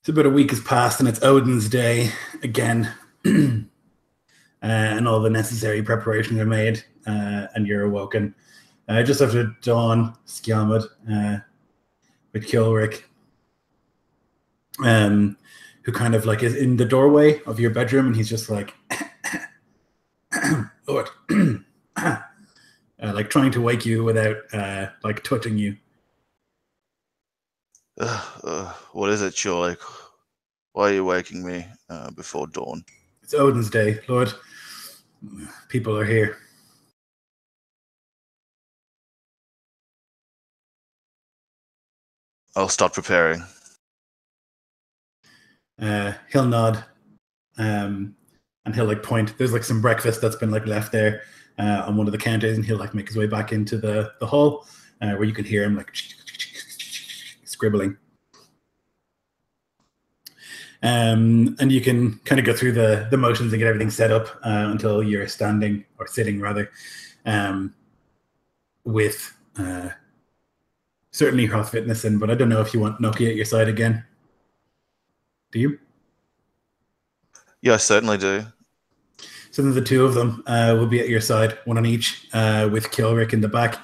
It's about a week has passed and it's Odin's Day again. And all the necessary preparations are made, and you're awoken. Just after dawn, Skjalmod with Kilrick, who kind of like is in the doorway of your bedroom, and he's just like, Lord, like trying to wake you without like touching you. What is it, Sherlock? Why are you waking me before dawn? It's Odin's Day, Lord. People are here. I'll start preparing. He'll nod, and he'll like point. There's like some breakfast that's been like left there on one of the counters, and he'll like make his way back into the hall where you can hear him like scribbling. And you can kind of go through the motions and get everything set up until you're standing, or sitting rather, with certainly Hrothvitnison, but I don't know if you want Noki at your side again. Do you? Yeah, I certainly do. So then the two of them will be at your side, one on each, with Kilrick in the back.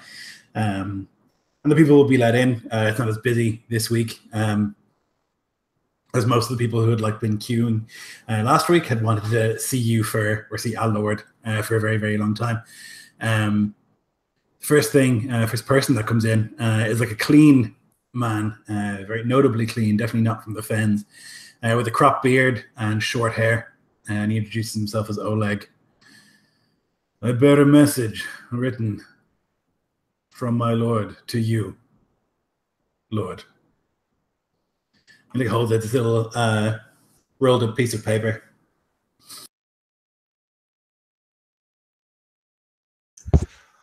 And the people will be let in. It's not as busy this week. As most of the people who had like been queuing last week had wanted to see you see Allord for a very, very long time. First person that comes in is like a clean man, very notably clean, definitely not from the fens, with a cropped beard and short hair. And he introduces himself as Oleg. I bear a message written from my lord to you, Lord. He holds it, this little rolled up piece of paper.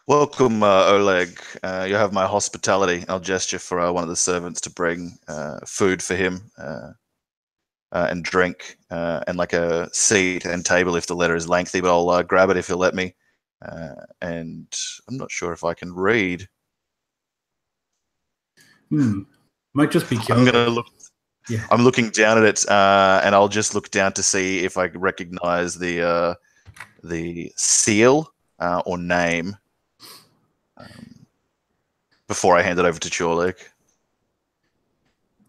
Welcome, Oleg. You have my hospitality. I'll gesture for one of the servants to bring food for him and drink and like a seat and table if the letter is lengthy, but I'll grab it if he'll let me. And I'm not sure if I can read. Might just be Kilrick. I'm going to look. Yeah. I'm looking down at it, and I'll just look down to see if I recognize the seal or name before I hand it over to Chorlik.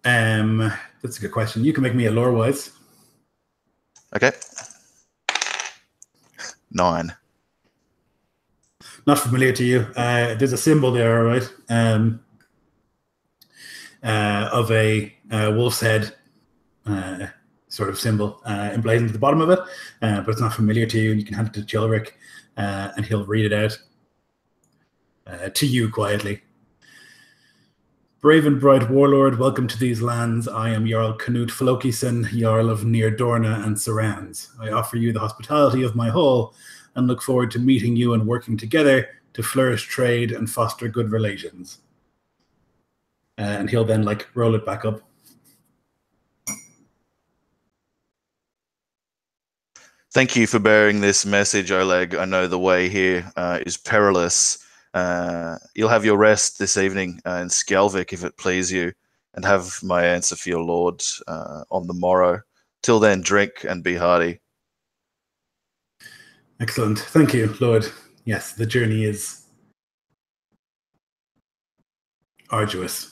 That's a good question. You can make me a lore-wise. Okay. 9. Not familiar to you. There's a symbol there, all right? Of a wolf's head sort of symbol emblazoned at the bottom of it, but it's not familiar to you. You can hand it to Chilrick, and he'll read it out to you quietly. Brave and bright warlord, welcome to these lands. I am Jarl Knut Flokison, Jarl of Near Dorna and surrounds. I offer you the hospitality of my hall and look forward to meeting you and working together to flourish trade and foster good relations. And he'll then like roll it back up. Thank you for bearing this message, Oleg. I know the way here is perilous. You'll have your rest this evening in Skjalvik, if it please you, and have my answer for your lord on the morrow. Till then, drink and be hearty. Excellent. Thank you, Lord. Yes, the journey is arduous.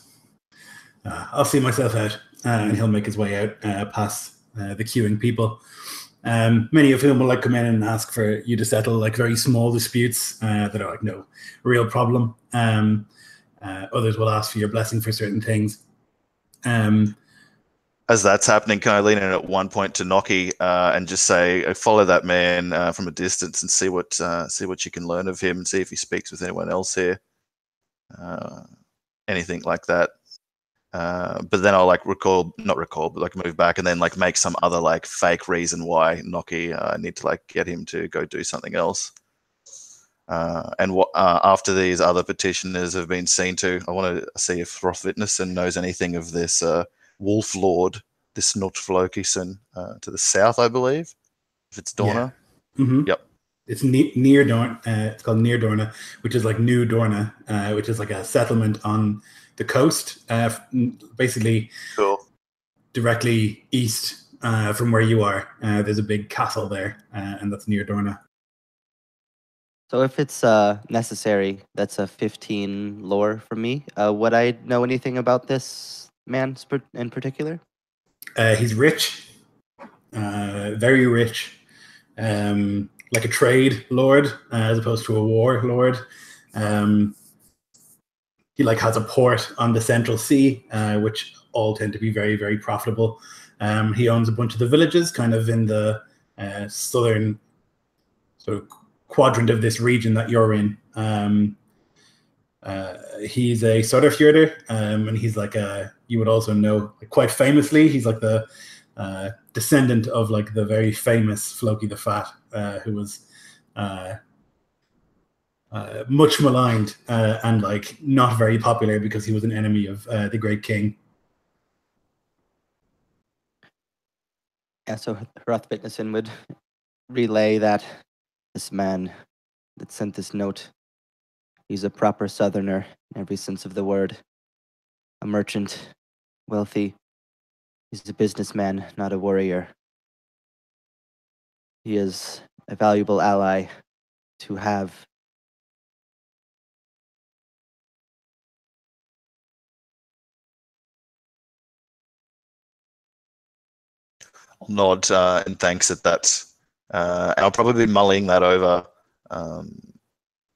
I'll see myself out, and he'll make his way out past the queuing people. Many of whom will like come in and ask for you to settle like very small disputes that are like no real problem. Others will ask for your blessing for certain things. As that's happening, can I lean in at one point to Noki and just say, follow that man from a distance and see what you can learn of him and see if he speaks with anyone else here. Anything like that. But then I'll like but like move back and then like make some other like fake reason why Noki need to like get him to go do something else. And after these other petitioners have been seen to, I want to see if Hrothvitnison knows anything of this Wolf Lord, this Notflokison to the south, I believe. If it's Dorna. Yeah. Mm-hmm. Yep. It's near Dorna. It's called Near Dorna, which is like New Dorna, which is like a settlement on the coast. Basically, cool. directly east from where you are. There's a big castle there, and that's near Dorna. So if it's necessary, that's a 15 lore from me. Would I know anything about this man in particular? He's rich, very rich, like a trade lord as opposed to a war lord. He like has a port on the Central Sea, which all tend to be very, very profitable. He owns a bunch of the villages, kind of in the southern sort of quadrant of this region that you're in. He's a Soderfjorder, and he's like you would also know, like, quite famously, he's like the descendant of like the very famous Floki the Fat, who was much maligned and like not very popular because he was an enemy of the Great King. Yeah, so Hrothvitnison would relay that this man that sent this note, he's a proper southerner in every sense of the word. A merchant, wealthy. He's a businessman, not a warrior. He is a valuable ally to have. I'll nod and thanks at that. And I'll probably be mulling that over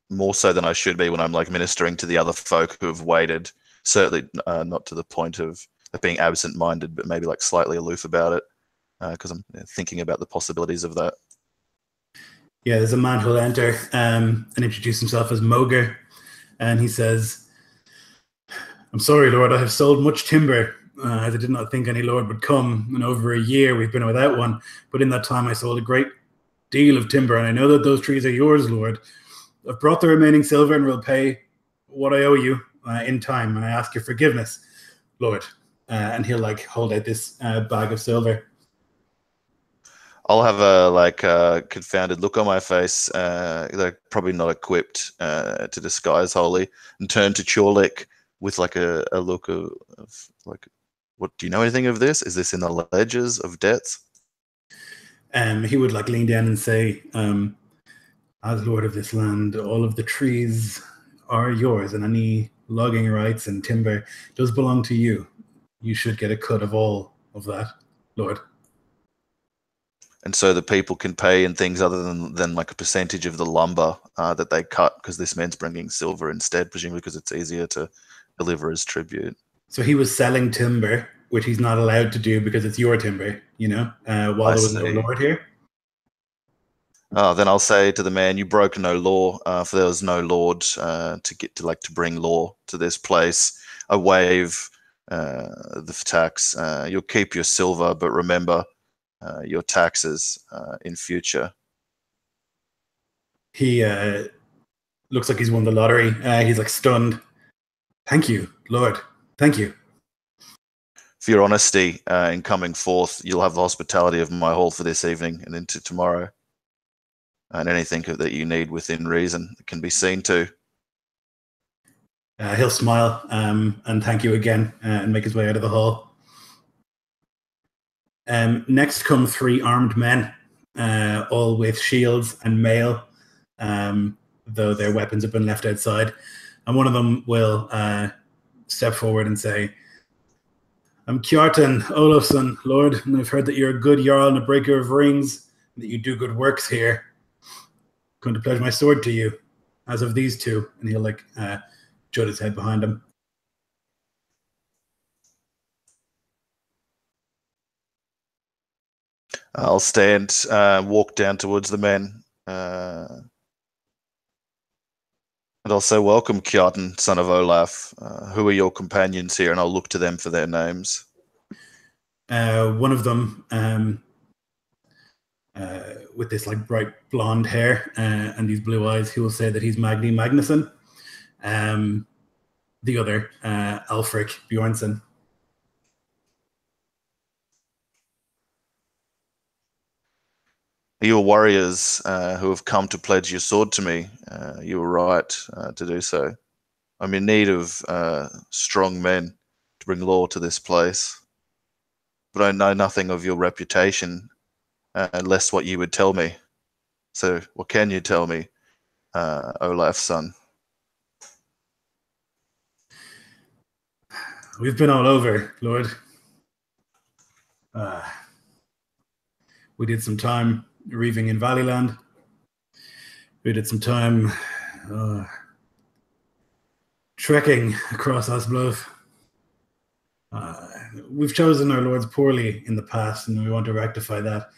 more so than I should be when I'm like ministering to the other folk who have waited. Certainly not to the point of being absent-minded, but maybe like slightly aloof about it, because I'm thinking about the possibilities of that. Yeah, there's a man who'll enter and introduce himself as Moger, and he says, "I'm sorry, Lord, I have sold much timber, as I did not think any Lord would come. In over a year we've been without one, but in that time I sold a great deal of timber, and I know that those trees are yours, Lord. I've brought the remaining silver and will pay what I owe you in time, and I ask your forgiveness, Lord." And he'll like hold out this bag of silver. I'll have a like confounded look on my face, like probably not equipped to disguise wholly, and turn to Chorlik with like a look of like, "What, do you know anything of this? Is this in the ledgers of debts?" He would like lean down and say, "As Lord of this land, all of the trees are yours, and any logging rights and timber does belong to you. You should get a cut of all of that, Lord." And so the people can pay in things other than like a percentage of the lumber that they cut, because this man's bringing silver instead, presumably because it's easier to deliver as tribute. So he was selling timber, which he's not allowed to do because it's your timber, while there was no Lord here. Then I'll say to the man, "You broke no law, for there was no Lord to bring law to this place. I waive the tax. You'll keep your silver, but remember your taxes in future." He looks like he's won the lottery. He's like stunned. "Thank you, Lord. Thank you." For your honesty in coming forth, you'll have the hospitality of my hall for this evening and into tomorrow. And anything that you need within reason can be seen to. He'll smile and thank you again and make his way out of the hall. Next come 3 armed men, all with shields and mail, though their weapons have been left outside. And one of them will step forward and say, "I'm Kjartan Olofsson, Lord, and I've heard that you're a good Jarl and a breaker of rings, and that you do good works here. Going to pledge my sword to you, as of these 2." And he'll like jut his head behind him. I'll stand, walk down towards the men, and I'll say, "Welcome, Kjartan, son of Olaf. Who are your companions here?" And I'll look to them for their names. One of them, with this like bright blonde hair and these blue eyes, he will say that he's Magni Magnusson. The other, Alfric Bjornsson. "Are you warriors who have come to pledge your sword to me?" You were right to do so. "I'm in need of strong men to bring law to this place." but I know nothing of your reputation, less what you would tell me. So what can you tell me, Olaf's son? We've been all over, Lord. We did some time reaving in Valleyland. We did some time trekking across Asbluff. We've chosen our lords poorly in the past, and we want to rectify that.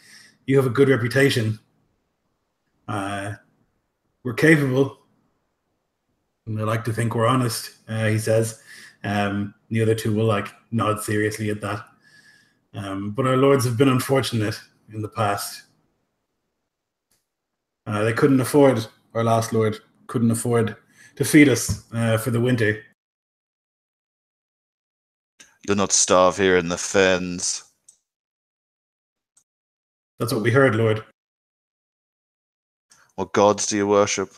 You have a good reputation. We're capable. And I like to think we're honest, he says. The other two will nod seriously at that. But our lords have been unfortunate in the past. They couldn't afford, our last lord couldn't afford to feed us for the winter. You'll not starve here in the fens. That's what we heard, Lord. What gods do you worship?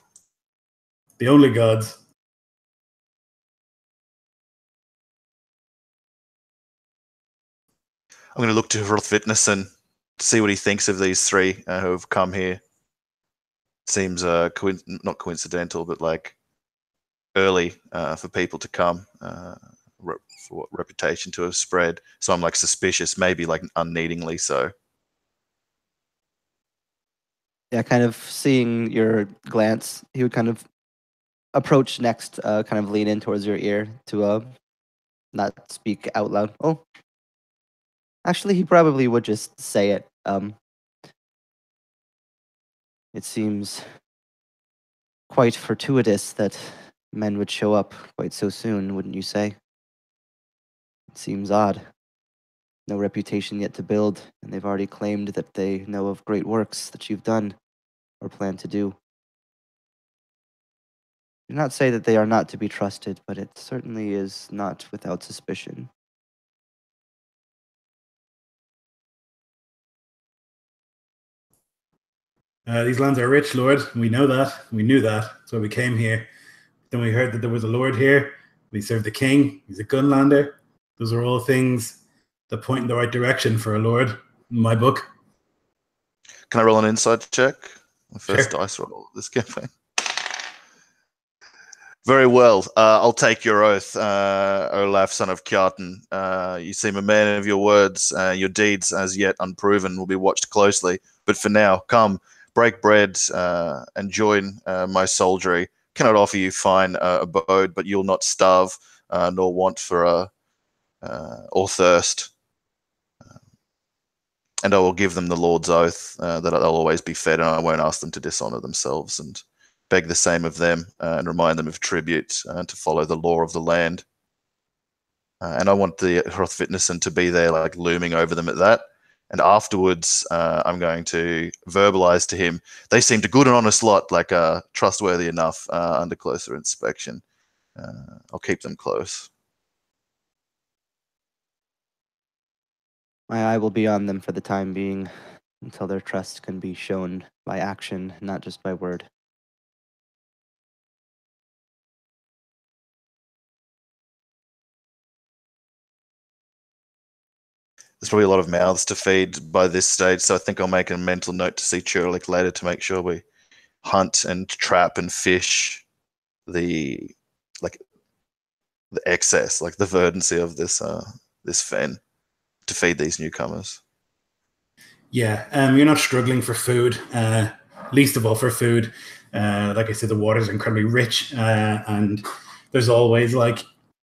The only gods. I'm going to look to Hrothvitnesen to see what he thinks of these three who have come here. Seems not coincidental, but early for people to come, for what reputation to have spread. So I'm suspicious, maybe unneedingly so. Yeah, kind of seeing your glance, he would kind of approach next, kind of lean in towards your ear to not speak out loud. Oh, actually, he probably would just say it. It seems quite fortuitous that men would show up quite so soon, wouldn't you say? It seems odd. No reputation yet to build, and they've already claimed that they know of great works that you've done or plan to do. Do not say that they are not to be trusted, but it certainly is not without suspicion. These lands are rich, Lord. We know that. We knew that. That's why we came here. Then we heard that there was a lord here. We serve the king. He's a gunlander. Those are all things that point in the right direction for a lord, in my book. Can I roll an insight check? My first Sure. dice roll of this campaign. Very well. I'll take your oath, Olaf, son of Kjartan. You seem a man of your words. Your deeds, as yet unproven, will be watched closely. But for now, come, break bread and join my soldiery. Cannot offer you fine abode, but you'll not starve nor want for or thirst. And I will give them the Lord's oath that they'll always be fed, and I won't ask them to dishonor themselves, and beg the same of them and remind them of tribute to follow the law of the land. And I want the Hrothvitnesen to be there, looming over them at that. And afterwards, I'm going to verbalize to him, they seemed a good and honest lot, trustworthy enough under closer inspection. I'll keep them close. My eye will be on them for the time being, until their trust can be shown by action, not just by word. There's probably a lot of mouths to feed by this stage, so I think I'll make a mental note to see Churlick later to make sure we hunt and trap and fish the excess, the verdancy of this fen to feed these newcomers. Yeah, you're not struggling for food, least of all for food. Like I said, the waters are incredibly rich, and there's always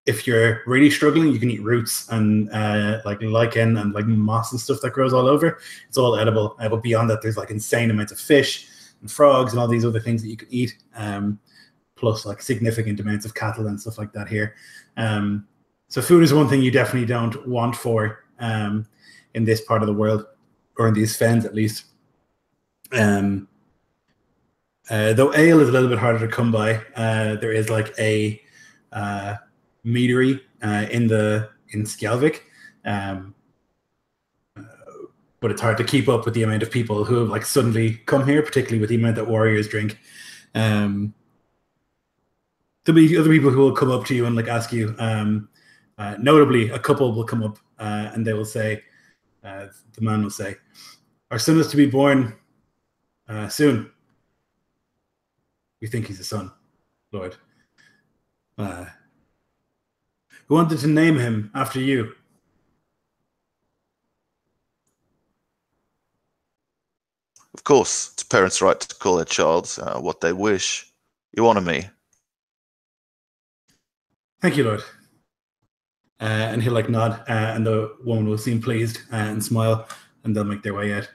if you're really struggling, you can eat roots and lichen and moss and stuff that grows all over. It's all edible. But beyond that, there's insane amounts of fish and frogs and all these other things that you can eat. Plus significant amounts of cattle and stuff like that here. So food is one thing you definitely don't want for in this part of the world, or in these fens at least. Though ale is a little bit harder to come by, there is a meadery in Skjalvik, but it's hard to keep up with the amount of people who have suddenly come here, particularly with the amount that warriors drink. There'll be other people who will come up to you and ask you. Notably, a couple will come up and they will say, The man will say, "Our son is to be born soon. We think he's a son, Lord. We wanted to name him after you." Of course, it's a parent's right to call their child what they wish. You honor me. "Thank you, Lord." And he'll like nod, and the woman will seem pleased and smile, and they'll make their way out.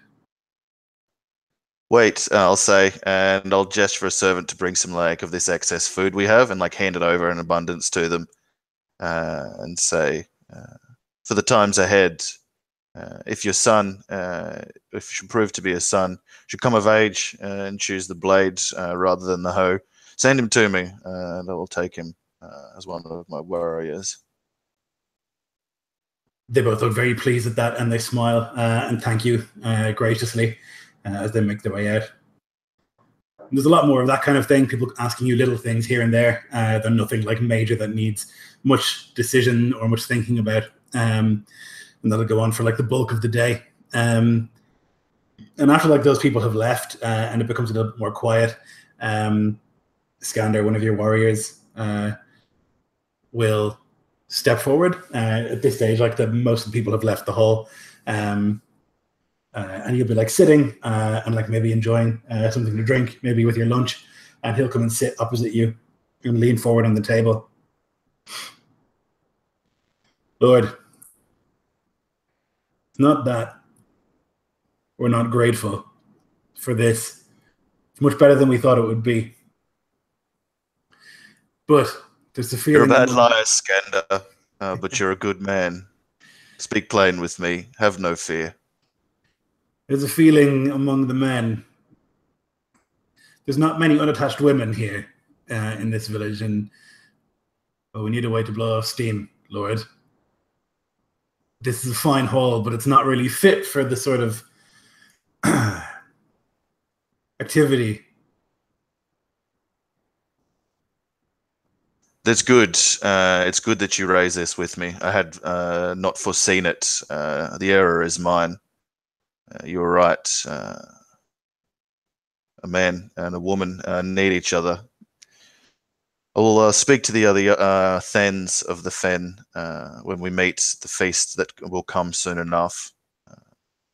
Wait, I'll say, and I'll gesture for a servant to bring some like of this excess food we have, and like hand it over in abundance to them, and say, for the times ahead, if your son, if you should prove to be a son, should come of age and choose the blade rather than the hoe, send him to me, and I will take him as one of my warriors. They both look very pleased at that, and they smile and thank you graciously as they make their way out. And there's a lot more of that kind of thing, people asking you little things here and there. They're nothing like major that needs much decision or much thinking about. And that'll go on for like the bulk of the day. And after like those people have left and it becomes a little bit more quiet, Skander, one of your warriors, will step forward. At this stage, like most of the people have left the hall, and you'll be like sitting and like maybe enjoying something to drink, maybe with your lunch, and he'll come and sit opposite you and lean forward on the table. "Lord, it's not that we're not grateful for this. It's much better than we thought it would be. But there's a feeling..." You're a bad liar, Skander, but you're a good man. Speak plain with me. Have no fear. "There's a feeling among the men. There's not many unattached women here in this village, and we need a way to blow off steam, Lord. This is a fine hall, but it's not really fit for the sort of activity." That's good. It's good that you raise this with me. I had not foreseen it. The error is mine. You were right. A man and a woman need each other. I will speak to the other Thens of the Fen when we meet the feast that will come soon enough.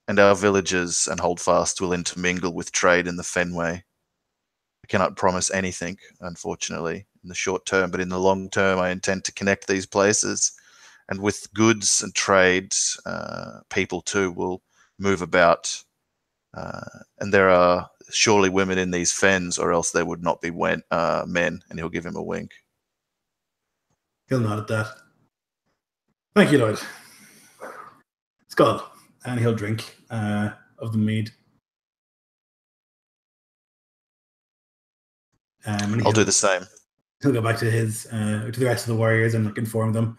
And our villages and holdfasts will intermingle with trade in the Fenway. I cannot promise anything, unfortunately, in the short term, but in the long term, I intend to connect these places. And with goods and trade, people too will move about. And there are surely women in these fens, or else there would not be men. And he'll give him a wink. He'll nod at that. "Thank you, Lord. Skål." And he'll drink of the mead. I'll do the same. He'll go back to his to the rest of the warriors and like inform them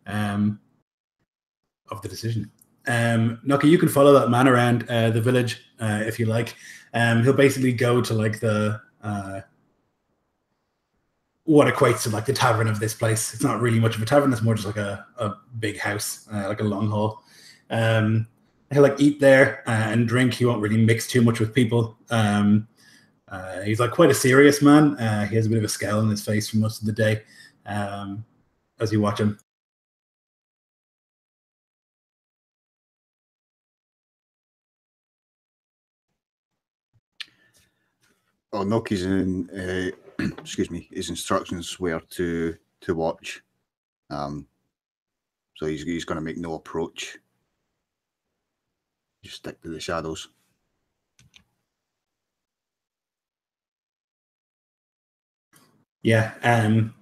of the decision. Nucky, you can follow that man around the village if you like. He'll basically go to like the what equates to like the tavern of this place. It's not really much of a tavern. It's more just like a big house, like a long hall. He'll like eat there and drink. He won't really mix too much with people. He's like quite a serious man. He has a bit of a scowl on his face for most of the day as you watch him. Oh, Noki's in, excuse me, his instructions were to watch. So he's going to make no approach. Just stick to the shadows. Yeah,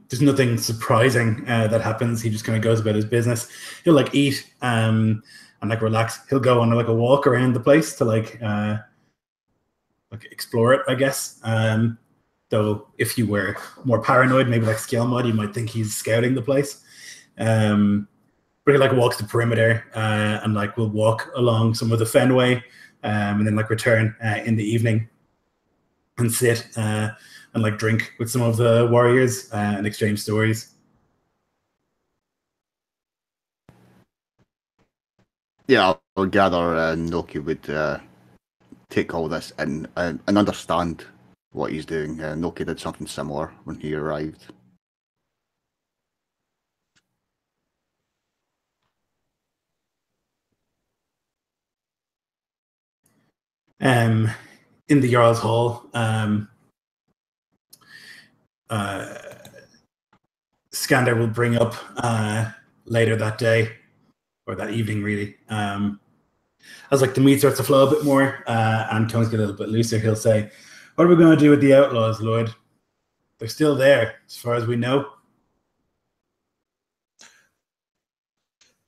there's nothing surprising that happens. He just kind of goes about his business. He'll like eat and like relax. He'll go on like a walk around the place to like explore it, I guess. Though if you were more paranoid, maybe like Skjalmod, you might think he's scouting the place. But he like walks the perimeter and like will walk along some of the Fenway and then like return in the evening and sit and like drink with some of the warriors and exchange stories. Yeah, I'll gather Noki would take all this in and understand what he's doing. Noki did something similar when he arrived. In the Jarl's Hall, Skander will bring up later that day, or that evening really, as like the meat starts to flow a bit more and tongues get a little bit looser, he'll say, "What are we going to do with the outlaws, Lord? They're still there, as far as we know."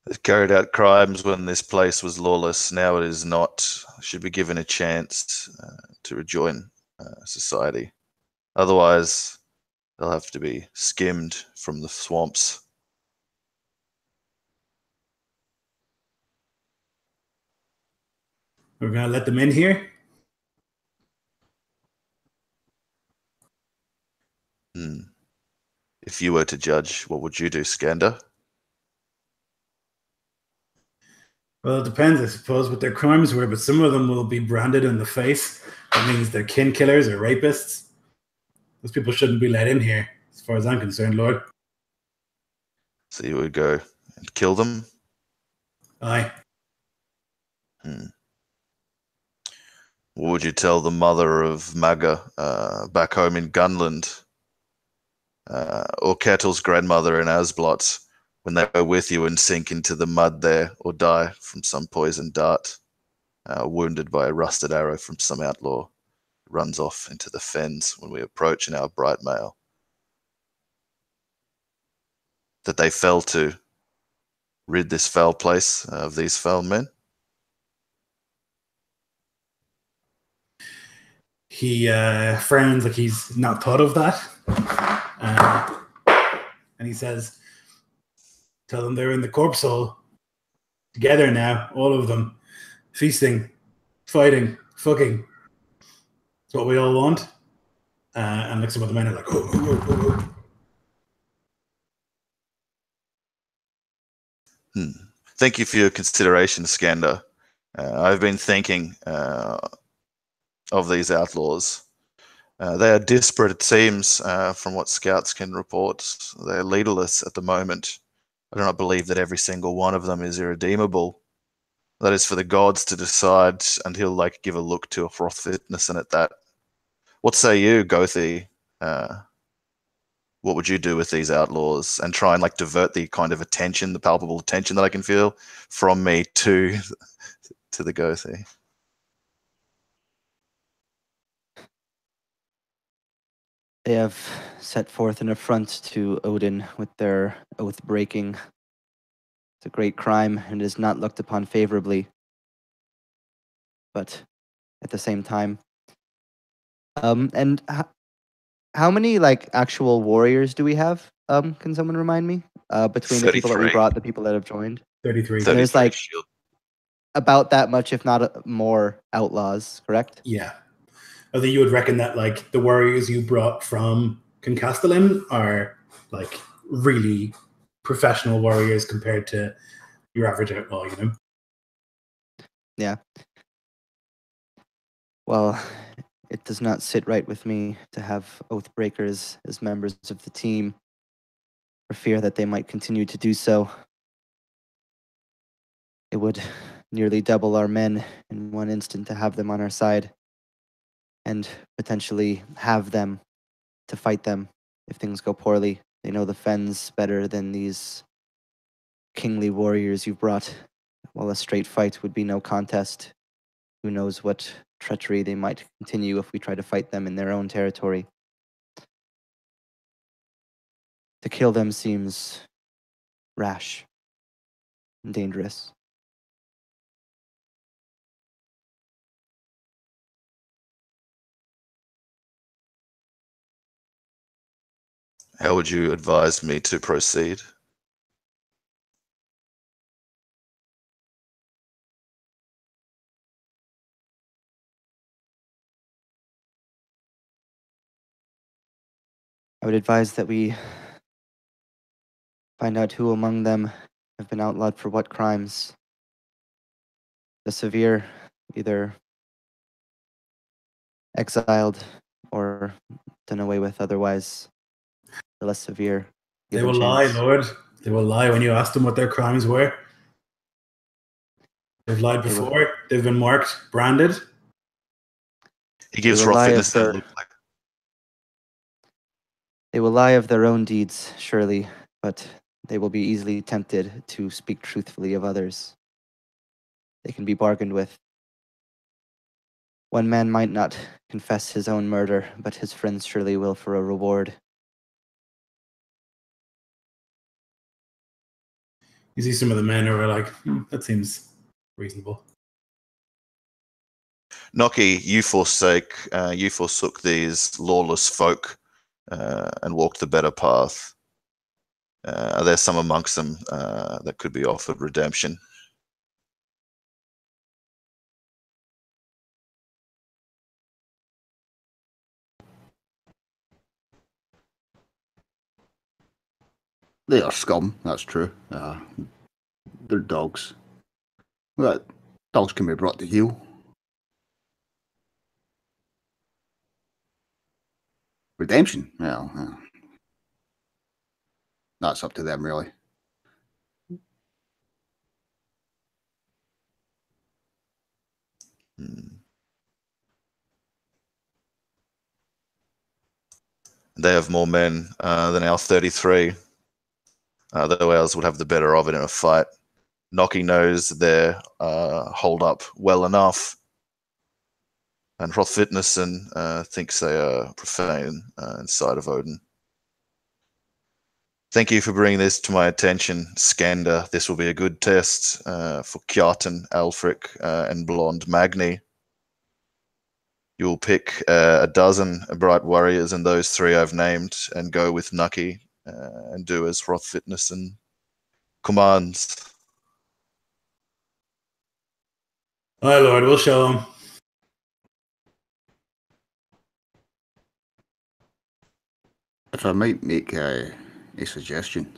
They've carried out crimes when this place was lawless. Now it is not. Should be given a chance to rejoin society. Otherwise, they'll have to be skimmed from the swamps. We're going to let them in here. If you were to judge, what would you do, Skander? Well, it depends, I suppose, what their crimes were, but some of them will be branded in the face. That means they're kin killers or rapists. Those people shouldn't be let in here, as far as I'm concerned, Lord. So you would go and kill them? Aye. What would you tell the mother of Maga back home in Gunland? Or Kettle's grandmother in Asblot, when they go with you and sink into the mud there, or die from some poisoned dart, wounded by a rusted arrow from some outlaw, runs off into the fens when we approach in our bright mail? That they fell to rid this foul place of these foul men? He frowns like he's not thought of that. And he says, "Tell them they're in the corpse hole. Together now, all of them. Feasting, fighting, fucking. It's what we all want." And like some of the men are like, "Oh, oh, oh, oh. Thank you for your consideration, Skander. I've been thinking of these outlaws. They are disparate, it seems, from what scouts can report. They are leaderless at the moment. I do not believe that every single one of them is irredeemable. That is for the gods to decide, and he'll like give a look to a froth fitness and at that. What say you, Gothi? What would you do with these outlaws and try and like divert the kind of attention, the palpable attention that I can feel from me to the Gothi? They have set forth an affront to Odin with their oath breaking. It's a great crime and is not looked upon favorably. But at the same time, and how many like actual warriors do we have? Can someone remind me? Between the people that we 33. brought, the people that have joined. 33. There's like about that much, if not more, outlaws. Correct? Yeah. I think you would reckon that like the warriors you brought from Concastellan are like really professional warriors compared to your average outlaw, you know? Yeah. Well, it does not sit right with me to have oath breakers as members of the team, for fear that they might continue to do so. It would nearly double our men in one instant to have them on our side, and potentially have them to fight them if things go poorly. They know the fens better than these kingly warriors you've brought. While a straight fight would be no contest, who knows what treachery they might continue if we try to fight them in their own territory. To kill them seems rash and dangerous. How would you advise me to proceed? I would advise that we find out who among them have been outlawed for what crimes, The severe, either exiled or done away with otherwise. The less severe. They given will lie, chance. Lord. They will lie when you ask them what their crimes were. They've lied They will- before. They've been marked, branded. He gives will lie Rothwitness if that they're- look like. They will lie of their own deeds, surely, but they will be easily tempted to speak truthfully of others. They can be bargained with. One man might not confess his own murder, but his friends surely will for a reward. You see some of the men who are like, that seems reasonable. Noki, you forsook these lawless folk and walked the better path. Are there some amongst them that could be offered redemption? They are scum, that's true. They're dogs. But dogs can be brought to heel. Redemption? Well, that's up to them, really. They have more men than our 33. Though ours would have the better of it in a fight. Noki knows their hold up well enough. And Hrothvitnesen thinks they are profane inside of Odin. Thank you for bringing this to my attention, Skander. This will be a good test for Kjartan, Alfric, and Blonde Magni. You will pick a dozen bright warriors, and those three I've named, and go with Nucky and do as Hrothvitnesen commands. Aye, Lord, we'll show them. If I might make a suggestion.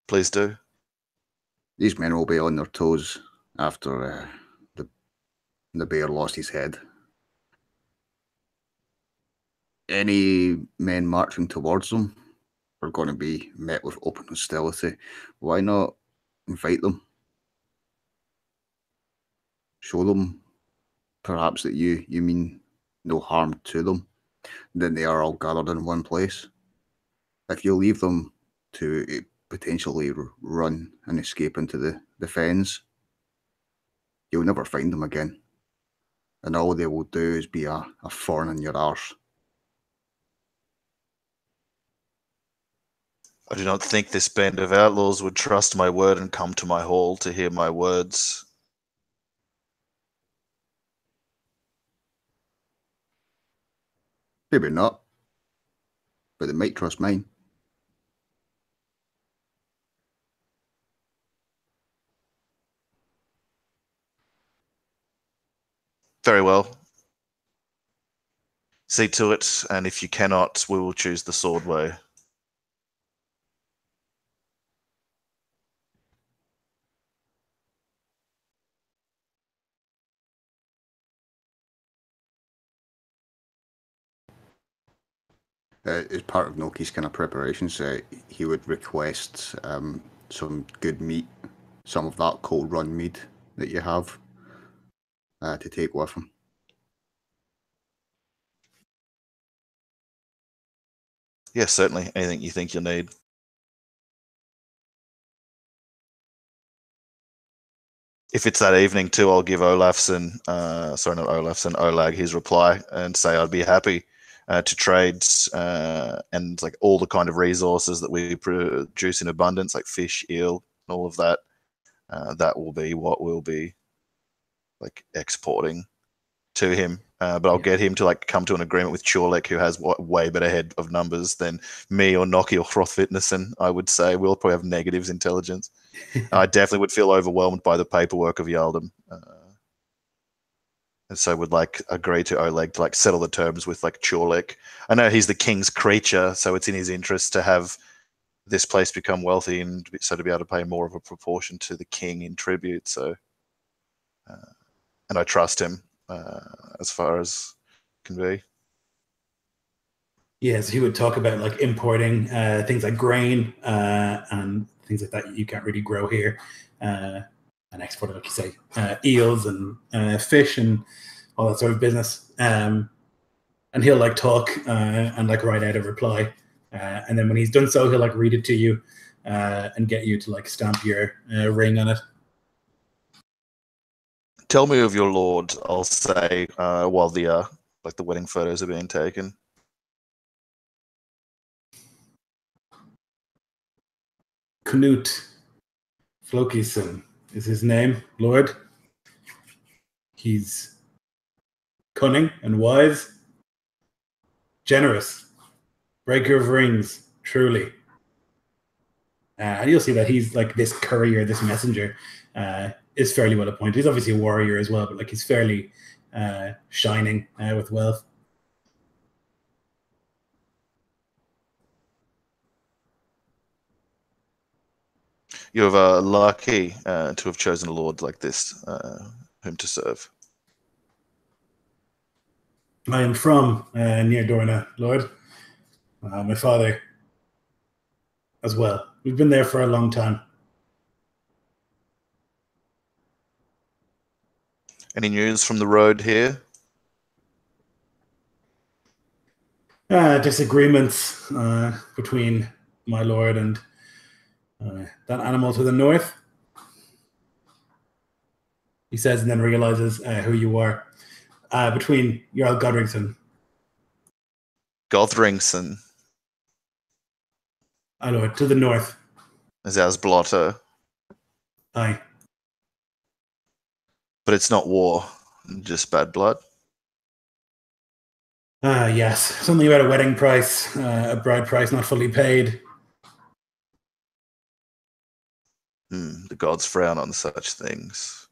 Please do. These men will be on their toes after the bear lost his head. Any men marching towards them are going to be met with open hostility. Why not invite them? Show them perhaps that you mean no harm to them. Then they are all gathered in one place. If you leave them to potentially run and escape into the fens, you'll never find them again. And all they will do is be a thorn in your arse. I do not think this band of outlaws would trust my word and come to my hall to hear my words. Maybe not, but they might trust mine. Very well. See to it, and if you cannot, we will choose the sword way. As part of Noki's kind of preparations, he would request some good meat, some of that cold run mead that you have to take with him. Yes, certainly. Anything you think you'll need. If it's that evening too, I'll give Olag his reply and say I'd be happy to trade and like all the kind of resources that we produce in abundance, like fish, eel, and all of that. That will be what we'll be like exporting to him. But I'll get him to like come to an agreement with Chorlek, who has way better head of numbers than me or Noki or Hrothvitnesen. I would say we'll probably have negatives intelligence. I definitely would feel overwhelmed by the paperwork of Yaldum. And so would like agree to Oleg to like settle the terms with like Chorlek. I know he's the king's creature, so it's in his interest to have this place become wealthy and so to be able to pay more of a proportion to the king in tribute. So and I trust him as far as can be. Yeah, so he would talk about like importing things like grain and things like that you can't really grow here, and exporting, like you say, eels and fish and all that sort of business. And he'll like talk and like write out a reply, and then when he's done so, he'll like read it to you and get you to like stamp your ring on it. Tell me of your lord, I'll say, while the like the wedding photos are being taken. Knut Flokison is his name, Lord. He's cunning and wise, generous, breaker of rings, truly. And you'll see that he's like this courier, this messenger, is fairly well appointed. He's obviously a warrior as well, but like he's fairly shining with wealth. You have lucky to have chosen a lord like this, whom to serve. I am from near Dorna, Lord. My father as well. We've been there for a long time. Any news from the road here? Disagreements between my lord and that animal to the north. He says and then realizes who you are. Between Jarl Godrigsson. Gothringson. I lord, to the north. Is ours blotter. Aye. But it's not war, just bad blood. Yes, something about a wedding price, a bride price not fully paid. The gods frown on such things.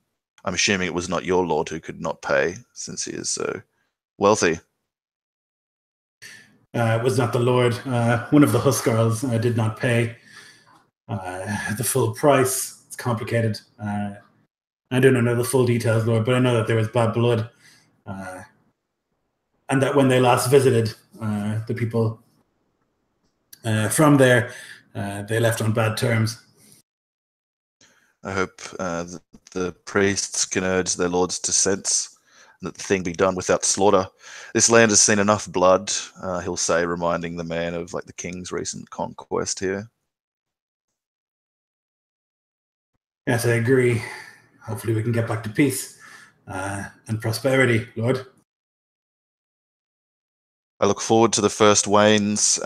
I'm assuming it was not your lord who could not pay, since he is so wealthy. It was not the lord. One of the Huskarls did not pay the full price. It's complicated. I don't know the full details, Lord, but I know that there was bad blood. And that when they last visited the people from there, they left on bad terms. I hope the priests can urge their lords to sense that the thing be done without slaughter. This land has seen enough blood, he'll say, reminding the man of like the king's recent conquest here. Yes, I agree. Hopefully we can get back to peace and prosperity, Lord. I look forward to the first wains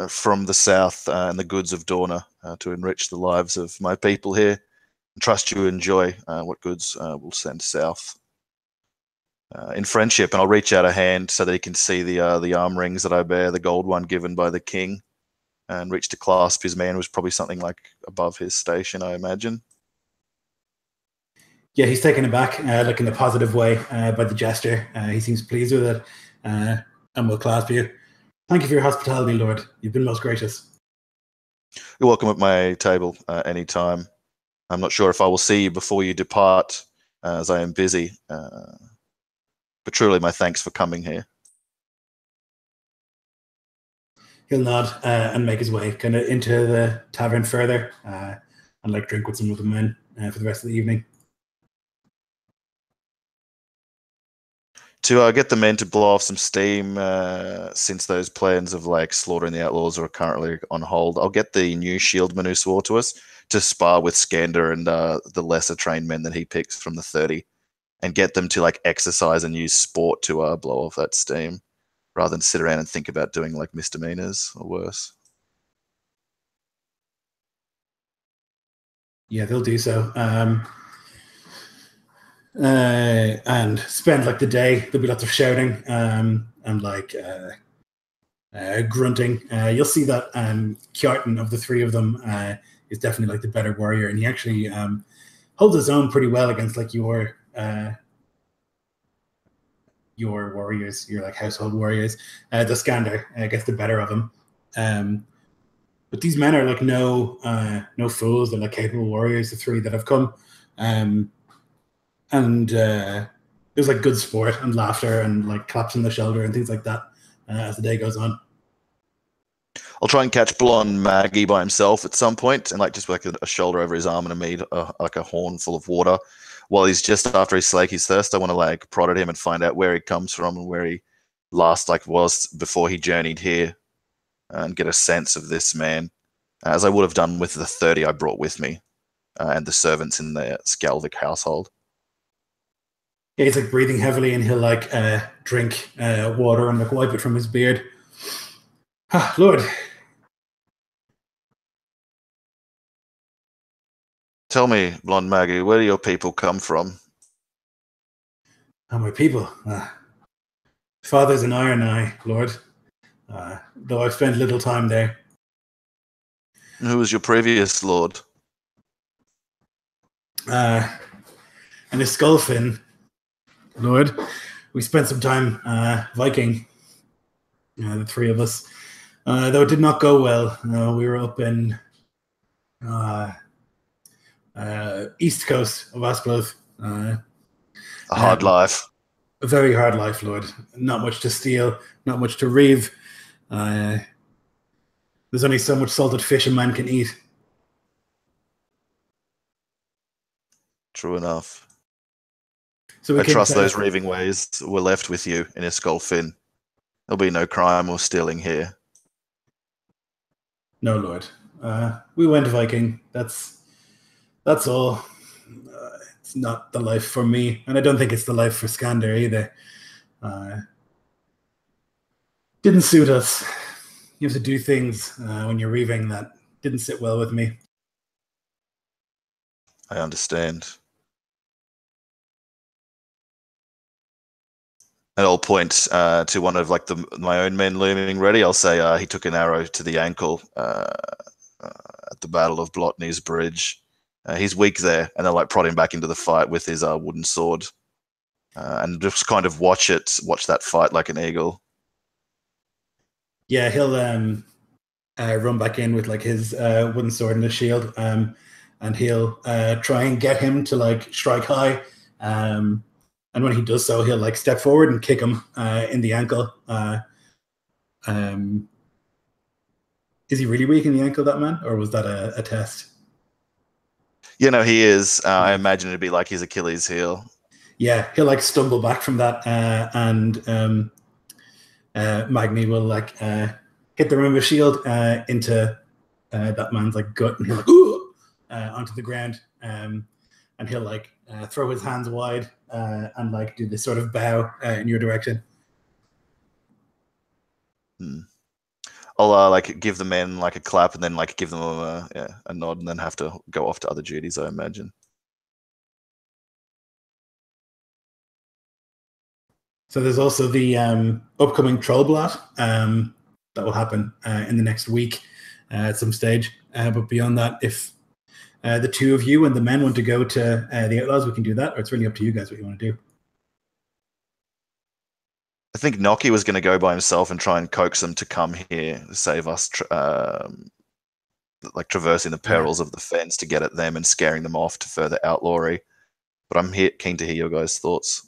from the south and the goods of Dorna to enrich the lives of my people here. And trust you enjoy what goods we'll send south. In friendship, and I'll reach out a hand so that he can see the arm rings that I bear, the gold one given by the king, and reach to clasp his man, was probably something like above his station, I imagine. Yeah, he's taken aback, like in a positive way, by the gesture. He seems pleased with it, and will clasp you. Thank you for your hospitality, Lord. You've been most gracious. You're welcome at my table anytime. I'm not sure if I will see you before you depart, as I am busy. But truly, my thanks for coming here. He'll nod and make his way kind of into the tavern further and like drink with some of the men for the rest of the evening. To get the men to blow off some steam, since those plans of like slaughtering the outlaws are currently on hold, I'll get the new shieldman who swore to us to spar with Skander and the lesser trained men that he picks from the 30, and get them to like exercise and use sport to blow off that steam, rather than sit around and think about doing like misdemeanors or worse. Yeah, they'll do so. And spend like the day. There'll be lots of shouting and like grunting. You'll see that Kjartan of the three of them is definitely like the better warrior, and he actually holds his own pretty well against like your warriors, your like household warriors. The Skander gets the better of him. But these men are like no fools. They're like capable warriors, the three that have come. And and there's like good sport and laughter and like claps on the shoulder and things like that as the day goes on. I'll try and catch Blonde Maggie by himself at some point, and like just like a shoulder over his arm and like a horn full of water. While he's just after he slake his thirst, I want to like prod at him and find out where he comes from and where he last like was before he journeyed here, and get a sense of this man, as I would have done with the 30 I brought with me and the servants in the Skjalvik household. Yeah, he's like breathing heavily, and he'll like drink water and like wipe it from his beard. Ah, Lord. Tell me, Blonde Maggie, where do your people come from? Oh, my people. Father's an iron eye, Lord. Though I've spent little time there. Who was your previous lord? And a skullfin, Lord. We spent some time Viking, the three of us. Though it did not go well. We were up in east coast of Asploth. A hard life. A very hard life, Lord. Not much to steal, not much to reave. There's only so much salted fish a man can eat. True enough. So I trust those reaving ways were left with you in a skullfin. There'll be no crime or stealing here. No, Lord. We went Viking. That's all. It's not the life for me, and I don't think it's the life for Skander either. Didn't suit us. You have to do things when you're reaving that didn't sit well with me. I understand. And I'll point to one of like my own men looming ready. I'll say he took an arrow to the ankle at the Battle of Blotney's Bridge. He's weak there, and they'll like prod him back into the fight with his wooden sword, and just kind of watch that fight like an eagle. Yeah, he'll run back in with like his wooden sword and his shield, and he'll try and get him to like strike high. And when he does so, he'll like step forward and kick him in the ankle. Is he really weak in the ankle, that man, or was that a test? You know, he is. I imagine it'd be like his Achilles heel. Yeah, he'll like stumble back from that, and Magni will like hit the rim of his shield into that man's like gut, and he'll like onto the ground, and he'll like throw his hands wide and like do this sort of bow in your direction. I'll like give the men like a clap and then like give them a nod and then have to go off to other duties, I imagine. So there's also the upcoming Trollblot that will happen in the next week at some stage. But beyond that, if the two of you and the men want to go to the Outlaws, we can do that, or it's really up to you guys what you want to do. I think Noki was going to go by himself and try and coax them to come here to save us, like traversing the perils of the fens to get at them and scaring them off to further outlawry. But I'm keen to hear your guys' thoughts.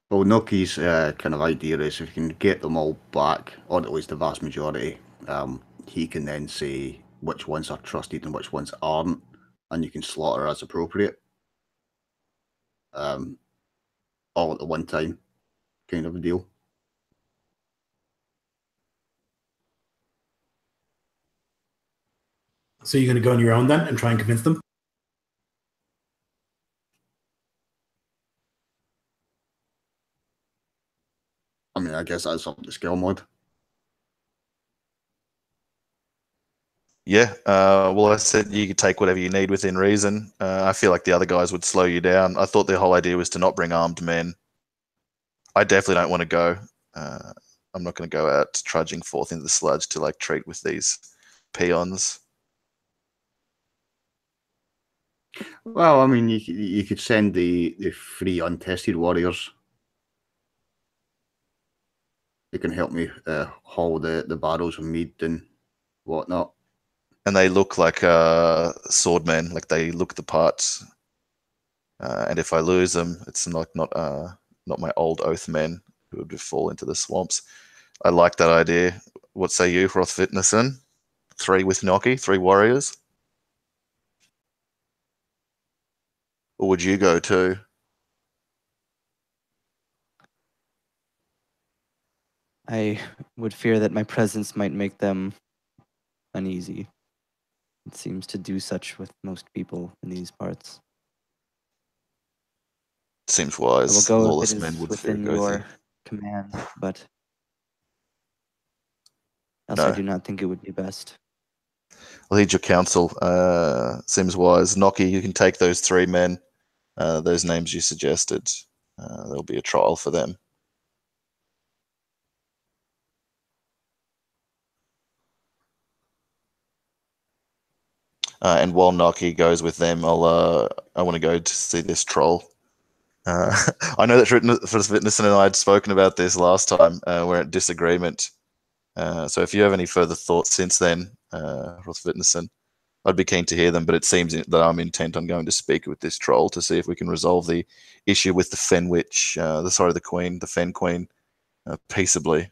Well, Noki's kind of idea is if you can get them all back, or at least the vast majority, he can then say which ones are trusted and which ones aren't, and you can slaughter as appropriate. All at the one time, kind of a deal. So you're going to go on your own then and try and convince them? I mean, I guess that's up to Skjalmod. Yeah, well, I said you could take whatever you need within reason. I feel like the other guys would slow you down. I thought the whole idea was to not bring armed men. I definitely don't want to go. I'm not going to go out trudging forth into the sludge to like treat with these peons. Well, I mean, you could send the free untested warriors. They can help me haul the barrels of mead and whatnot. And they look like swordmen, like they look the parts. And if I lose them, it's not my old oath men who would fall into the swamps. I like that idea. What say you, Hrothvitnesen? 3 with Noki, 3 warriors? Or would you go too? I would fear that my presence might make them uneasy. It seems to do such with most people in these parts. Seems I will wise. go Lawless if it men is would fear within Gothi. your command, but else No. I do not think it would be best. I'll heed your counsel. Seems wise. Noki, you can take those 3 men, those names you suggested. There'll be a trial for them. And while Noki goes with them, I want to go to see this troll. I know that Hrothvitnesen and I had spoken about this last time. We're at disagreement. So if you have any further thoughts since then, Hrothvitnesen, I'd be keen to hear them, but it seems that I'm intent on going to speak with this troll to see if we can resolve the issue with the Fen Witch, the Queen, the Fen Queen, peaceably.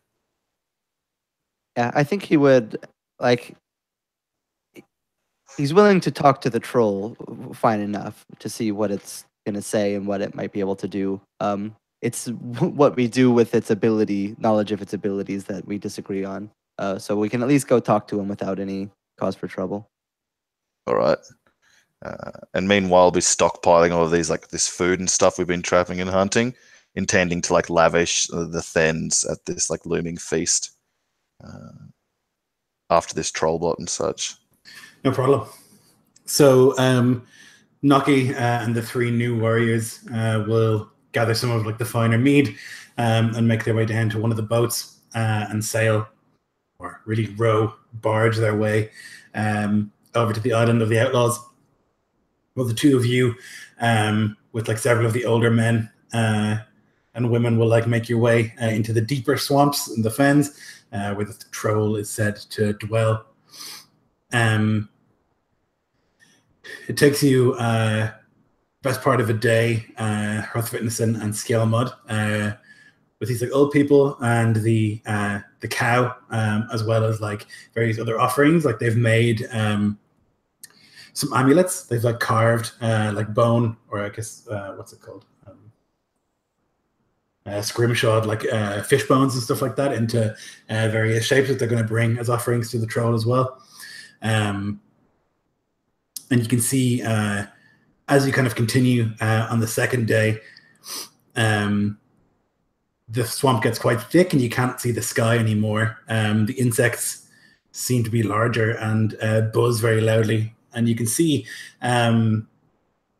Yeah, I think he would, like, he's willing to talk to the troll fine enough to see what it's going to say and what it might be able to do. It's what we do with its ability, knowledge of its abilities that we disagree on. So we can at least go talk to him without any cause for trouble. All right. And meanwhile, I'll be stockpiling all of these, like this food and stuff we've been trapping and hunting, intending to like lavish the Thens at this like looming feast after this troll bot and such. No problem. So Noki and the 3 new warriors will gather some of like the finer mead and make their way down to one of the boats and sail, or really barge their way over to the island of the outlaws. Well, the 2 of you with like several of the older men and women will like make your way into the deeper swamps in the fens where the troll is said to dwell. It takes you best part of a day, Hrothvitnesen and Skjalmod, with these like old people and the cow, as well as like various other offerings. Like they've made some amulets. They've like carved like bone, or I guess what's it called? Scrimshawed, like fish bones and stuff like that, into various shapes that they're going to bring as offerings to the troll as well. And you can see as you kind of continue on the second day, the swamp gets quite thick and you can't see the sky anymore. The insects seem to be larger and buzz very loudly. And you can see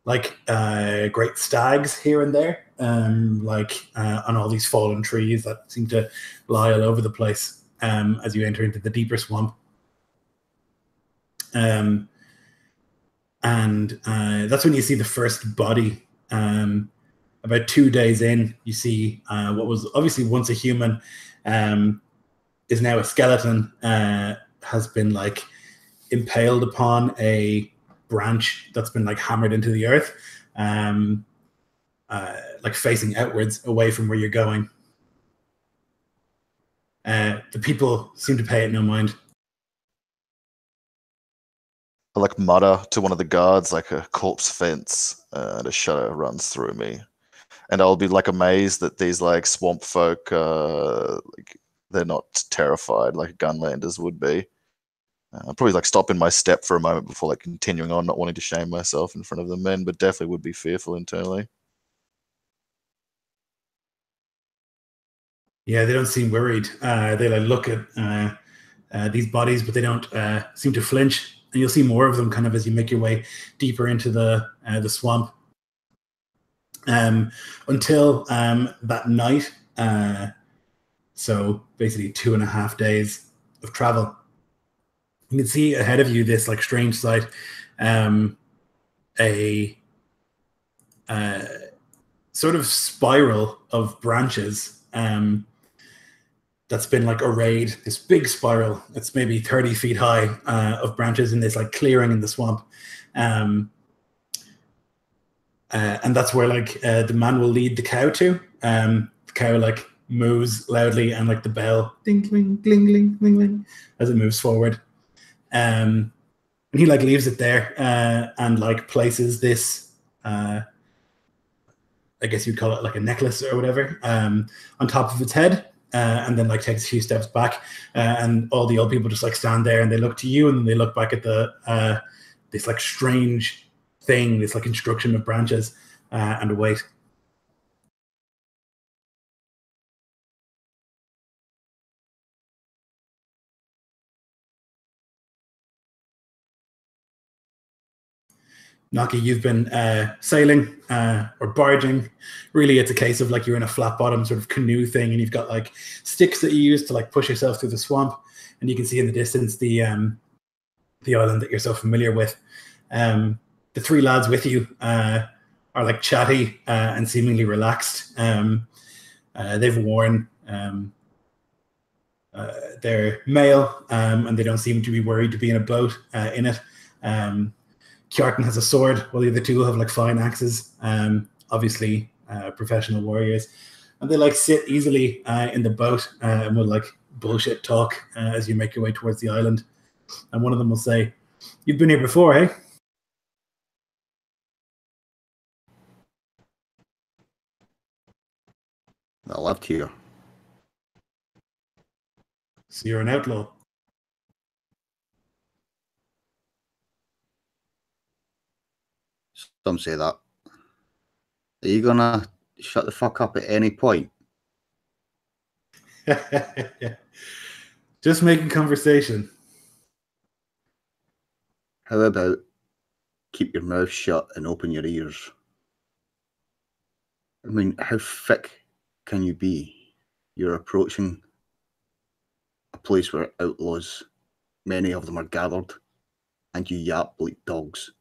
great stags here and there, on all these fallen trees that seem to lie all over the place as you enter into the deeper swamp. And that's when you see the first body. About 2 days in, you see what was obviously once a human is now a skeleton, has been like impaled upon a branch that's been like hammered into the earth, like facing outwards away from where you're going. The people seem to pay it no mind. I like mutter to one of the guards like a corpse fence, and a shudder runs through me. And I'll be like amazed that these like swamp folk, like they're not terrified like Gunlanders would be. I'll probably like stop in my step for a moment before like continuing on, not wanting to shame myself in front of the men, but definitely would be fearful internally. Yeah, they don't seem worried. They like look at these bodies, but they don't seem to flinch. And you'll see more of them kind of as you make your way deeper into the swamp. Until that night, so basically 2.5 days of travel. You can see ahead of you this like strange sight, a sort of spiral of branches that's been like arrayed, this big spiral. It's maybe 30 feet high of branches in this like clearing in the swamp. And that's where like the man will lead the cow to. The cow like moves loudly, and like the bell ding ding ding ding ding ding as it moves forward. And he like leaves it there and like places this I guess you'd call it like a necklace or whatever on top of its head. And then like takes a few steps back, and all the old people just like stand there and they look to you, and then they look back at the this like strange thing, this like instruction of branches, and wait. Naki, you've been sailing or barging. Really, it's a case of like you're in a flat bottom sort of canoe thing, and you've got like sticks that you use to like push yourself through the swamp, and you can see in the distance the island that you're so familiar with. The three lads with you are like chatty and seemingly relaxed. They've worn their mail, and they don't seem to be worried to be in a boat in it. Kjartan has a sword, while the other two have like fine axes, obviously professional warriors. And they like sit easily in the boat and will like bullshit talk as you make your way towards the island. And one of them will say, "You've been here before, hey?" I lived here. So you're an outlaw. Some say that. Are you gonna shut the fuck up at any point? Just making conversation. How about keep your mouth shut and open your ears? I mean, how thick can you be? You're approaching a place where outlaws, many of them are gathered, and you yap like dogs.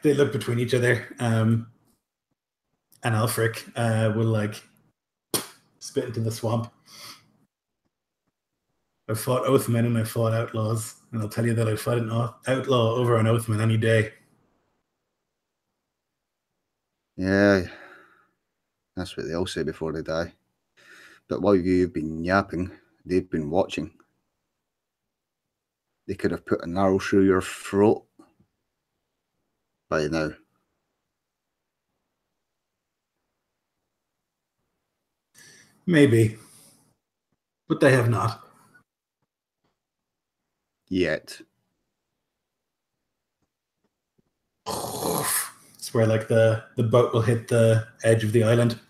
They look between each other, and Alfric will like spit into the swamp. I've fought oathmen and I've fought outlaws, and I'll tell you that I'd fight an outlaw over an oathman any day. Yeah, that's what they all say before they die. But while you've been yapping, they've been watching. They could have put an arrow through your throat by now. Maybe. But they have not. Yet. It's where like the boat will hit the edge of the island.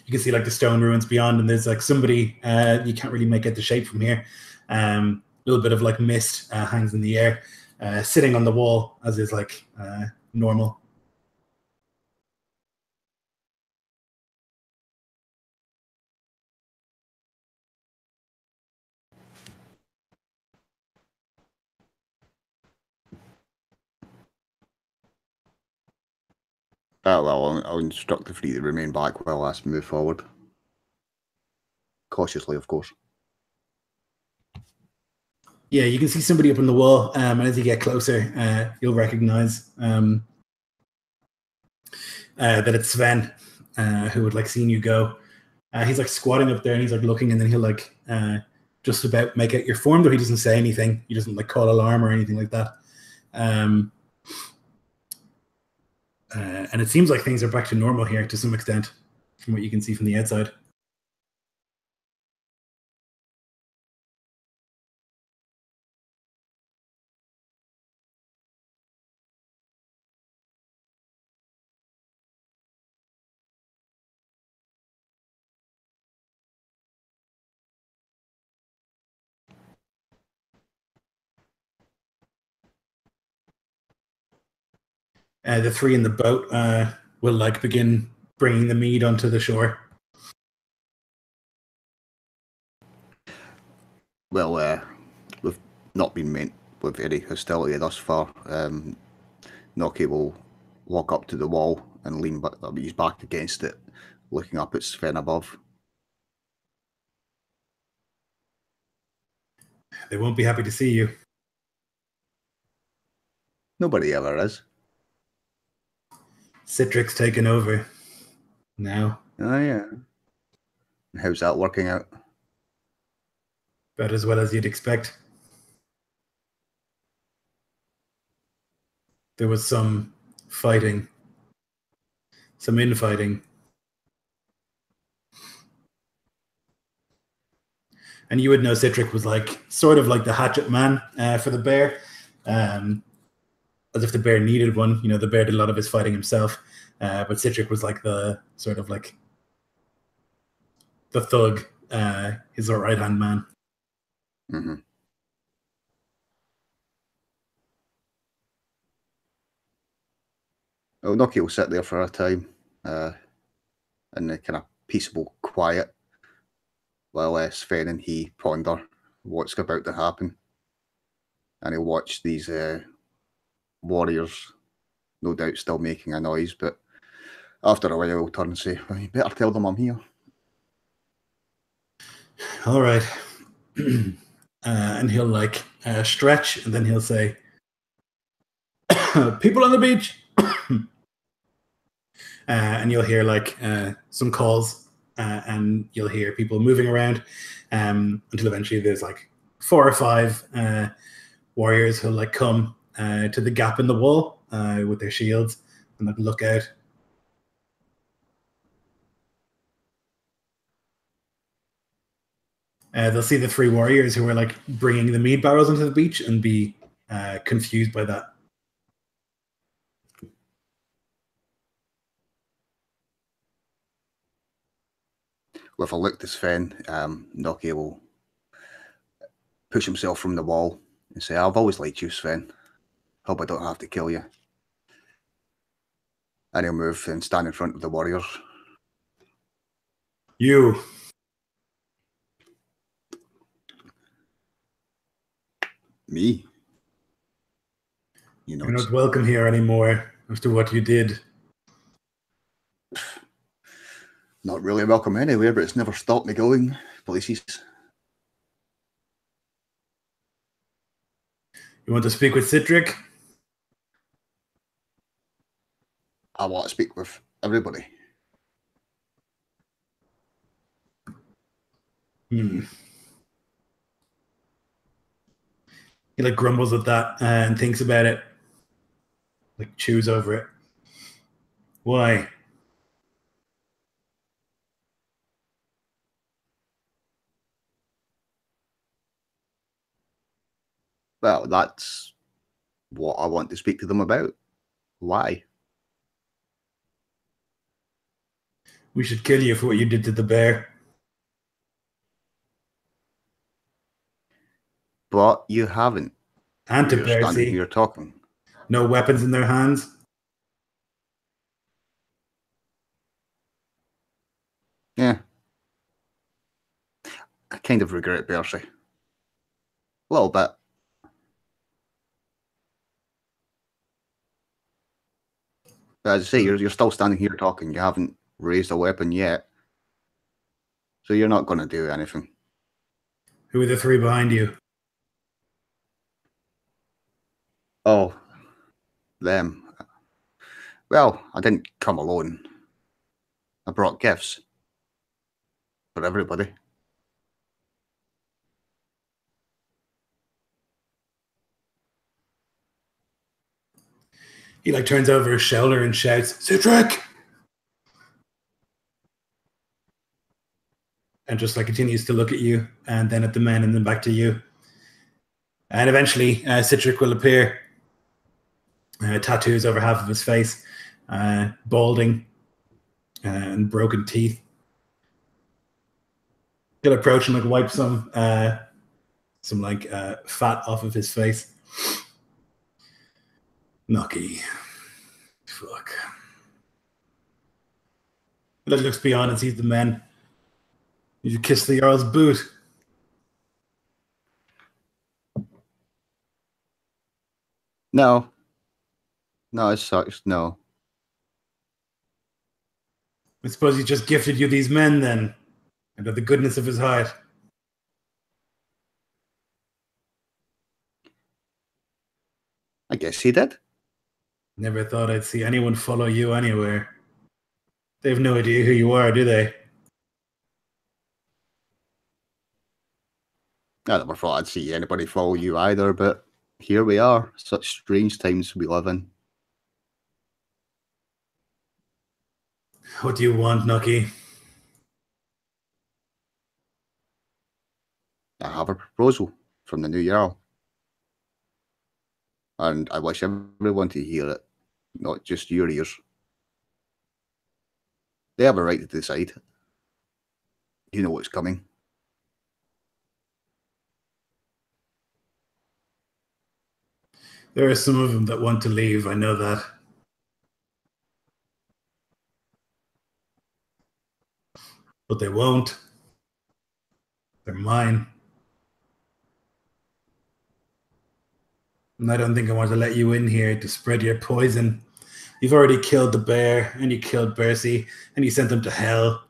You can see like the stone ruins beyond, and there's like somebody, you can't really make out the shape from here. A little bit of like mist hangs in the air, sitting on the wall, as is like normal. I'll instruct the three to remain back while I move forward. Cautiously, of course. Yeah, you can see somebody up on the wall, and as you get closer, you'll recognize that it's Sven, who had like seen you go. He's like squatting up there, and he's like looking, and then he'll like just about make out your form, though he doesn't say anything. He doesn't like call alarm or anything like that. And it seems like things are back to normal here to some extent, from what you can see from the outside. The three in the boat will like begin bringing the mead onto the shore. Well, we've not been met with any hostility thus far. Noki will walk up to the wall and lean back. He's back against it, looking up at Sven above. They won't be happy to see you. Nobody ever is. Citric's taken over now. Oh yeah. How's that working out? About as well as you'd expect. There was some fighting, some infighting. And you would know Citric was like sort of like the hatchet man for the bear, as if the bear needed one. You know, the bear did a lot of his fighting himself, but Citric was like the sort of like the thug, his right hand man. Mm-hmm. Oh, Noki will sit there for a time, in a kind of peaceable quiet, while Sven and he ponder what's about to happen. And he'll watch these warriors, no doubt still making a noise, but after a while he'll turn and say, well, you better tell them I'm here. All right. And he'll like stretch, and then he'll say, people on the beach. And you'll hear like some calls, and you'll hear people moving around until eventually there's like 4 or 5 warriors who'll like come to the gap in the wall with their shields and like look out. They'll see the 3 warriors who are like bringing the mead barrels into the beach and be confused by that. With a look to Sven, Noki will push himself from the wall and say, I've always liked you, Sven. Hope I don't have to kill you. And he'll move and stand in front of the warriors. You. Me? You know, You're not welcome here anymore after what you did. not really welcome anywhere, but it's never stopped me going places. You want to speak with Citric? I want to speak with everybody. He like grumbles at that and thinks about it, like chews over it. Why? Well, that's what I want to speak to them about. Why? We should kill you for what you did to the bear. But you haven't. And to You're bear, standing see? here talking. No weapons in their hands. Yeah. I kind of regret Percy. A little bit. But as I say, you're still standing here talking. You haven't raised a weapon yet. So you're not going to do anything. Who are the 3 behind you? Oh, them. Well, I didn't come alone. I brought gifts. For everybody. He like turns over his shoulder and shouts, Citric! And just like continues to look at you, and then at the men, and then back to you. And eventually, Citric will appear. Tattoos over half of his face, balding, and broken teeth. He'll approach and like wipe some like fat off of his face. Noki. Fuck. He looks beyond and sees the men. You kiss the Jarl's boot. No. No, it sucks. No. I suppose he just gifted you these men then, out of the goodness of his heart. I guess he did. Never thought I'd see anyone follow you anywhere. They have no idea who you are, do they? I never thought I'd see anybody follow you either, but here we are. Such strange times we live in. What do you want, Nucky? I have a proposal from the new Jarl. And I wish everyone to hear it, not just your ears. They have a right to decide. You know what's coming. There are some of them that want to leave, I know that. But they won't. They're mine. And I don't think I want to let you in here to spread your poison. You've already killed the bear, and you killed Bercy, and you sent them to hell.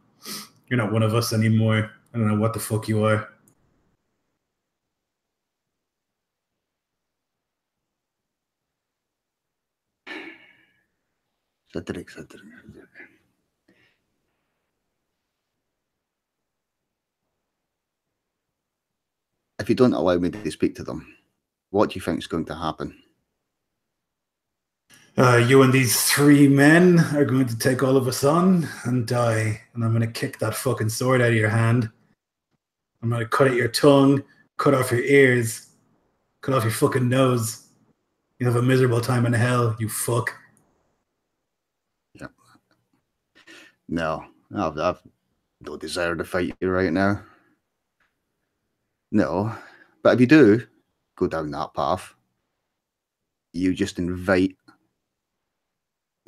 You're not one of us anymore. I don't know what the fuck you are. Cedric. If you don't allow me to speak to them, what do you think is going to happen? You and these 3 men are going to take all of us on and die. And I'm going to kick that fucking sword out of your hand. I'm going to cut out your tongue, cut off your ears, cut off your fucking nose. You'll have a miserable time in hell, you fuck. Yep. No, I've no desire to fight you right now. No, but if you do go down that path, you just invite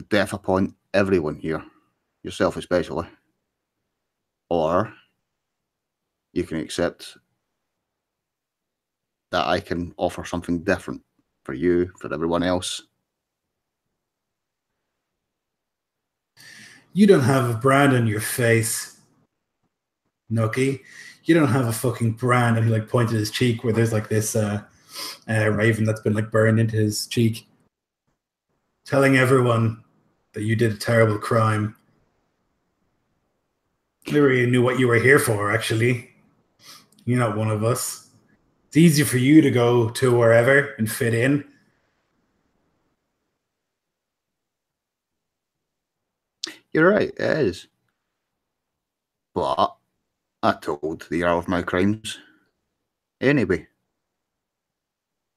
death upon everyone here, yourself especially. Or you can accept that I can offer something different for you, for everyone else. You don't have a brand on your face, Nookie. You don't have a fucking brand. And he like pointed his cheek where there's like this raven that's been like burned into his cheek, telling everyone that you did a terrible crime. I never really knew what you were here for, actually. You're not one of us. It's easy for you to go to wherever and fit in. You're right, it is. But I told the Jarl of my crimes anyway.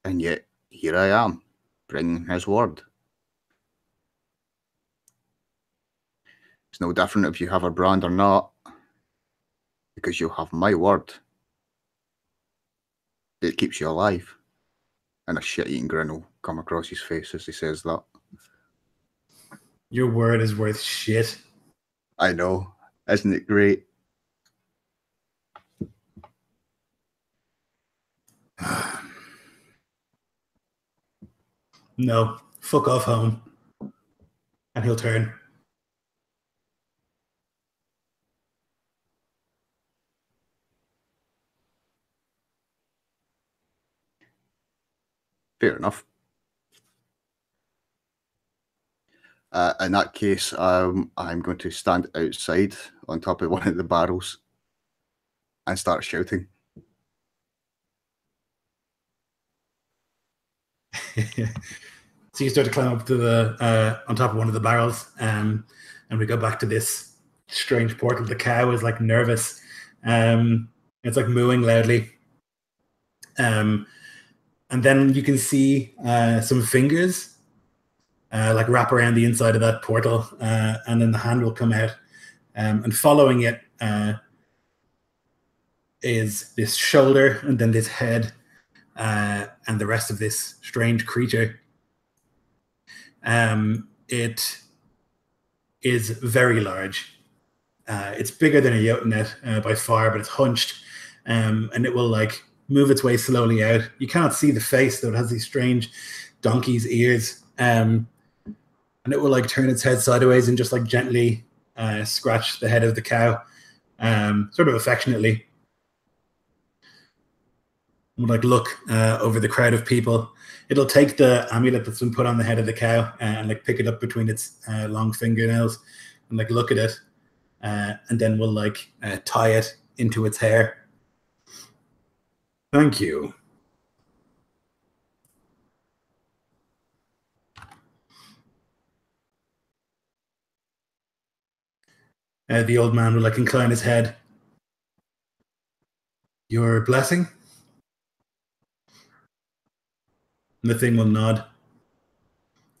And yet, here I am, bringing his word. It's no different if you have a brand or not, because you have my word. It keeps you alive. And a shit-eating grin will come across his face as he says that. Your word is worth shit. I know. Isn't it great? No, fuck off home. And he'll turn. Fair enough. In that case, I'm going to stand outside on top of one of the barrels and start shouting. So you start to climb up to the on top of one of the barrels, and we go back to this strange portal. The cow is like nervous. It's like mooing loudly. And then you can see some fingers like wrap around the inside of that portal, and then the hand will come out. And following it is this shoulder, and then this head, and the rest of this strange creature. It is very large. It's bigger than a Jotunnet by far, but it's hunched, and it will like move its way slowly out. You cannot see the face, though. It has these strange donkey's ears, and it will like turn its head sideways and just like gently scratch the head of the cow, sort of affectionately. Would like look over the crowd of people. It'll take the amulet that's been put on the head of the cow and like pick it up between its long fingernails and like look at it, and then we'll like tie it into its hair. Thank you. The old man will like incline his head. Your blessing? And the thing will nod.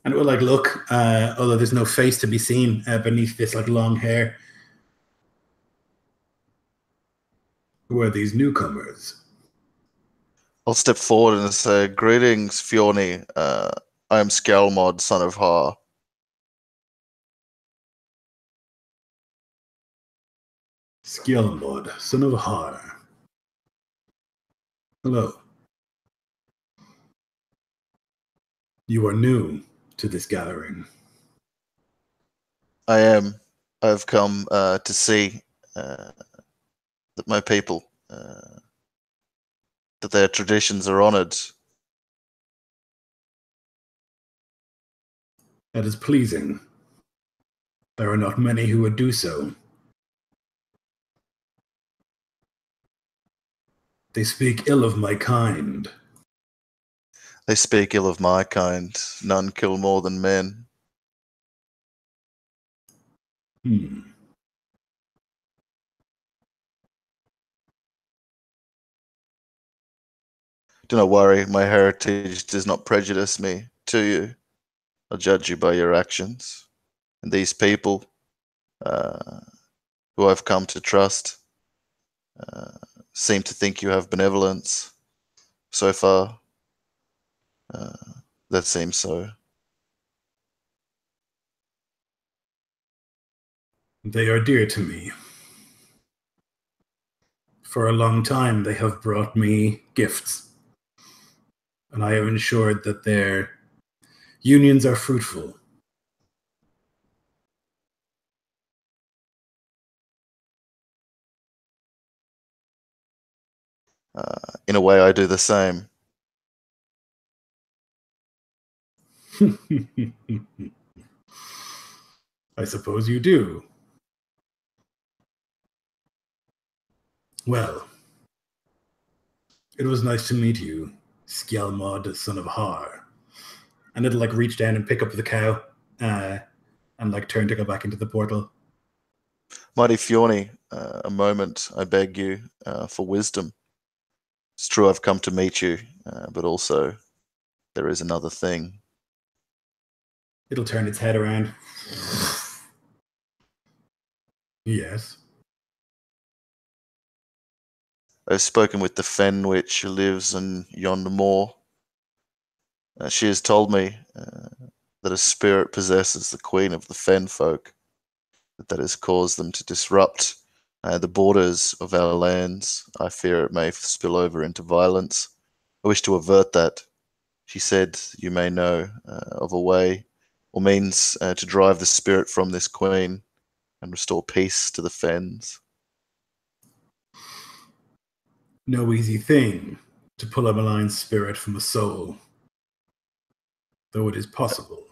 And it will like look, although there's no face to be seen beneath this like long hair. Who are these newcomers? I'll step forward and say, "Greetings, Fjorni. I am Skjalmod, son of Har." Skjalmod, son of Har. Hello. You are new to this gathering. I am. I have come to see that my people, that their traditions are honored. That is pleasing. There are not many who would do so. They speak ill of my kind. They speak ill of my kind. None kill more than men. Do not worry, my heritage does not prejudice me to you. I'll judge you by your actions. And these people who I've come to trust seem to think you have benevolence. So far, that seems so. They are dear to me. For a long time, they have brought me gifts, and I have ensured that their unions are fruitful. In a way, I do the same. I suppose you do. Well, it was nice to meet you, Skjalmod, son of Har. And it'll like reach down and pick up the cow, and like turn to go back into the portal. Mighty Fjorni, a moment, I beg you, for wisdom. It's true I've come to meet you, but also there is another thing. It'll turn its head around. Yes. I've spoken with the fen witch who lives on yonder moor. She has told me that a spirit possesses the queen of the fen folk, that has caused them to disrupt the borders of our lands. I fear it may spill over into violence. I wish to avert that. She said you may know of a way or means to drive the spirit from this queen and restore peace to the fens. No easy thing to pull a malign spirit from a soul, though it is possible.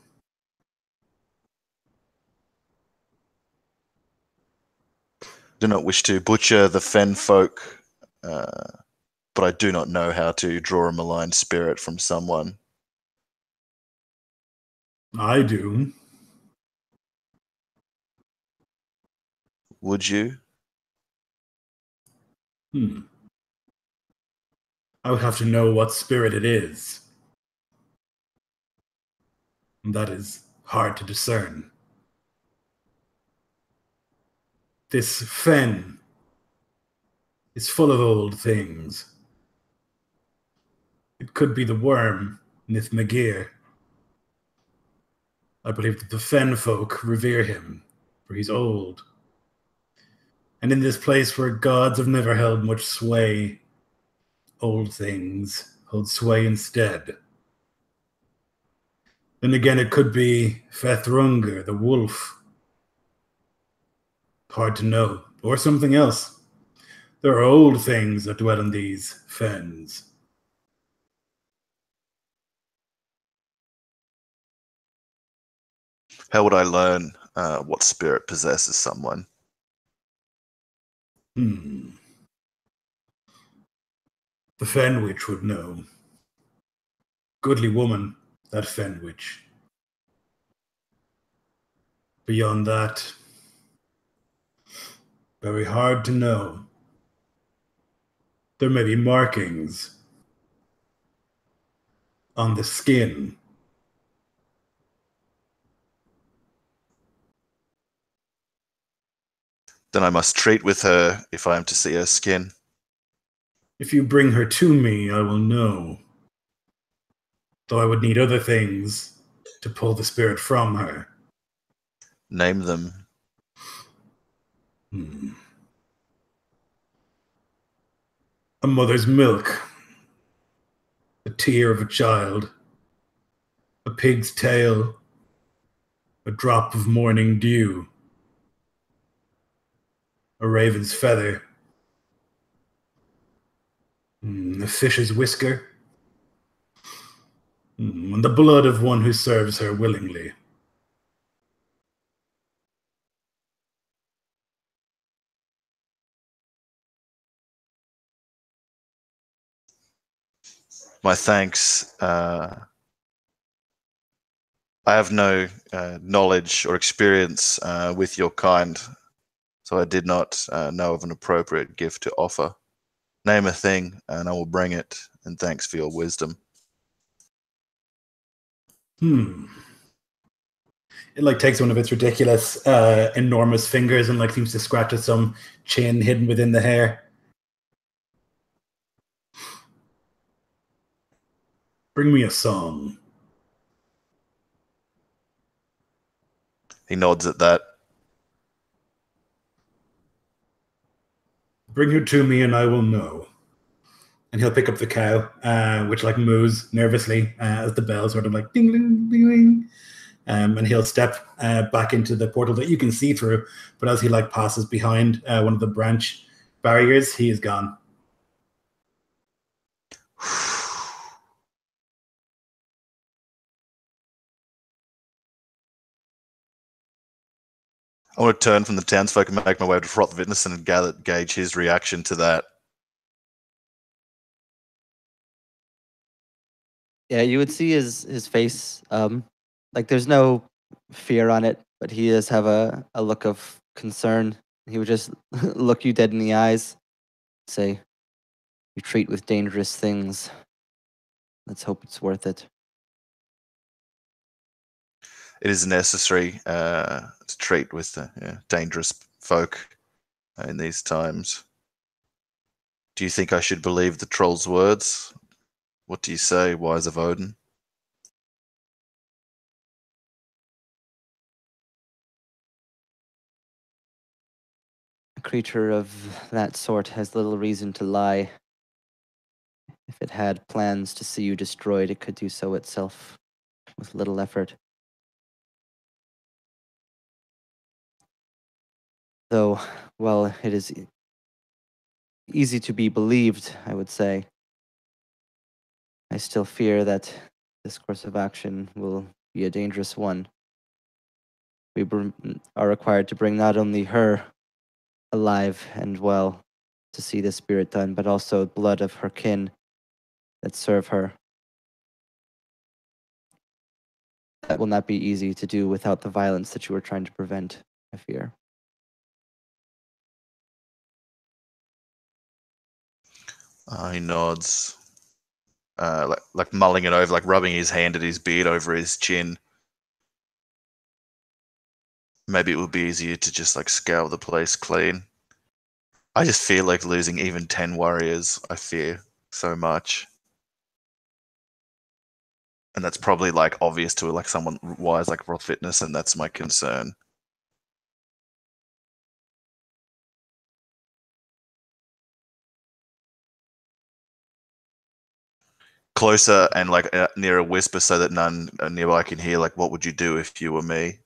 Do not wish to butcher the fen folk, but I do not know how to draw a malign spirit from someone. I do. Would you? I would have to know what spirit it is. And that is hard to discern. This fen is full of old things. It could be the worm, Nithmagir. I believe that the fen folk revere him, for he's old. And in this place where gods have never held much sway, old things hold sway instead. Then again, it could be Fethrungur, the wolf. Hard to know. Or something else. There are old things that dwell in these fens. How would I learn what spirit possesses someone? The fen witch would know. Goodly woman, that fen witch. Beyond that, very hard to know. There may be markings on the skin. Then I must treat with her if I am to see her skin. If you bring her to me, I will know. Though I would need other things to pull the spirit from her. Name them. A mother's milk. A tear of a child. A pig's tail. A drop of morning dew. A raven's feather. A fish's whisker. And the blood of one who serves her willingly. My thanks. I have no knowledge or experience with your kind, so I did not know of an appropriate gift to offer. Name a thing, and I will bring it, and thanks for your wisdom. It like takes one of its ridiculous, enormous fingers and like seems to scratch at some chin hidden within the hair. Bring me a song. He nods at that. Bring her to me and I will know. And he'll pick up the cow, which like moos nervously as the bell sort of like ding, ding, ding, ding. And he'll step back into the portal that you can see through. But as he like passes behind one of the branch barriers, he is gone. I want to turn from the townsfolk and make my way to Hrothvitness and gauge his reaction to that. Yeah, you would see his face. Like there's no fear on it, but he does have a look of concern. He would just look you dead in the eyes, say, "You treat with dangerous things. Let's hope it's worth it." It is necessary to treat with dangerous folk in these times. Do you think I should believe the troll's words? What do you say, wise of Odin? A creature of that sort has little reason to lie. If it had plans to see you destroyed, it could do so itself with little effort. Though, well, it is easy to be believed, I would say. I still fear that this course of action will be a dangerous one. We are required to bring not only her alive and well to see the spirit done, but also blood of her kin that serve her. That will not be easy to do without the violence that you are trying to prevent, I fear. He nods, like mulling it over, like rubbing his hand at his beard over his chin. Maybe it would be easier to just like scour the place clean. I just feel like losing even 10 warriors. I fear so much. And that's probably like obvious to like someone wise like Hrothvitness, and that's my concern. Closer and like near a whisper so that none nearby can hear, like, what would you do if you were me?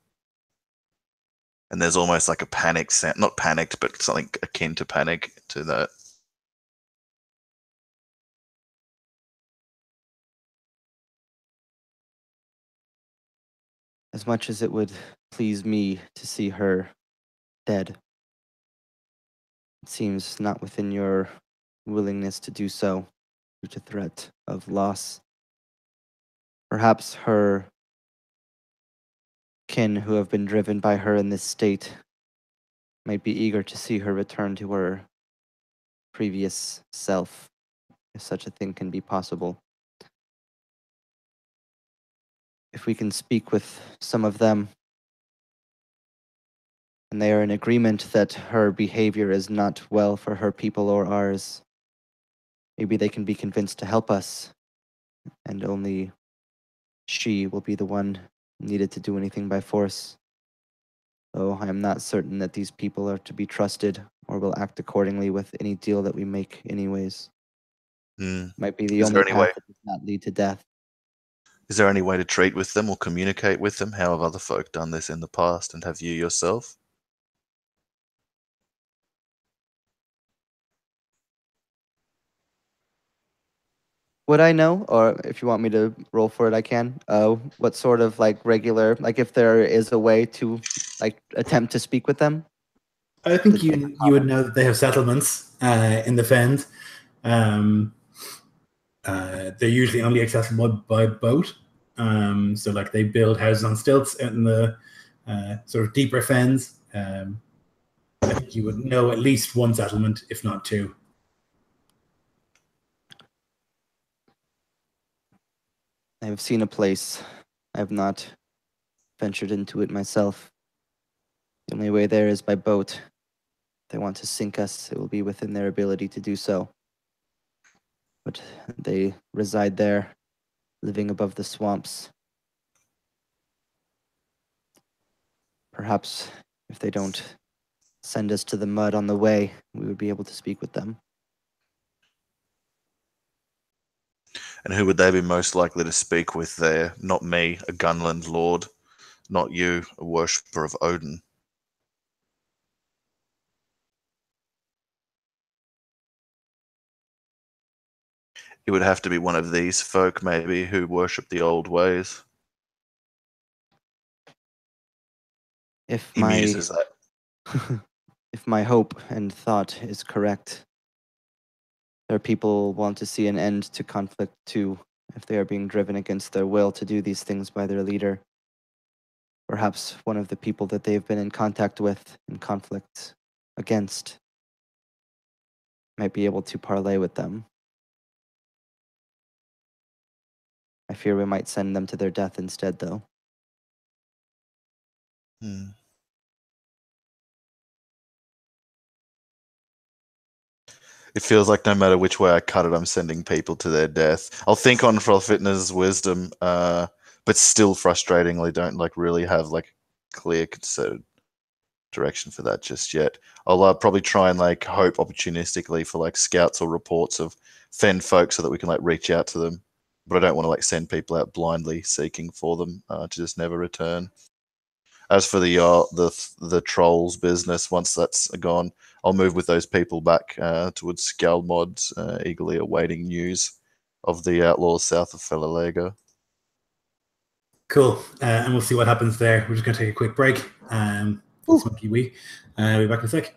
And there's almost like a panic sound, not panicked, but something akin to panic to that. As much as it would please me to see her dead, it seems not within your willingness to do so due to threat of loss. Perhaps her kin who have been driven by her in this state might be eager to see her return to her previous self, if such a thing can be possible. If we can speak with some of them, and they are in agreement that her behavior is not well for her people or ours, maybe they can be convinced to help us, and only she will be the one needed to do anything by force. Though I am not certain that these people are to be trusted or will act accordingly with any deal that we make anyways. Might be the Is only there any path way? that does not lead to death. Is there any way to treat with them or communicate with them? How have other folk done this in the past, and have you yourself? Would I know, or if you want me to roll for it, I can. What sort of like regular, like if there is a way to like attempt to speak with them? I think you would know that they have settlements in the fens. They're usually only accessible by boat. So like they build houses on stilts out in the sort of deeper fens. I think you would know at least one settlement, if not two. I have seen a place. I have not ventured into it myself. The only way there is by boat. If they want to sink us, it will be within their ability to do so. But they reside there, living above the swamps. Perhaps if they don't send us to the mud on the way, we would be able to speak with them. And who would they be most likely to speak with there? Not me, a Gunland lord. Not you, a worshipper of Odin. It would have to be one of these folk, maybe, who worship the old ways. If He my muses that. if my hope and thought is correct, their people want to see an end to conflict too, if they are being driven against their will to do these things by their leader. Perhaps one of the people that they've been in contact with in conflict against might be able to parlay with them. I fear we might send them to their death instead, though. It feels like no matter which way I cut it, I'm sending people to their death. I'll think on Frolfitner's wisdom, but still frustratingly don't like really have like clear concerted direction for that just yet. I'll probably try and like hope opportunistically for like scouts or reports of fen folk so that we can like reach out to them. But I don't want to like send people out blindly seeking for them to just never return. As for the trolls business, once that's gone, I'll move with those people back towards Skjalmod, eagerly awaiting news of the outlaws south of Felalega. Cool. And we'll see what happens there. We're just going to take a quick break. Smoky wee. We'll be back in a sec.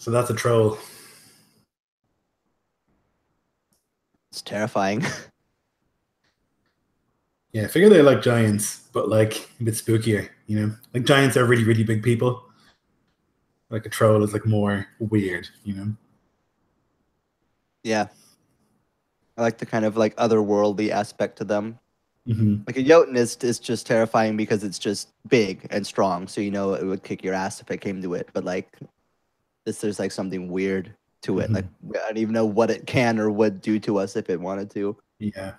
So that's a troll. It's terrifying. Yeah, I figure they're like giants, but like a bit spookier, you know? Like giants are really, really big people. Like a troll is like more weird, you know? Yeah. I like the kind of like otherworldly aspect to them. Hmm. Like a Jotun is just terrifying because it's just big and strong, so you know it would kick your ass if it came to it. But like this, there's like something weird to it. Like I don't even know what it can or would do to us if it wanted to. Yeah.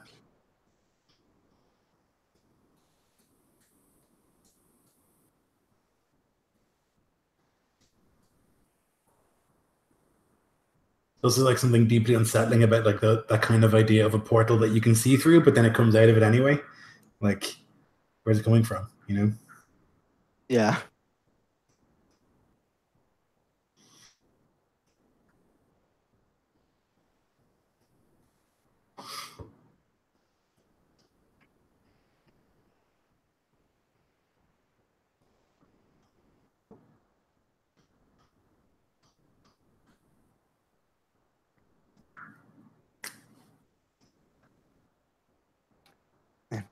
Also like something deeply unsettling about like that kind of idea of a portal that you can see through, but then it comes out of it anyway. Like, where's it coming from, you know? Yeah.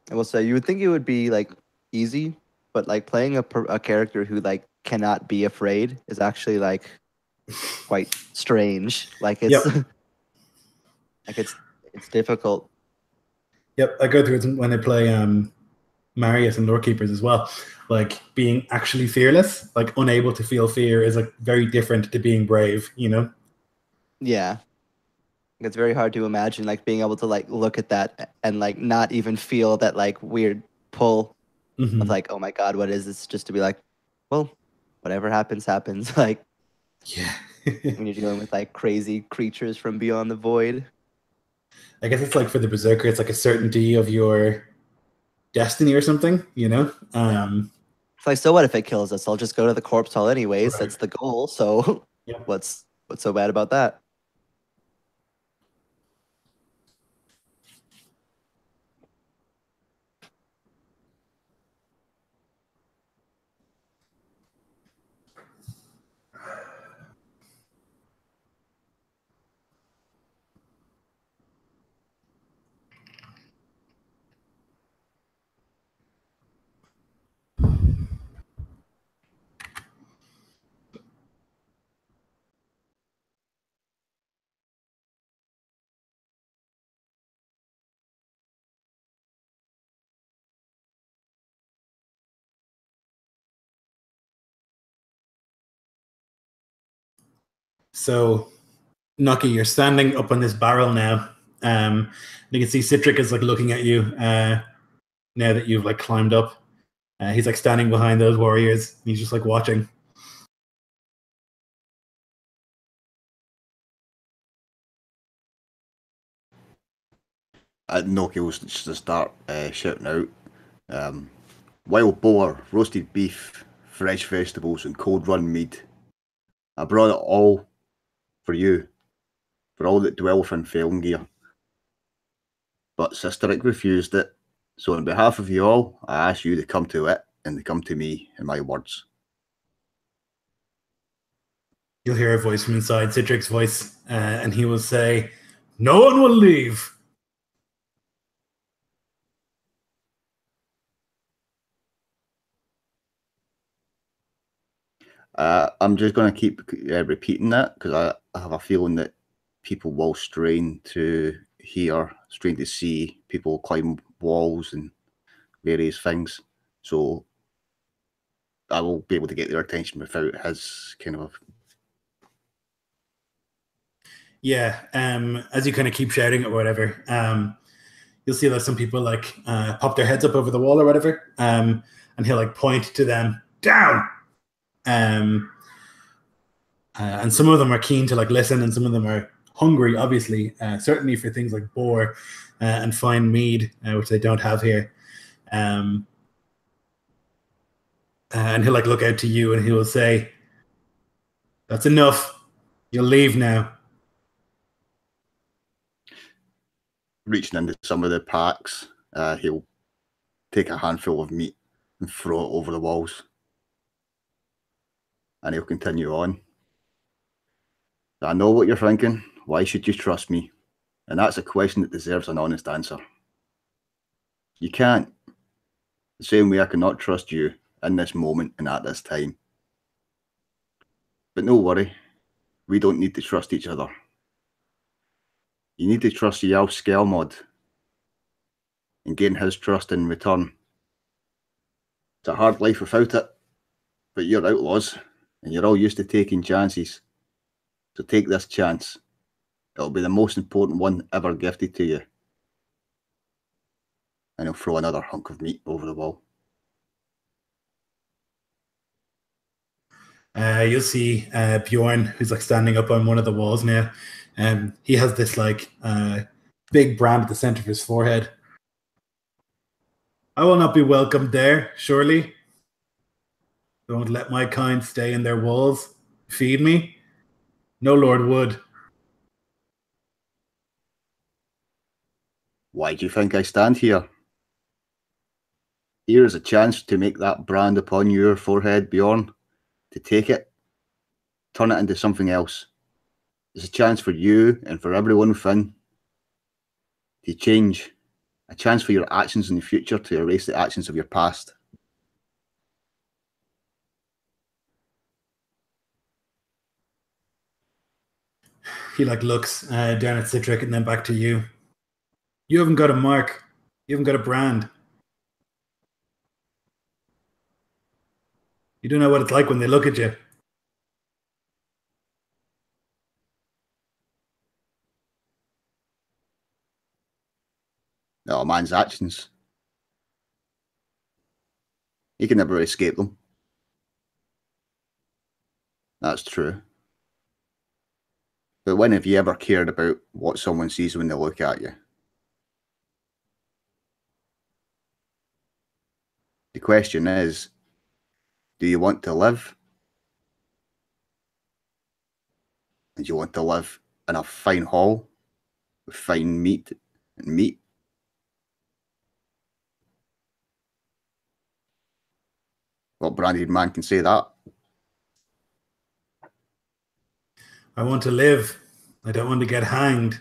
I will say you would think it would be like easy, but like playing a character who like cannot be afraid is actually like quite strange. Like it's Yep. like it's difficult. Yep, I go through it when I play Marius and Lore Keepers as well. Like being actually fearless, like unable to feel fear is like very different to being brave, you know? Yeah. It's very hard to imagine like being able to like look at that and like not even feel that like weird pull of like, oh my God, what is this? Just to be like, well, whatever happens, happens. Like Yeah. when you're dealing with like crazy creatures from beyond the void. I guess it's like for the Berserker, it's like a certainty of your destiny or something, you know? It's like, so what if it kills us? I'll just go to the corpse hall anyways. Right. That's the goal. So Yeah. what's so bad about that? So, Nucky, you're standing up on this barrel now. You can see Citric is like looking at you now that you've like climbed up. He's like standing behind those warriors. And he's just like watching. Nokia was just to start shouting out wild boar, roasted beef, fresh vegetables, and cold run mead. I brought it all for you, for all that dwell within Felngir. But Sisterik refused it, so on behalf of you all, I ask you to come to it and to come to me in my words. You'll hear a voice from inside, Citric's voice, and he will say, "No one will leave." I'm just going to keep repeating that because I have a feeling that people will strain to hear, strain to see people climb walls and various things. So I will be able to get their attention without his kind of. Yeah, as you kind of keep shouting or whatever, you'll see that some people like pop their heads up over the wall or whatever, and he'll like point to them down. And some of them are keen to like listen, and some of them are hungry, obviously, certainly for things like boar and fine mead, which they don't have here. And he'll like look out to you, and he will say, "That's enough. You'll leave now." Reaching into some of the packs, he'll take a handful of meat and throw it over the walls. And he'll continue on. I know what you're thinking. Why should you trust me? And that's a question that deserves an honest answer. You can't. The same way I cannot trust you in this moment and at this time. But no worry, we don't need to trust each other. You need to trust Jarl Skjalmod and gain his trust in return. It's a hard life without it, but you're outlaws and you're all used to taking chances. So take this chance. It'll be the most important one ever gifted to you. And he'll throw another hunk of meat over the wall. You'll see Bjorn, who's like standing up on one of the walls now. He has this like big brand at the center of his forehead. I will not be welcomed there, surely. Don't let my kind stay in their walls. Feed me. No Lord would. Why do you think I stand here? Here is a chance to make that brand upon your forehead, Bjorn. To take it, turn it into something else. It's a chance for you and for everyone within to change. A chance for your actions in the future to erase the actions of your past. He like looks down at Citric and then back to you. You haven't got a mark. You haven't got a brand. You don't know what it's like when they look at you. No, a man's actions. You can never escape them. That's true. But when have you ever cared about what someone sees when they look at you? The question is, do you want to live? And do you want to live in a fine hall with fine meat and meat? What branded man can say that? I want to live. I don't want to get hanged.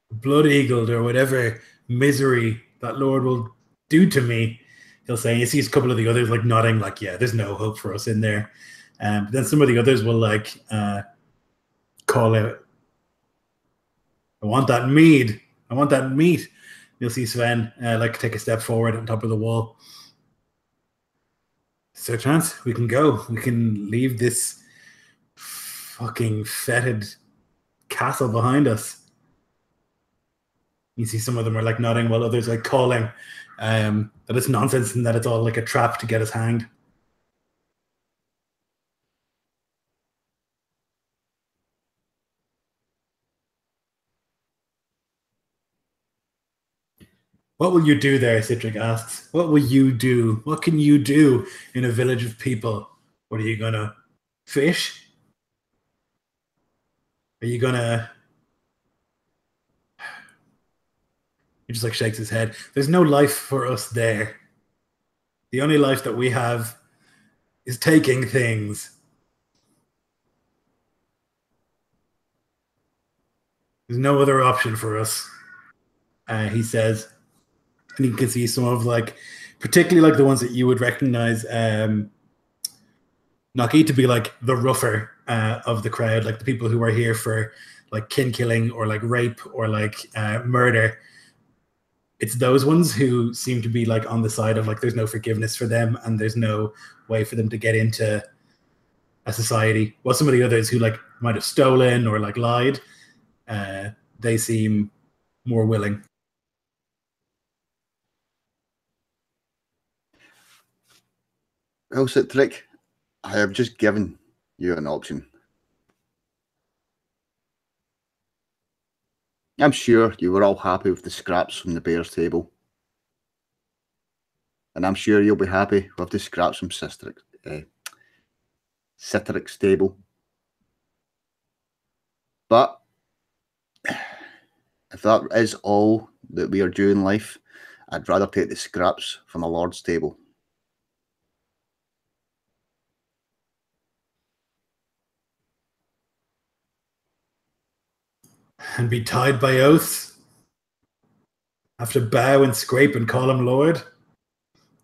Blood-eagled or whatever misery that Lord will do to me. He'll say, and you see a couple of the others like nodding, like, yeah, there's no hope for us in there. But then some of the others will like call out, I want that mead. I want that meat. You'll see Sven like take a step forward on top of the wall. Is there a chance we can go? We can leave this fucking fetid castle behind us. You see some of them are like nodding while others are calling that it's nonsense and that it's all like a trap to get us hanged. What will you do there? Citric asks. What will you do? What can you do in a village of people? What are you gonna fish? Are you gonna... He just like shakes his head. There's no life for us there. The only life that we have is taking things. There's no other option for us, he says. And you can see some of like, particularly like the ones that you would recognize Naki to be like the rougher of the crowd, like the people who are here for like kin killing or like rape or like murder. It's those ones who seem to be like on the side of like there's no forgiveness for them and there's no way for them to get into a society. While some of the others who like might have stolen or like lied, they seem more willing. Well, Citric, I have just given you an option. I'm sure you were all happy with the scraps from the bear's table. And I'm sure you'll be happy with the scraps from Citric's table. But if that is all that we are due in life, I'd rather take the scraps from a lord's table. and be tied by oaths? Have to bow and scrape and call him Lord?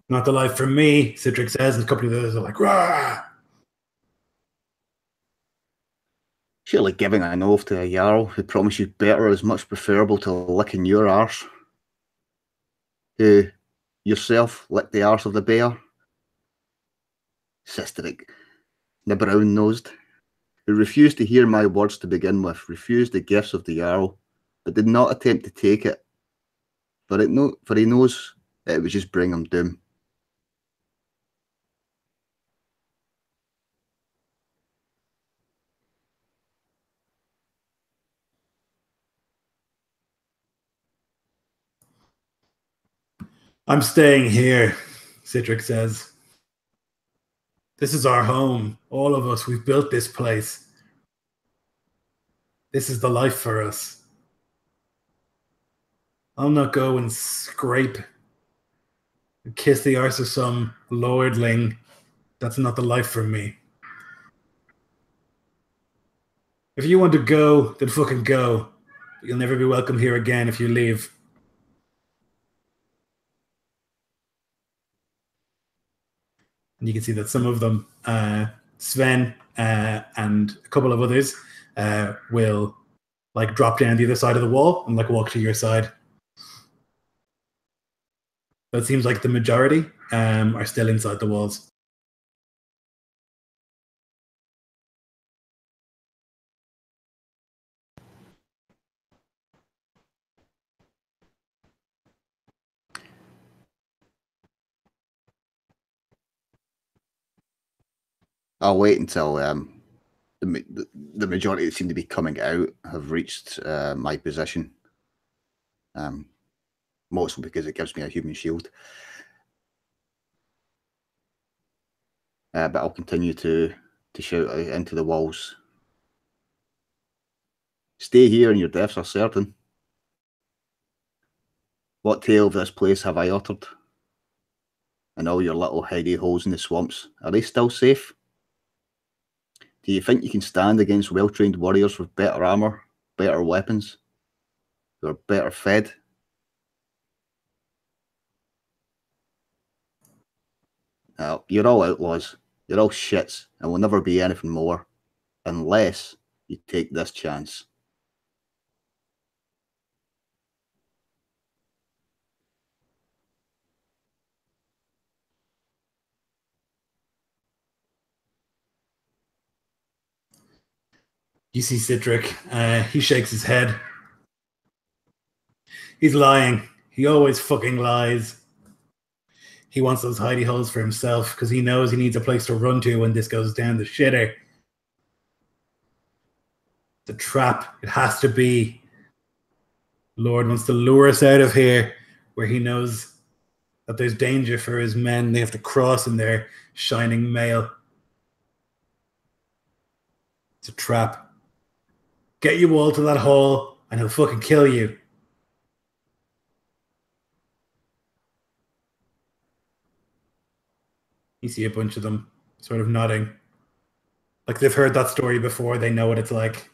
Not the life for me, Citric says, and a couple of others are like, rah! Surely giving an oath to a Jarl who promises better is much preferable to licking your arse. Who yourself lick the arse of the bear. Citric, the brown-nosed, who refused to hear my words to begin with, refused the gifts of the Jarl, but did not attempt to take it, for he knows it would just bring him doom. I'm staying here, Citric says. This is our home. All of us, we've built this place. This is the life for us. I'll not go and scrape and kiss the arse of some lordling. That's not the life for me. If you want to go, then fucking go. But you'll never be welcome here again if you leave. And you can see that some of them, Sven and a couple of others, will like drop down the other side of the wall and like walk to your side. So it seems like the majority are still inside the walls. I'll wait until the majority that seem to be coming out have reached my position. Mostly because it gives me a human shield. But I'll continue to shout out into the walls. Stay here and your deaths are certain. What tale of this place have I uttered? And all your little hidey holes in the swamps, are they still safe? Do you think you can stand against well-trained warriors with better armor, better weapons, who are better fed? You're all outlaws. You're all shits, and will never be anything more, unless you take this chance. You see Citric. He shakes his head. He's lying. He always fucking lies. He wants those hidey holes for himself because he knows he needs a place to run to when this goes down the shitter. The trap. It has to be. Lord wants to lure us out of here where he knows that there's danger for his men. They have to cross in their shining mail. It's a trap. Get you all to that hole and he'll fucking kill you. You see a bunch of them sort of nodding. Like they've heard that story before. They know what it's like.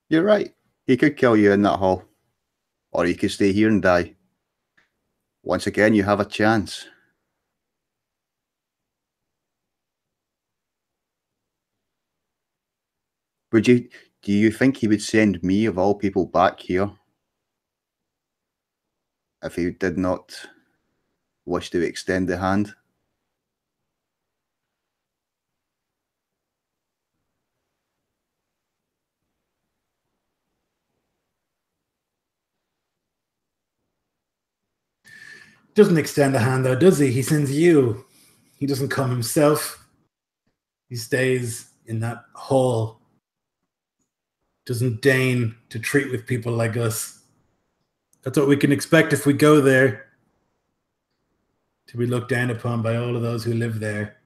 You're right. He could kill you in that hole. Or you could stay here and die. Once again, you have a chance. Do you think he would send me, of all people, back here? If he did not wish to extend the hand? Doesn't extend a hand though, does he? He sends you. He doesn't come himself. He stays in that hall. Doesn't deign to treat with people like us. That's what we can expect if we go there. To be looked down upon by all of those who live there.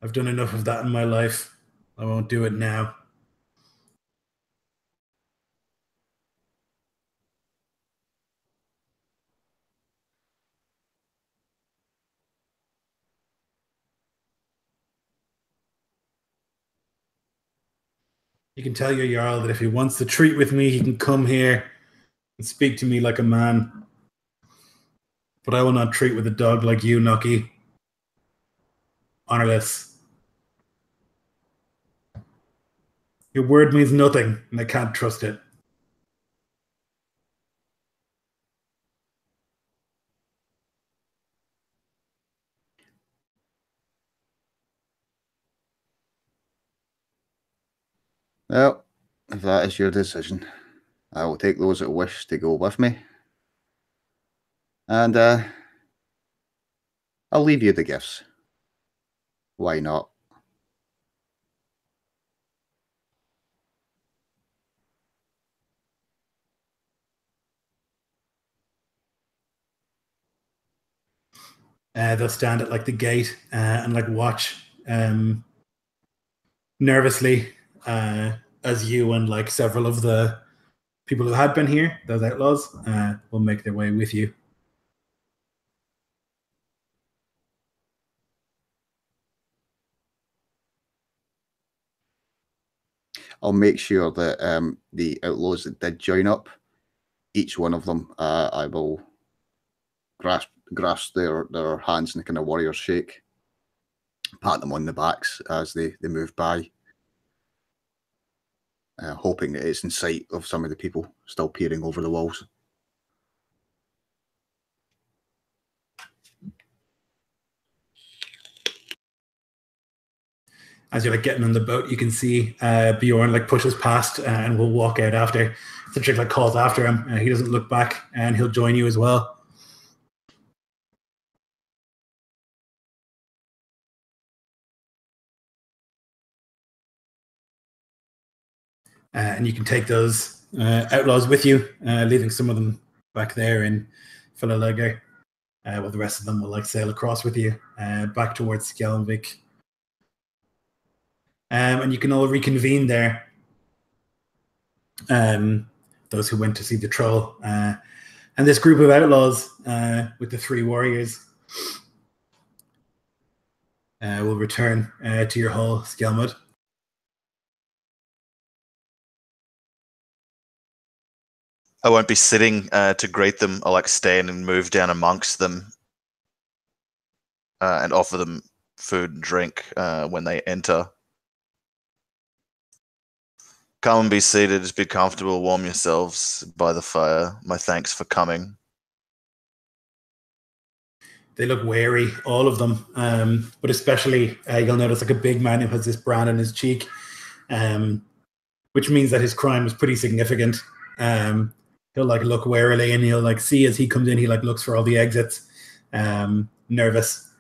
I've done enough of that in my life. I won't do it now. You can tell your Jarl that if he wants to treat with me, he can come here and speak to me like a man. But I will not treat with a dog like you, Nucky. Honorless. Your word means nothing, and I can't trust it. Well, if that is your decision, I will take those that wish to go with me. And I'll leave you the gifts. Why not? They'll stand at like the gate and like watch nervously as you and like several of the people who had been here, those outlaws, will make their way with you. I'll make sure that the outlaws that did join up, each one of them, I will grasp their hands in a kind of warrior shake, pat them on the backs as they move by, hoping that it's in sight of some of the people still peering over the walls. As you're like getting on the boat, you can see Bjorn like pushes past and will walk out after. Citric like calls after him. He doesn't look back, and he'll join you as well. And you can take those outlaws with you, leaving some of them back there in Philologer, while the rest of them will like sail across with you back towards Skjalmvik. And you can all reconvene there. Those who went to see the troll. And this group of outlaws with the 3 warriors will return to your hall, Skjalmod. I won't be sitting to greet them. I'll like stand and move down amongst them and offer them food and drink when they enter. Come and be seated, be comfortable, warm yourselves by the fire. My thanks for coming. They look wary, all of them, but especially you'll notice like a big man who has this brand on his cheek, which means that his crime was pretty significant. He'll like look warily, and he'll like see as he comes in, he like looks for all the exits, nervous.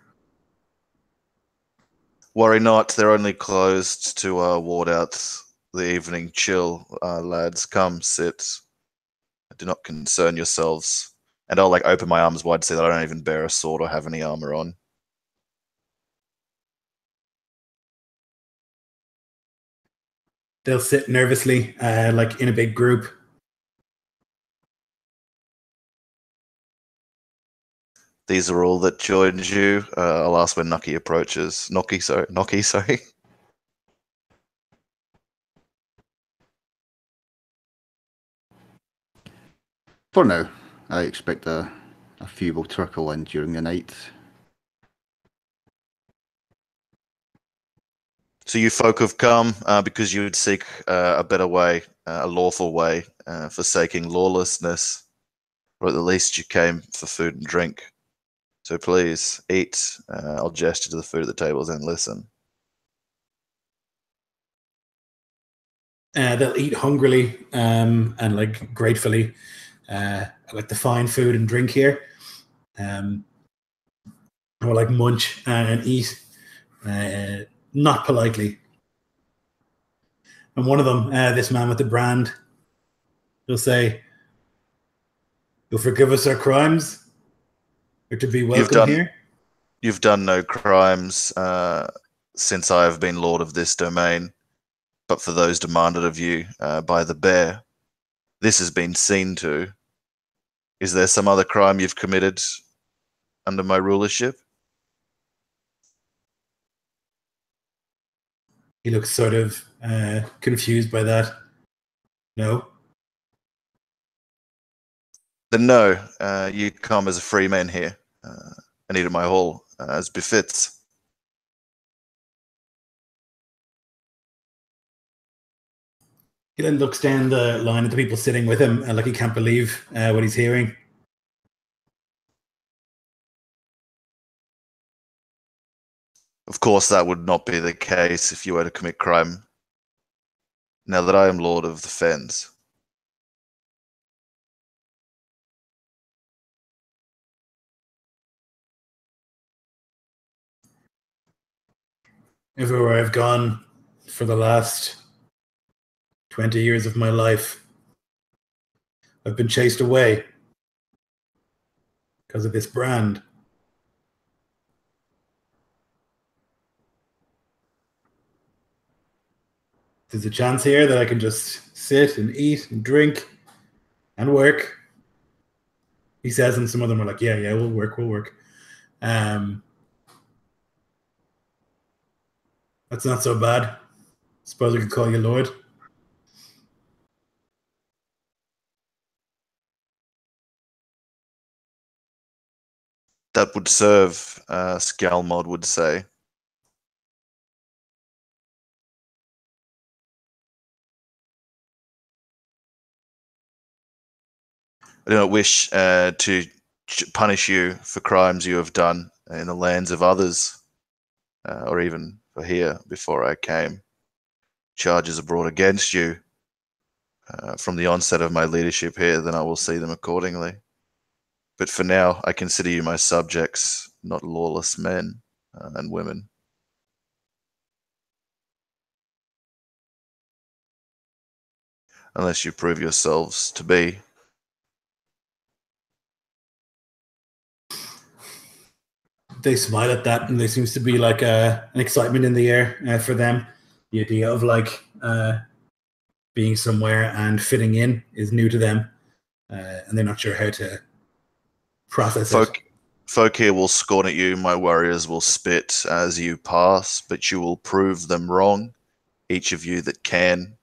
Worry not, they're only closed to ward out the evening chill. Lads, come sit. Do not concern yourselves. And I'll like open my arms wide so that I don't even bear a sword or have any armor on. They'll sit nervously, like in a big group. These are all that joined you. I'll ask when Nucky approaches. Nocky, sorry. For now, I expect a few will trickle in during the night. So you folk have come because you would seek a better way, a lawful way, forsaking lawlessness, or at the least you came for food and drink. So please, eat. I'll gesture to the food at the tables and listen. They'll eat hungrily and like gratefully, like the fine food and drink here, or like munch and eat, not politely. And one of them, this man with the brand, he'll say, "You'll forgive us our crimes, or to be welcome here." You've done no crimes since I have been lord of this domain, but for those demanded of you by the bear, this has been seen to. Is there some other crime you've committed under my rulership? He looks sort of confused by that. No? Then no, you come as a free man here, and eat at my hall, as befits. He then looks down the line at the people sitting with him, like he can't believe what he's hearing. Of course, that would not be the case if you were to commit crime. Now that I am Lord of the Fens. Everywhere I've gone for the last 20 years of my life, I've been chased away because of this brand. There's a chance here that I can just sit and eat and drink and work. He says, and some of them are like, yeah, we'll work. That's not so bad. Suppose I could call you Lord. That would serve, Skjalmod would say. I do not wish to punish you for crimes you have done in the lands of others, or even for here before I came. Charges are brought against you from the onset of my leadership here, then I will see them accordingly. But for now, I consider you my subjects, not lawless men and women. Unless you prove yourselves to be. They smile at that, and there seems to be like an excitement in the air for them. The idea of like being somewhere and fitting in is new to them, and they're not sure how to process it. Folk here will scorn at you, my warriors will spit as you pass, but you will prove them wrong, each of you that can.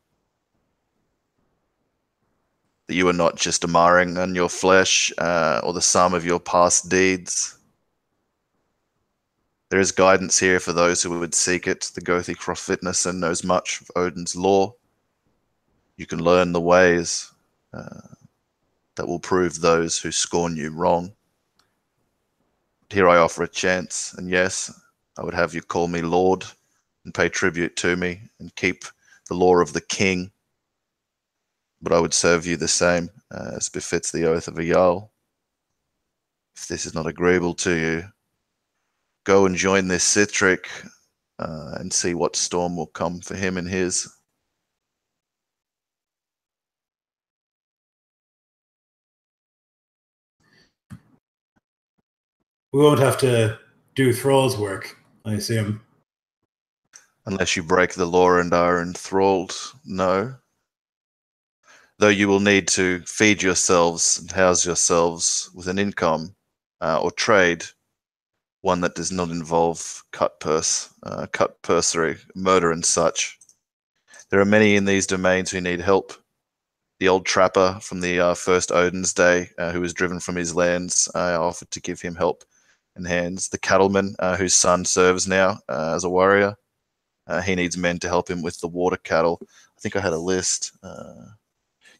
That you are not just a marring on your flesh or the sum of your past deeds. There is guidance here for those who would seek it. The Gothi Crofitnison knows much of Odin's law. You can learn the ways that will prove those who scorn you wrong. Here I offer a chance, and yes, I would have you call me Lord and pay tribute to me and keep the law of the king. But I would serve you the same as befits the oath of a Jarl. If this is not agreeable to you, go and join this Citric and see what storm will come for him and his. We won't have to do thrall's work, I assume. Unless you break the law and are enthralled, no. Though you will need to feed yourselves and house yourselves with an income or trade, one that does not involve cutpursery, murder and such. There are many in these domains who need help. The old trapper from the first Odin's Day, who was driven from his lands, offered to give him help and hands. The cattleman, whose son serves now as a warrior, he needs men to help him with the water cattle. I think I had a list.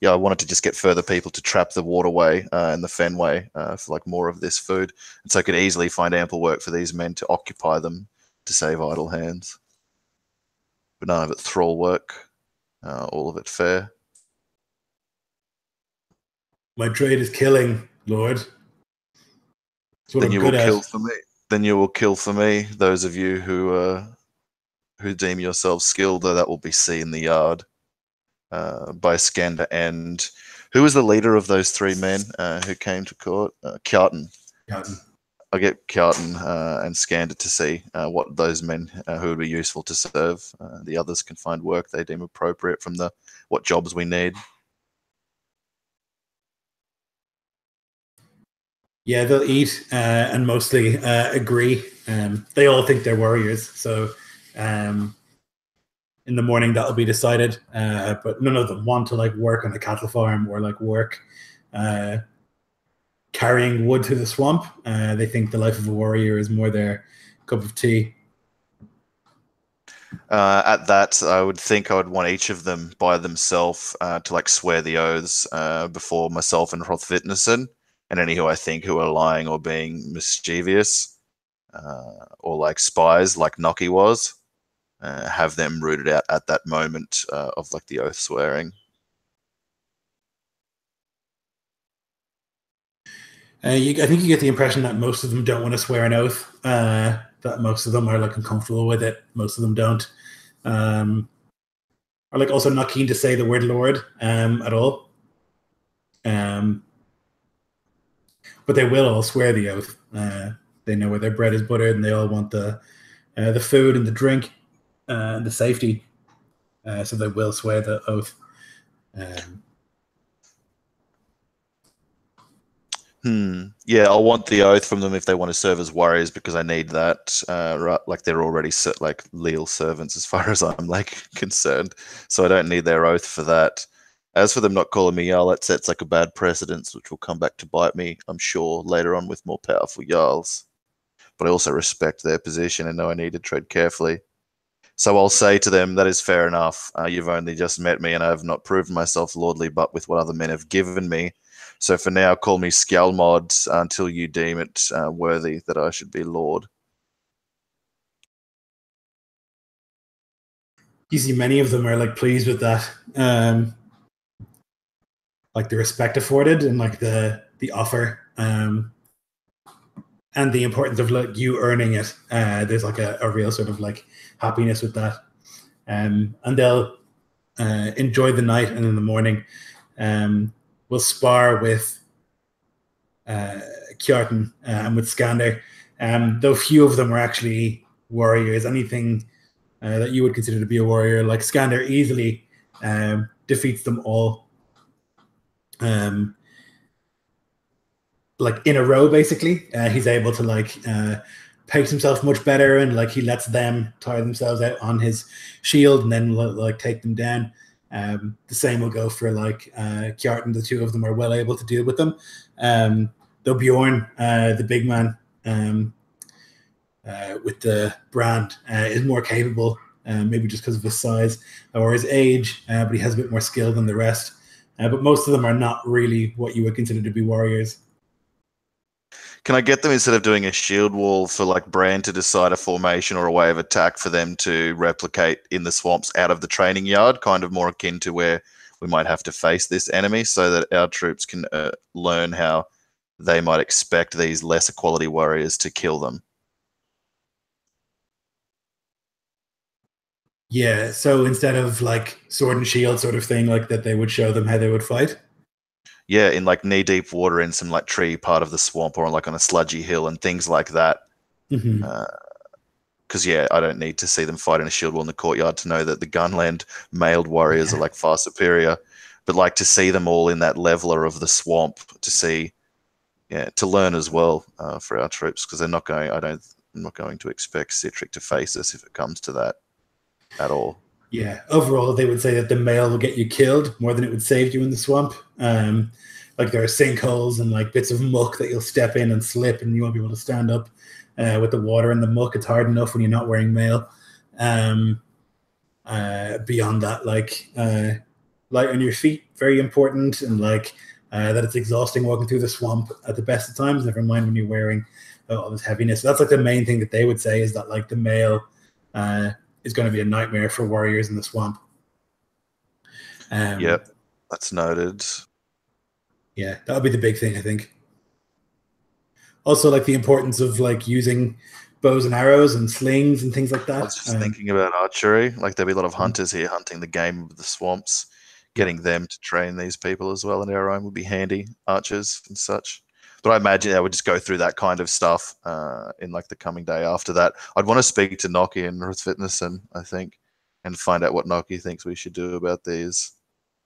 Yeah, I wanted to just get further people to trap the waterway and the fenway for like more of this food, and so I could easily find ample work for these men to occupy them to save idle hands. But none of it thrall work, all of it fair. My trade is killing, Lord. That's what Then I'm you good will at. kill for me. Then you will kill for me. Those of you who deem yourselves skilled, though that will be seen in the yard by Skander. And who was the leader of those three men who came to court? Kjartan. I'll get Kjartan and Skander to see what those men who would be useful to serve. The others can find work they deem appropriate from what jobs we need. Yeah, they'll eat and mostly agree. They all think they're warriors, so in the morning that'll be decided. But none of them want to like work on a cattle farm or like work carrying wood through the swamp. They think the life of a warrior is more their cup of tea. At that, I would think I would want each of them by themselves to like swear the oaths before myself and Hrothvitnesen, and any who I think who are lying or being mischievous or like spies, like Noki was, have them rooted out at that moment of like the oath swearing. I think you get the impression that most of them don't want to swear an oath. That most of them are like uncomfortable with it. Most of them don't. Are like also not keen to say the word Lord at all. But they will all swear the oath. They know where their bread is buttered, and they all want the food and the drink and the safety. So they will swear the oath. Yeah, I'll want the oath from them if they want to serve as warriors, because I need that. Right, like they're already like leal servants as far as I'm like concerned, so I don't need their oath for that. As for them not calling me Jarl, that sets like a bad precedence, which will come back to bite me, I'm sure, later on with more powerful Jarls. But I also respect their position and know I need to tread carefully. So I'll say to them, that is fair enough. You've only just met me, and I have not proven myself lordly but with what other men have given me. So for now, call me Skjalmod until you deem it worthy that I should be lord. You see, many of them are like pleased with that, like the respect afforded and like the offer, and the importance of like you earning it. There's like a real sort of like happiness with that, and they'll enjoy the night, and in the morning, we'll spar with Kjartan and with Skander. Though few of them are actually warriors. Anything that you would consider to be a warrior, like Skander, easily defeats them all. Like in a row, basically, he's able to like pace himself much better, and like he lets them tire themselves out on his shield, and then like take them down. The same will go for like Kjartan. The two of them are well able to deal with them. Though Bjorn, the big man with the brand, is more capable, maybe just because of his size or his age, but he has a bit more skill than the rest. But most of them are not really what you would consider to be warriors. Can I get them, instead of doing a shield wall, for like Bran to decide a formation or a way of attack for them to replicate in the swamps out of the training yard, kind of more akin to where we might have to face this enemy, so that our troops can learn how they might expect these lesser quality warriors to kill them? Yeah, so instead of like sword and shield sort of thing, like that, they would show them how they would fight. Yeah, in like knee-deep water in some like tree part of the swamp, or like on a sludgy hill and things like that. Because yeah, I don't need to see them fight in a shield wall in the courtyard to know that the Gunland mailed warriors are like far superior. But like to see them all in that leveler of the swamp, to see, to learn as well for our troops, because they're not going. I'm not going to expect Citric to face us if it comes to that at all. Yeah, overall, they would say that the mail will get you killed more than it would save you in the swamp. Like there are sinkholes and like bits of muck that you'll step in and slip, and you won't be able to stand up with the water and the muck. It's hard enough when you're not wearing mail. Beyond that, like light on your feet, very important, and like that it's exhausting walking through the swamp at the best of times. Never mind when you're wearing all this heaviness. So that's like the main thing that they would say, is that like the mail is going to be a nightmare for warriors in the swamp. Yep, that's noted. Yeah, that would be the big thing, I think. Also, like the importance of like using bows and arrows and slings and things like that. I was just thinking about archery. Like there'll be a lot of hunters here hunting the game of the swamps. Getting them to train these people as well in our own would be handy, archers and such. But I imagine I would just go through that kind of stuff in like the coming day after that. I'd want to speak to Noki and Hrothvitnesen, I think, and find out what Noki thinks we should do about these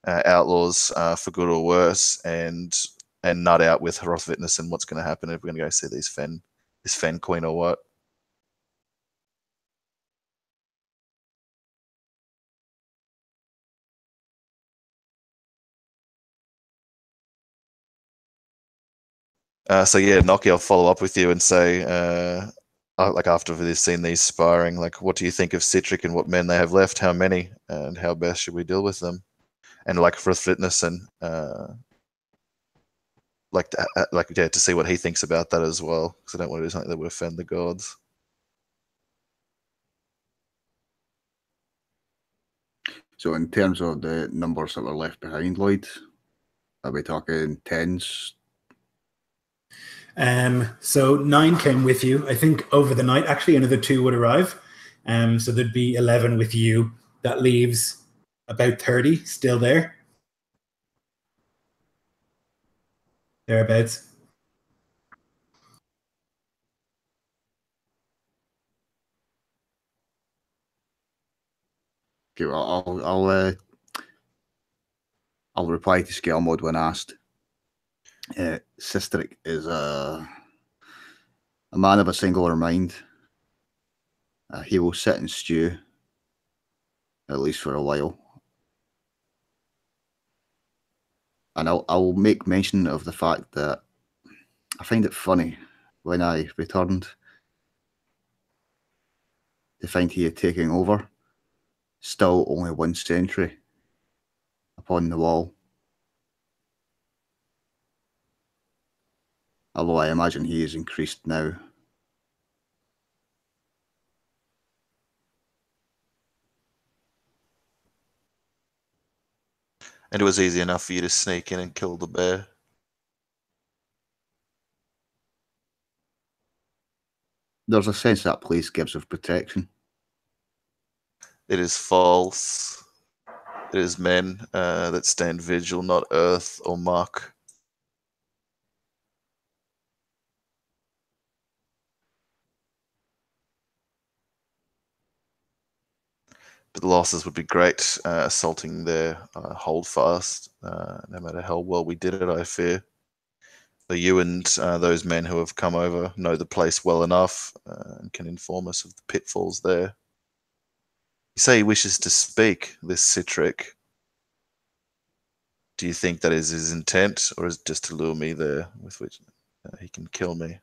outlaws for good or worse, and nut out with Hrothvitnesen what's going to happen if we're going to go see this Fen Queen or what. So yeah, Noki, I'll follow up with you and say, like after we've seen these sparring, like what do you think of Citric and what men they have left? How many, and how best should we deal with them? And like for fitness and to see what he thinks about that as well, because I don't want to do something that would offend the gods. So in terms of the numbers that were left behind, Lloyd, are we talking tens? So 9 came with you. I think over the night, actually, another 2 would arrive. So there'd be 11 with you. That leaves about 30 still there. Thereabouts. Okay, well, I'll reply to Skjalmod when asked. Sistrick is a man of a singular mind. He will sit and stew, at least for a while. And I'll make mention of the fact that I find it funny when I returned to find he had taken over, still only 1 sentry upon the wall. Although I imagine he is increased now. And it was easy enough for you to sneak in and kill the bear. There's a sense that place gives of protection. It is false. It is men that stand vigil, not earth or muck. But the losses would be great, assaulting their holdfast, no matter how well we did it, I fear. So you and those men who have come over know the place well enough and can inform us of the pitfalls there. You say he wishes to speak, this Citric. Do you think that is his intent, or is it just to lure me there with which he can kill me?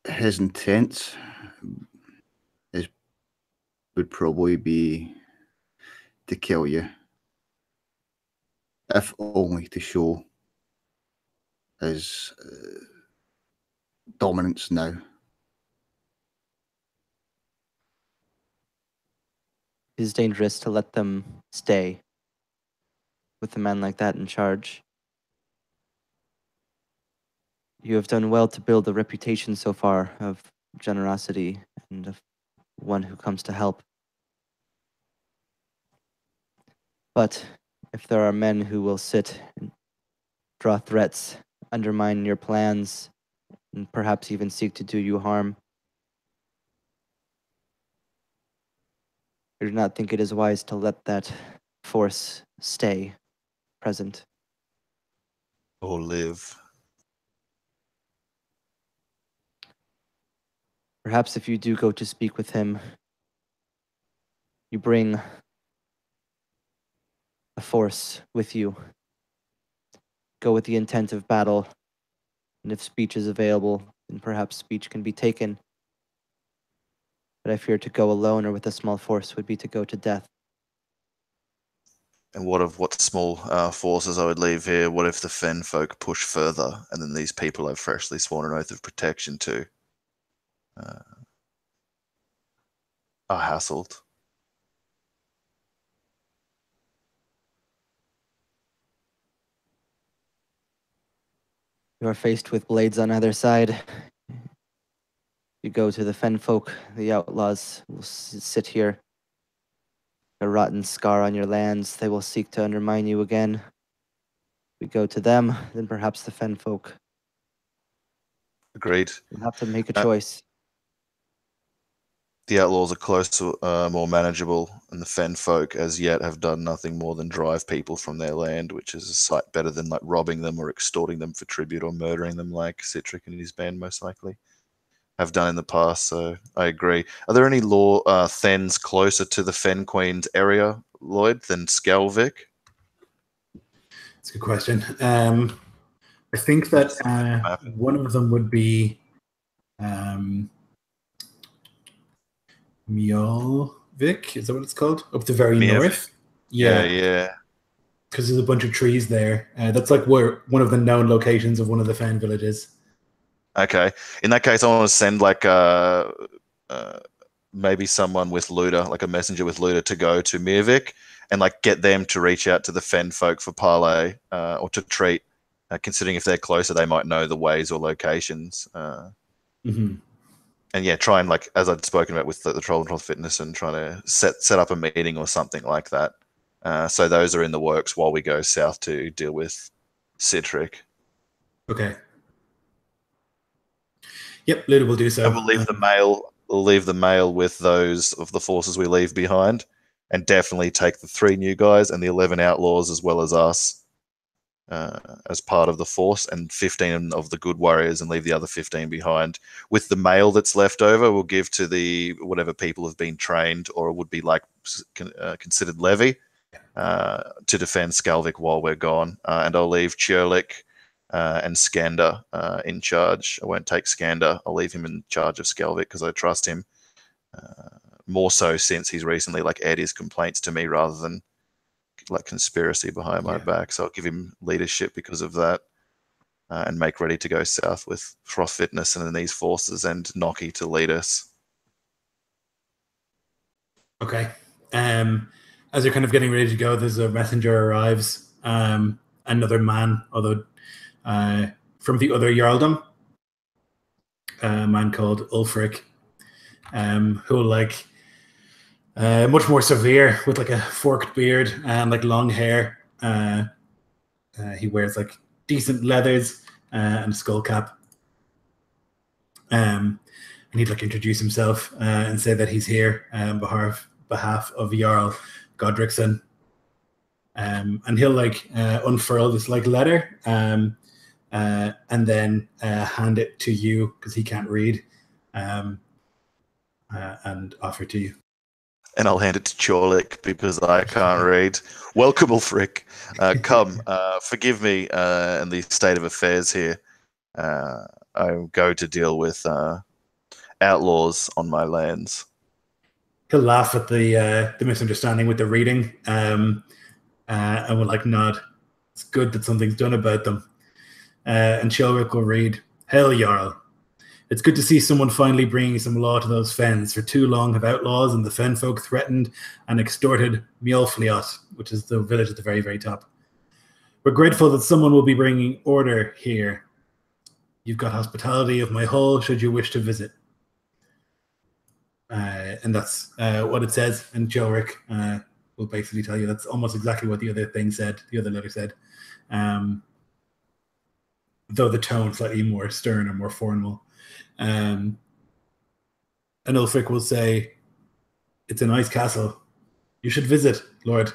His intent would probably be to kill you, if only to show his dominance now. It is dangerous to let them stay with a man like that in charge. You have done well to build a reputation so far of generosity and of one who comes to help. But if there are men who will sit and draw threats, undermine your plans, and perhaps even seek to do you harm, I do not think it is wise to let that force stay present. Or live. Perhaps if you do go to speak with him, you bring a force with you. Go with the intent of battle, and if speech is available, then perhaps speech can be taken. But I fear to go alone or with a small force would be to go to death. And what small forces I would leave here? What if the fen folk push further, and then these people I've freshly sworn an oath of protection to are hassled? You are faced with blades on either side. You go to the fen folk, the outlaws will sit here. A rotten scar on your lands, they will seek to undermine you again. We go to them, then perhaps the fen folk. Agreed. You have to make a choice. The outlaws are closer, more manageable, and the fen folk as yet have done nothing more than drive people from their land, which is a sight better than like robbing them or extorting them for tribute or murdering them like Citric and his band most likely have done in the past. So I agree. Are there any Thens closer to the Fen Queen's area, Lloyd, than Skelvik? That's a good question. I think that one of them would be Mjolvik. Is that what it's called? Up the very north. Yeah. Because there's a bunch of trees there. That's like where one of the known locations of one of the Fen villages. Okay. In that case, I want to send like maybe someone with Luda, like a messenger with Luda, to go to Mirvik and like get them to reach out to the Fen folk for parley or to treat. Considering if they're closer, they might know the ways or locations. Mm-hmm. And yeah, try and like as I'd spoken about with the Troll and Troll Fitness, and trying to set up a meeting or something like that. So those are in the works while we go south to deal with Citric. Okay. Yep, Luda will do so. And we'll leave the mail. We'll leave the mail with those of the forces we leave behind, and definitely take the 3 new guys and the 11 outlaws as well as us as part of the force, and 15 of the good warriors, and leave the other 15 behind. With the mail that's left over, we'll give to the whatever people have been trained or would be like considered levy to defend Skelvik while we're gone. And I'll leave Churlik and Skander in charge. I won't take Skander. I'll leave him in charge of Skelvik because I trust him more so since he's recently like aired his complaints to me rather than like conspiracy behind my back. So I'll give him leadership because of that, and make ready to go south with Frost Fitness and then these forces and Noki to lead us. Okay. As you're kind of getting ready to go, there's a messenger arrives. Another man, although from the other Jarldom, a man called Ulfric, who like much more severe, with like a forked beard and like long hair. He wears like decent leathers and a skull cap. And he'd like introduce himself and say that he's here on behalf of Jarl Godrickson. And he'll like unfurl this like letter and then hand it to you because he can't read, and offer it to you. And I'll hand it to Chorlik because I can't read. Welcome, Ulfric. Come, forgive me and the state of affairs here. I go to deal with outlaws on my lands. He'll laugh at the misunderstanding with the reading, and will like nod. It's good that something's done about them. And Chorlik will read, "Hail, Jarl. It's good to see someone finally bringing some law to those fens. For too long have outlaws and the fen folk threatened and extorted Mjolfliot, which is the village at the very, very top. We're grateful that someone will be bringing order here. You've got hospitality of my hall should you wish to visit." And that's what it says. And Jorik will basically tell you that's almost exactly what the other thing said, the other letter said. Though the tone slightly more stern or more formal. And Ulfric will say, "It's a nice castle. You should visit, Lord."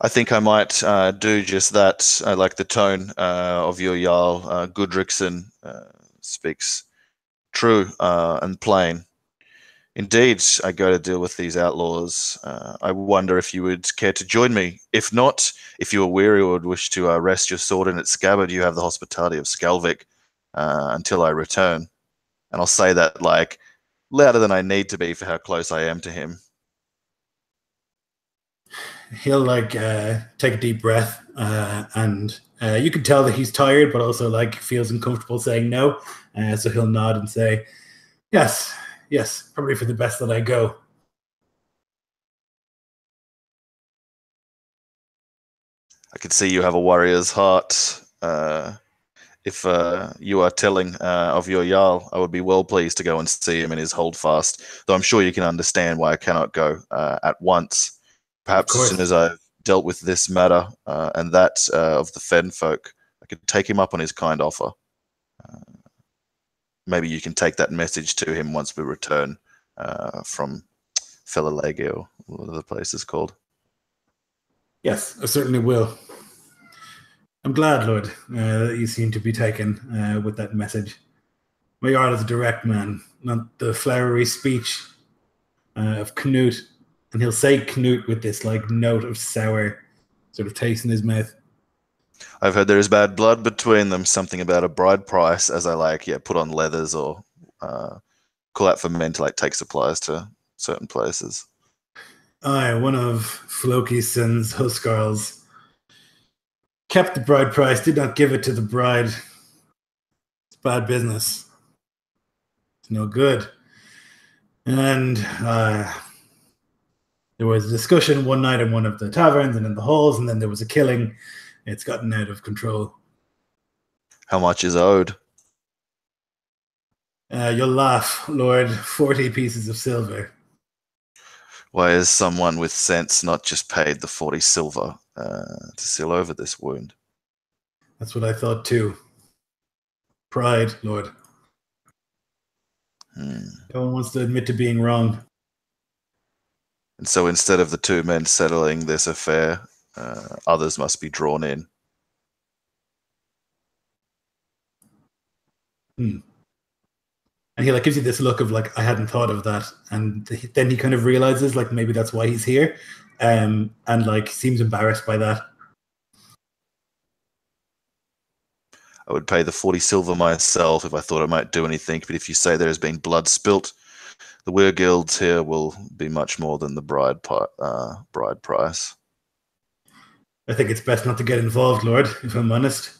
I think I might do just that. I like the tone of your Jarl. Gudrickson speaks true and plain. Indeed, I go to deal with these outlaws. I wonder if you would care to join me. If not, if you are weary or would wish to rest your sword in its scabbard, you have the hospitality of Skelvik until I return. And I'll say that like louder than I need to be for how close I am to him. He'll like take a deep breath and you can tell that he's tired, but also like feels uncomfortable saying no. So he'll nod and say, yes, probably for the best that I go. I can see you have a warrior's heart. If you are telling of your Jarl, I would be well pleased to go and see him in his holdfast, though I'm sure you can understand why I cannot go at once. Perhaps as soon as I've dealt with this matter and that of the Fen folk, I could take him up on his kind offer. maybe you can take that message to him once we return from Felalege or whatever the place is called. Yes, I certainly will. I'm glad, Lord, that you seem to be taken with that message. My Jarl is a direct man, not the flowery speech of Knut. And he'll say Knut with this like note of sour sort of taste in his mouth. I've heard there is bad blood between them, something about a bride price, as I put on leathers or call out for men to take supplies to certain places. Aye, one of Floki's sons, Huskarls, kept the bride price, did not give it to the bride. It's bad business. It's no good. And there was a discussion one night in one of the taverns and in the halls, and then there was a killing. It's gotten out of control. How much is owed? You'll laugh, Lord. 40 pieces of silver. Why is someone with sense not just paid the 40 silver to seal over this wound? That's what I thought too. Pride, Lord. No one wants to admit to being wrong. And so instead of the two men settling this affair, others must be drawn in. And he gives you this look of I hadn't thought of that, and then he kind of realizes maybe that's why he's here, and seems embarrassed by that. I would pay the 40 silver myself if I thought I might do anything, but if you say there has been blood spilt, the weir guilds here will be much more than the bride price. I think it's best not to get involved, Lord, if I'm honest.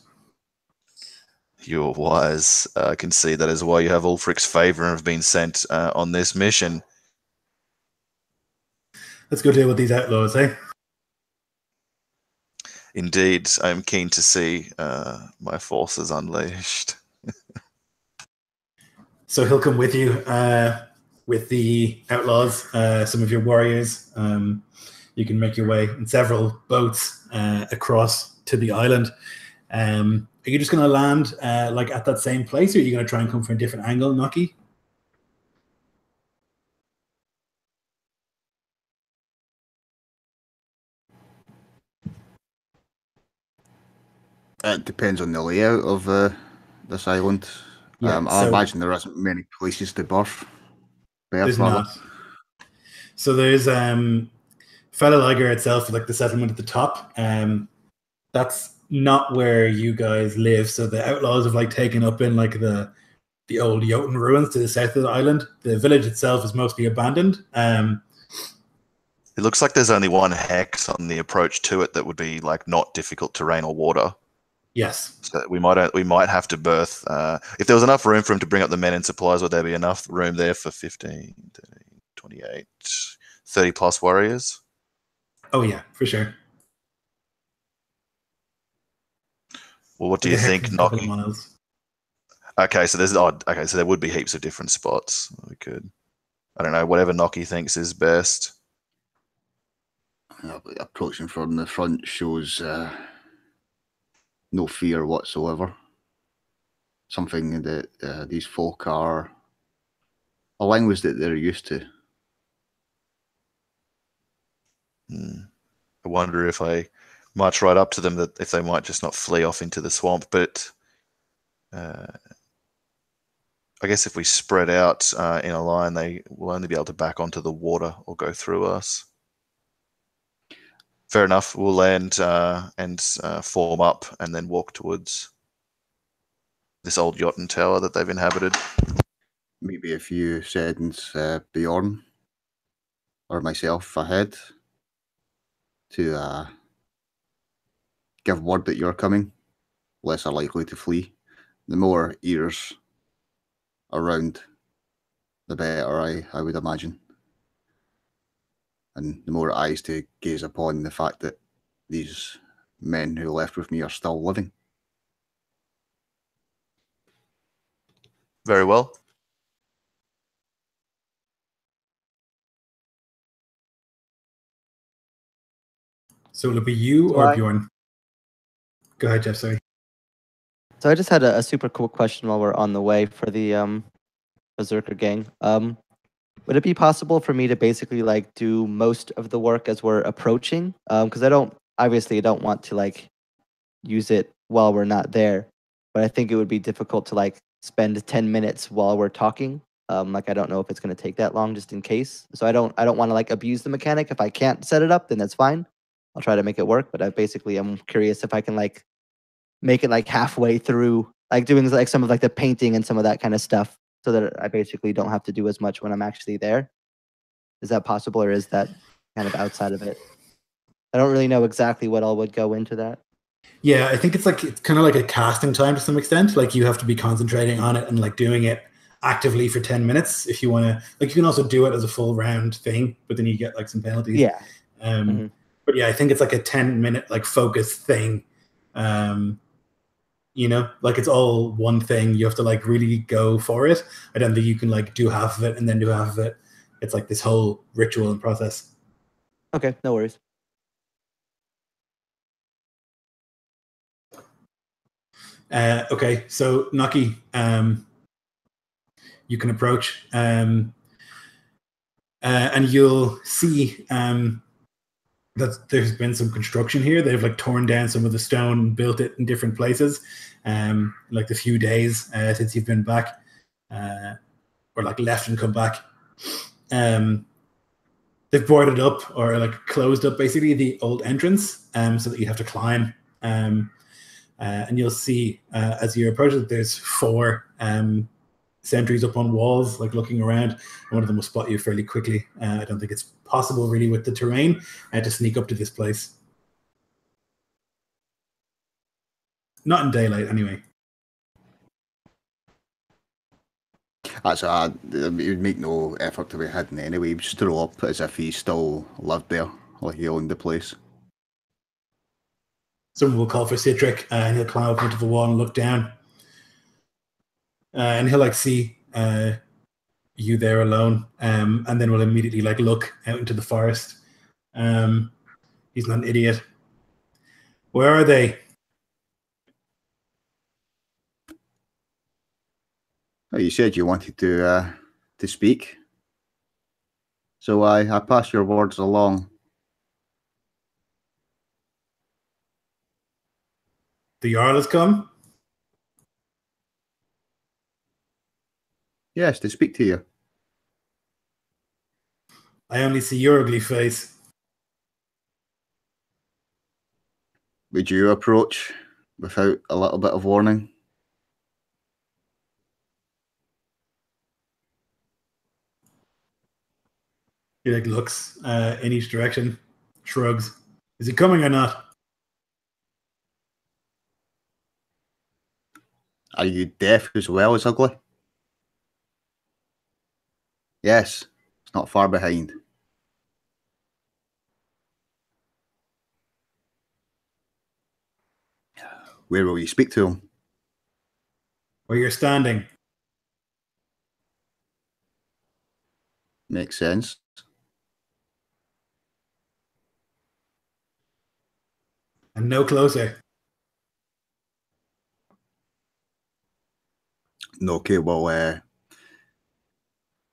You're wise. I can see that is why you have Ulfric's favour and have been sent on this mission. Let's go deal with these outlaws, eh? Indeed, I am keen to see my forces unleashed. So he'll come with you with the outlaws, some of your warriors. You can make your way in several boats across to the island. Are you just going to land at that same place, or are you going to try and come from a different angle, Noki? It depends on the layout of this island. Yeah, I imagine there isn't many places to berth. There's not. So there's Felalege itself, the settlement at the top. That's not where you guys live. So the outlaws have taken up in the old Jotun ruins to the south of the island. The village itself is mostly abandoned. It looks like there's only one hex on the approach to it that would be not difficult terrain or water. Yes. So we might have to berth. If there was enough room for him to bring up the men and supplies, would there be enough room there for 15, 28, 30 plus warriors? Oh yeah, for sure. Well, what do you think, Noki? Okay, so so there would be heaps of different spots. We could, I don't know, whatever Noki thinks is best. Approaching from the front shows no fear whatsoever. Something that these folk are a language that they're used to. I wonder if I march right up to them, that if they might just not flee off into the swamp. But I guess if we spread out in a line, they will only be able to back onto the water or go through us. Fair enough. We'll land and form up and then walk towards this old Jotun tower that they've inhabited. Maybe a few sends Bjorn or myself ahead to give word that you're coming. Less are likely to flee. The more ears around, the better, I would imagine. And the more eyes to gaze upon the fact that these men who left with me are still living. Very well. So it'll be you or Bjorn? Go ahead, Jeff, sorry. So I just had a super cool question while we're on the way for the Berserker gang. Would it be possible for me to basically like do most of the work as we're approaching? Because I don't want to like use it while we're not there, but I think it would be difficult to like spend 10 minutes while we're talking. Like I don't know if it's going to take that long just in case. So I don't want to like abuse the mechanic. If I can't set it up, then that's fine. I'll try to make it work, but I'm curious if I can like make it like halfway through, like doing like some of like the painting and some of that kind of stuff, so that I basically don't have to do as much when I'm actually there. Is that possible, or is that kind of outside of it? I don't really know exactly what all would go into that. Yeah, I think it's kind of like a casting time to some extent. Like you have to be concentrating on it and like doing it actively for 10 minutes if you want to. Like you can also do it as a full round thing, but then you get like some penalties. Yeah. But yeah, I think it's like a 10-minute like focus thing. You know, like it's all one thing. You have to like really go for it. I don't think you can like do half of it and then do half of it. It's like this whole ritual and process. Okay, no worries. Okay, so Naki, you can approach, and you'll see that there's been some construction here. They've like torn down some of the stone and built it in different places. Like the few days since you've been back, or like left and come back. They've boarded up or like closed up basically the old entrance, so that you have to climb. And you'll see as you approach it, there's 4 sentries up on walls, like looking around, and one of them will spot you fairly quickly. I don't think it's possible really with the terrain to sneak up to this place. Not in daylight anyway. Actually, he would make no effort to be hidden anyway. He'd just throw up as if he still lived there, like he owned the place. Someone will call for Citric, and he'll climb up onto the wall and look down. And he'll like see you there alone, and then will immediately like look out into the forest. He's not an idiot. Where are they? Oh, you said you wanted to speak, so I pass your words along. The Jarl has come? Yes, to speak to you. I only see your ugly face. Would you approach without a little bit of warning? He like looks in each direction, shrugs. Is he coming or not? Are you deaf as well as ugly? Yes, it's not far behind. Where will you speak to him? Where you're standing. Makes sense. And no closer. Okay, well,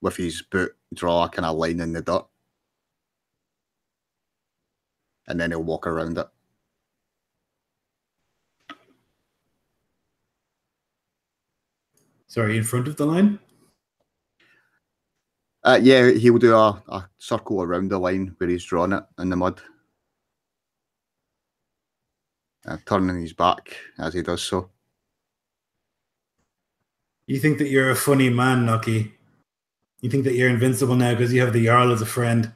with his boot, draw a kind of line in the dirt. And then he'll walk around it. Sorry, in front of the line? Yeah, he'll do a circle around the line where he's drawn it in the mud. Turning his back as he does so. You think that you're a funny man, Nucky. You think that you're invincible now because you have the Jarl as a friend.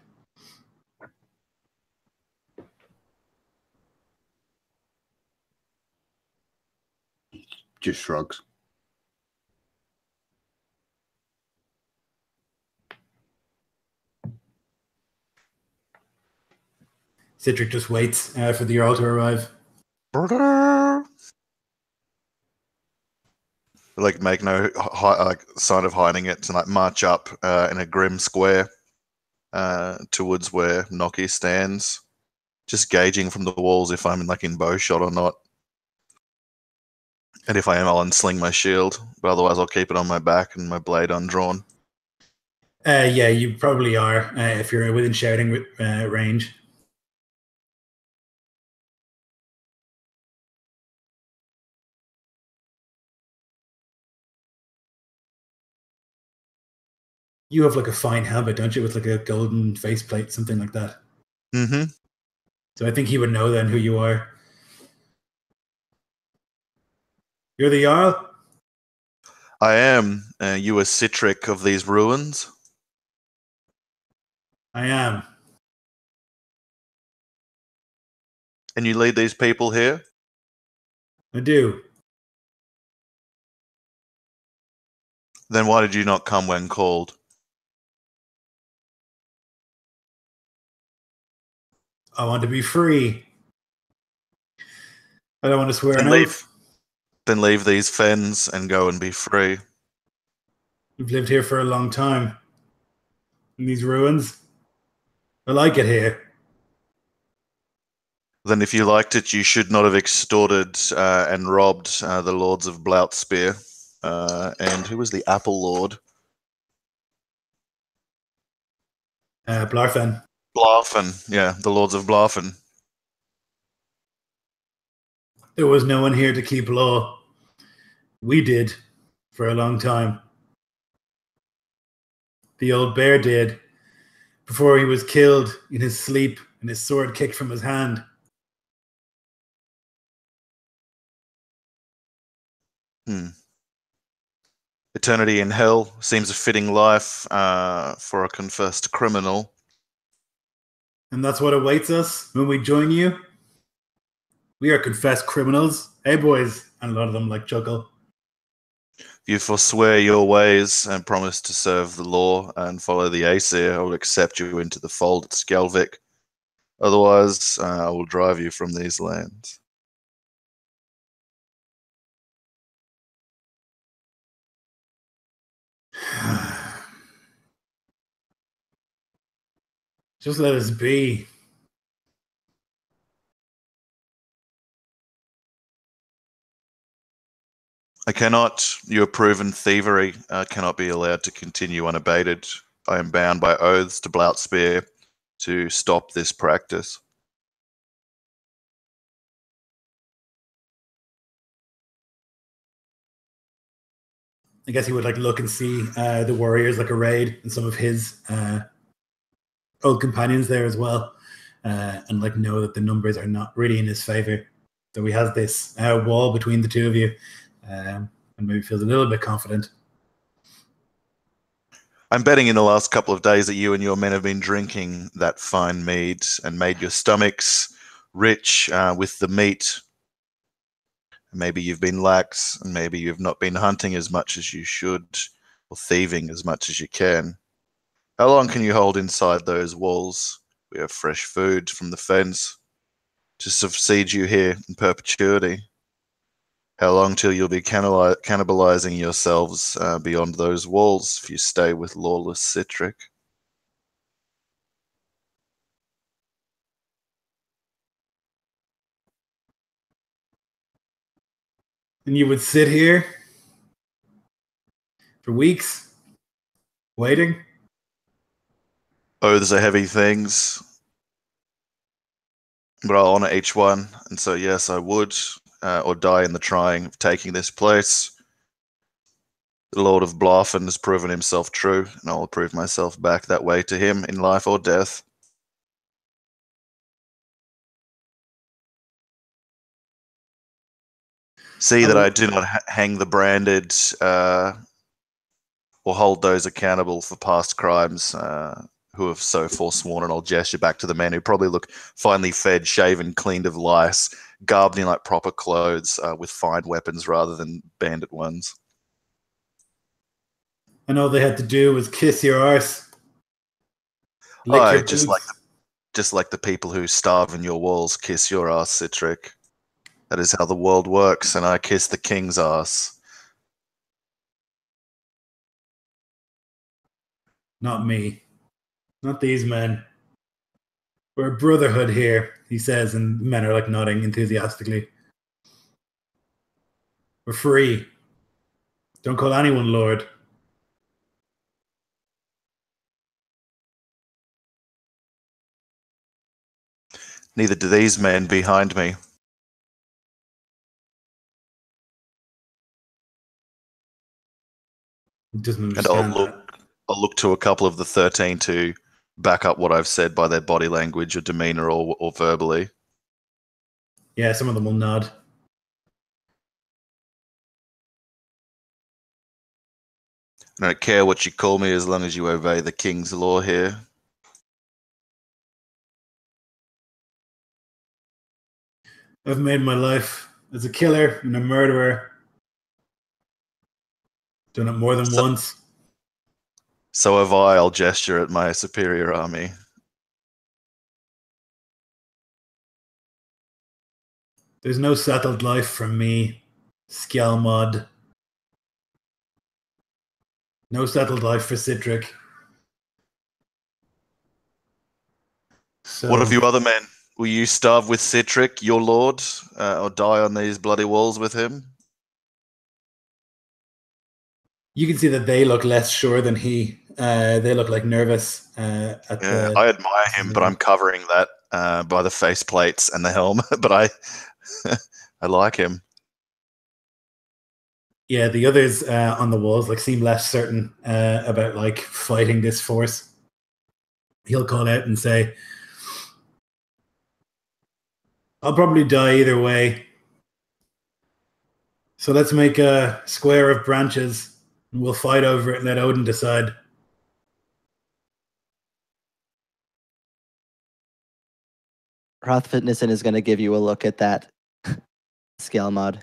Just shrugs. Citric just waits for the Jarl to arrive. Like make no like sign of hiding it, to like march up in a grim square towards where Noki stands, just gauging from the walls if I'm like in bow shot or not. And if I am, I'll unsling my shield. But otherwise, I'll keep it on my back and my blade undrawn. Yeah, you probably are if you're within shouting range. You have like a fine habit, don't you, with like a golden faceplate, something like that. Mm-hmm. So I think he would know then who you are. You're the Jarl? I am. You a Citric of these ruins? I am. And you lead these people here? I do. Then why did you not come when called? I want to be free. I don't want to swear Then an oath. Then leave these fens and go and be free. We've lived here for a long time. In these ruins. I like it here. Then if you liked it, you should not have extorted and robbed the lords of Bloutspear. And who was the Apple Lord? Blarfen. Blarfen. Yeah, the lords of Blarfen. There was no one here to keep law. We did for a long time. The old bear did before he was killed in his sleep and his sword kicked from his hand. Eternity in hell seems a fitting life for a confessed criminal. And that's what awaits us when we join you. We are confessed criminals. Hey, boys. And a lot of them like chuckle. If you forswear your ways and promise to serve the law and follow the Aesir, I will accept you into the fold at Skjalvik. Otherwise, I will drive you from these lands. Just let us be. I cannot. Your proven thievery cannot be allowed to continue unabated. I am bound by oaths to Bloutspear to stop this practice. I guess he would like look and see the warriors like arrayed and some of his old companions there as well, and like know that the numbers are not really in his favor. So he has this wall between the two of you, and maybe feels a little bit confident. I'm betting in the last couple of days that you and your men have been drinking that fine mead and made your stomachs rich with the meat. Maybe you've been lax, and maybe you've not been hunting as much as you should, or thieving as much as you can. How long can you hold inside those walls? We have fresh food from the fens to succeed you here in perpetuity. How long till you'll be cannibalizing yourselves beyond those walls if you stay with lawless Citric? And you would sit here for weeks, waiting. Oaths are heavy things, but I'll honor each one, and so yes, I would, or die in the trying of taking this place. The Lord of Blarfen has proven himself true, and I will prove myself back that way to him in life or death. See that I do not hang the branded or hold those accountable for past crimes who have so forsworn, and I'll gesture back to the men who probably look finely fed, shaven, cleaned of lice, garbed in like proper clothes with fine weapons rather than bandit ones. And all they had to do was kiss your arse. Lick your just boots. like the people who starve in your walls kiss your ass, Citric. That is how the world works, and I kiss the king's ass. Not me. Not these men. We're a brotherhood here, he says, and men are like nodding enthusiastically. We're free. Don't call anyone Lord. Neither do these men behind me. He doesn't And understand that. I'll look to a couple of the 13 to back up what I've said by their body language or demeanor or verbally. Yeah, some of them will nod. I don't care what you call me as long as you obey the king's law here. I've made my life as a killer and a murderer. Done it more than once. So have I. I'll gesture at my superior army. There's no settled life for me, Skjalmod. No settled life for Citric. So, What of you other men? Will you starve with Citric, your lord, or die on these bloody walls with him? you can see that they look less sure than he. They look like nervous. I admire him, but I'm covering that by the face plates and the helm. But I like him. Yeah, the others on the walls seem less certain about fighting this force. He'll call out and say, "I'll probably die either way. So let's make a square of branches and we'll fight over it and let Odin decide." Hrothvitnison is going to give you a look at that, Skjalmod.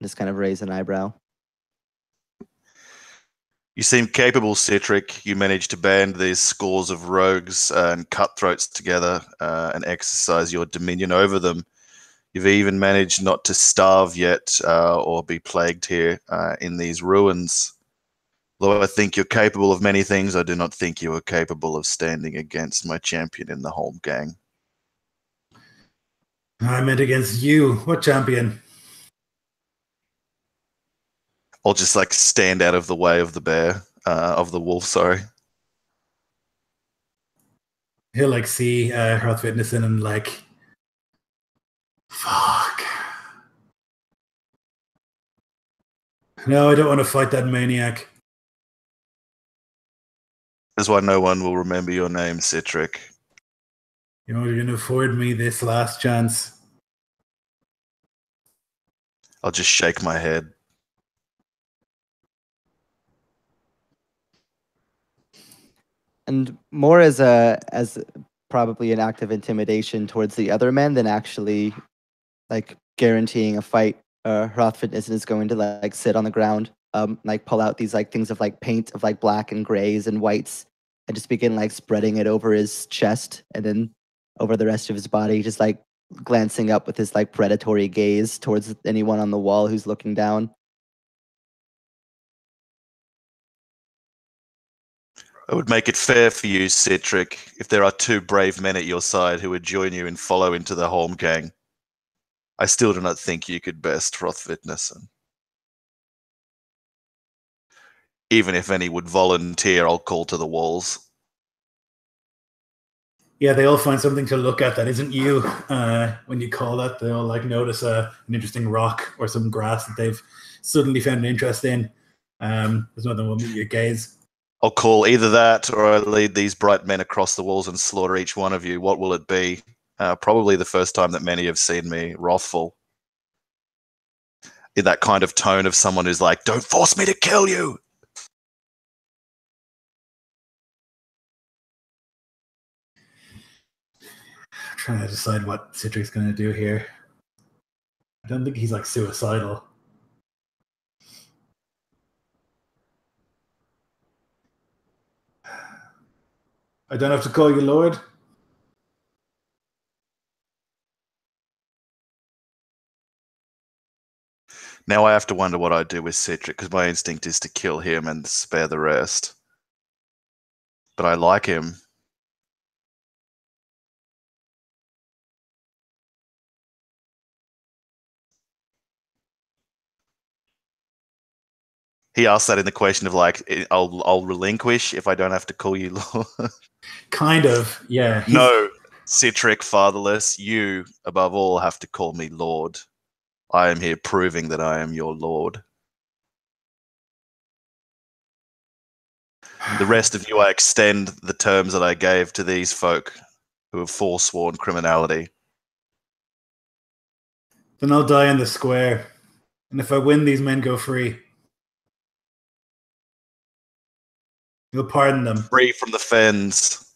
Just kind of raise an eyebrow. You seem capable, Citric. You managed to band these scores of rogues and cutthroats together and exercise your dominion over them. You've even managed not to starve yet or be plagued here in these ruins. Though I think you're capable of many things, I do not think you are capable of standing against my champion in the Holm gang. I meant against you. What champion? I'll just stand out of the way of the bear, of the wolf, sorry. He'll see Hrothvitnison and fuck. No, I don't want to fight that maniac. That's why no one will remember your name, Citric. You're going to afford me this last chance. I'll just shake my head. And more as probably an act of intimidation towards the other men than actually guaranteeing a fight. Hrothvitnison is going to sit on the ground, pull out these things of paint of black and grays and whites, and just begin spreading it over his chest and then over the rest of his body, just glancing up with his predatory gaze towards anyone on the wall who's looking down. I would make it fair for you, Citric, if there are two brave men at your side who would join you and follow into the Holm gang. I still do not think you could best Hrothvitnison. Even if any would volunteer, I'll call to the walls. Yeah, they all find something to look at that isn't you. When you call that, they all notice an interesting rock or some grass that they've suddenly found an interest in. There's nothing will meet your gaze. I'll call either that or I lead these bright men across the walls and slaughter each one of you. What will it be? Probably the first time that many have seen me wrathful. In that kind of tone of someone who's don't force me to kill you. I'm trying to decide what Citric's going to do here. I don't think he's suicidal. I don't have to call you Lord. Now I have to wonder what I'd do with Citric, because my instinct is to kill him and spare the rest. But I like him. He asked that in the question of like, I'll relinquish if I don't have to call you Lord. Kind of, yeah. No, Citric Fatherless, you above all have to call me Lord. I am here proving that I am your Lord. The rest of you, I extend the terms that I gave to these folk who have forsworn criminality. Then I'll die in the square. And if I win, these men go free. You'll pardon them. Free from the fens,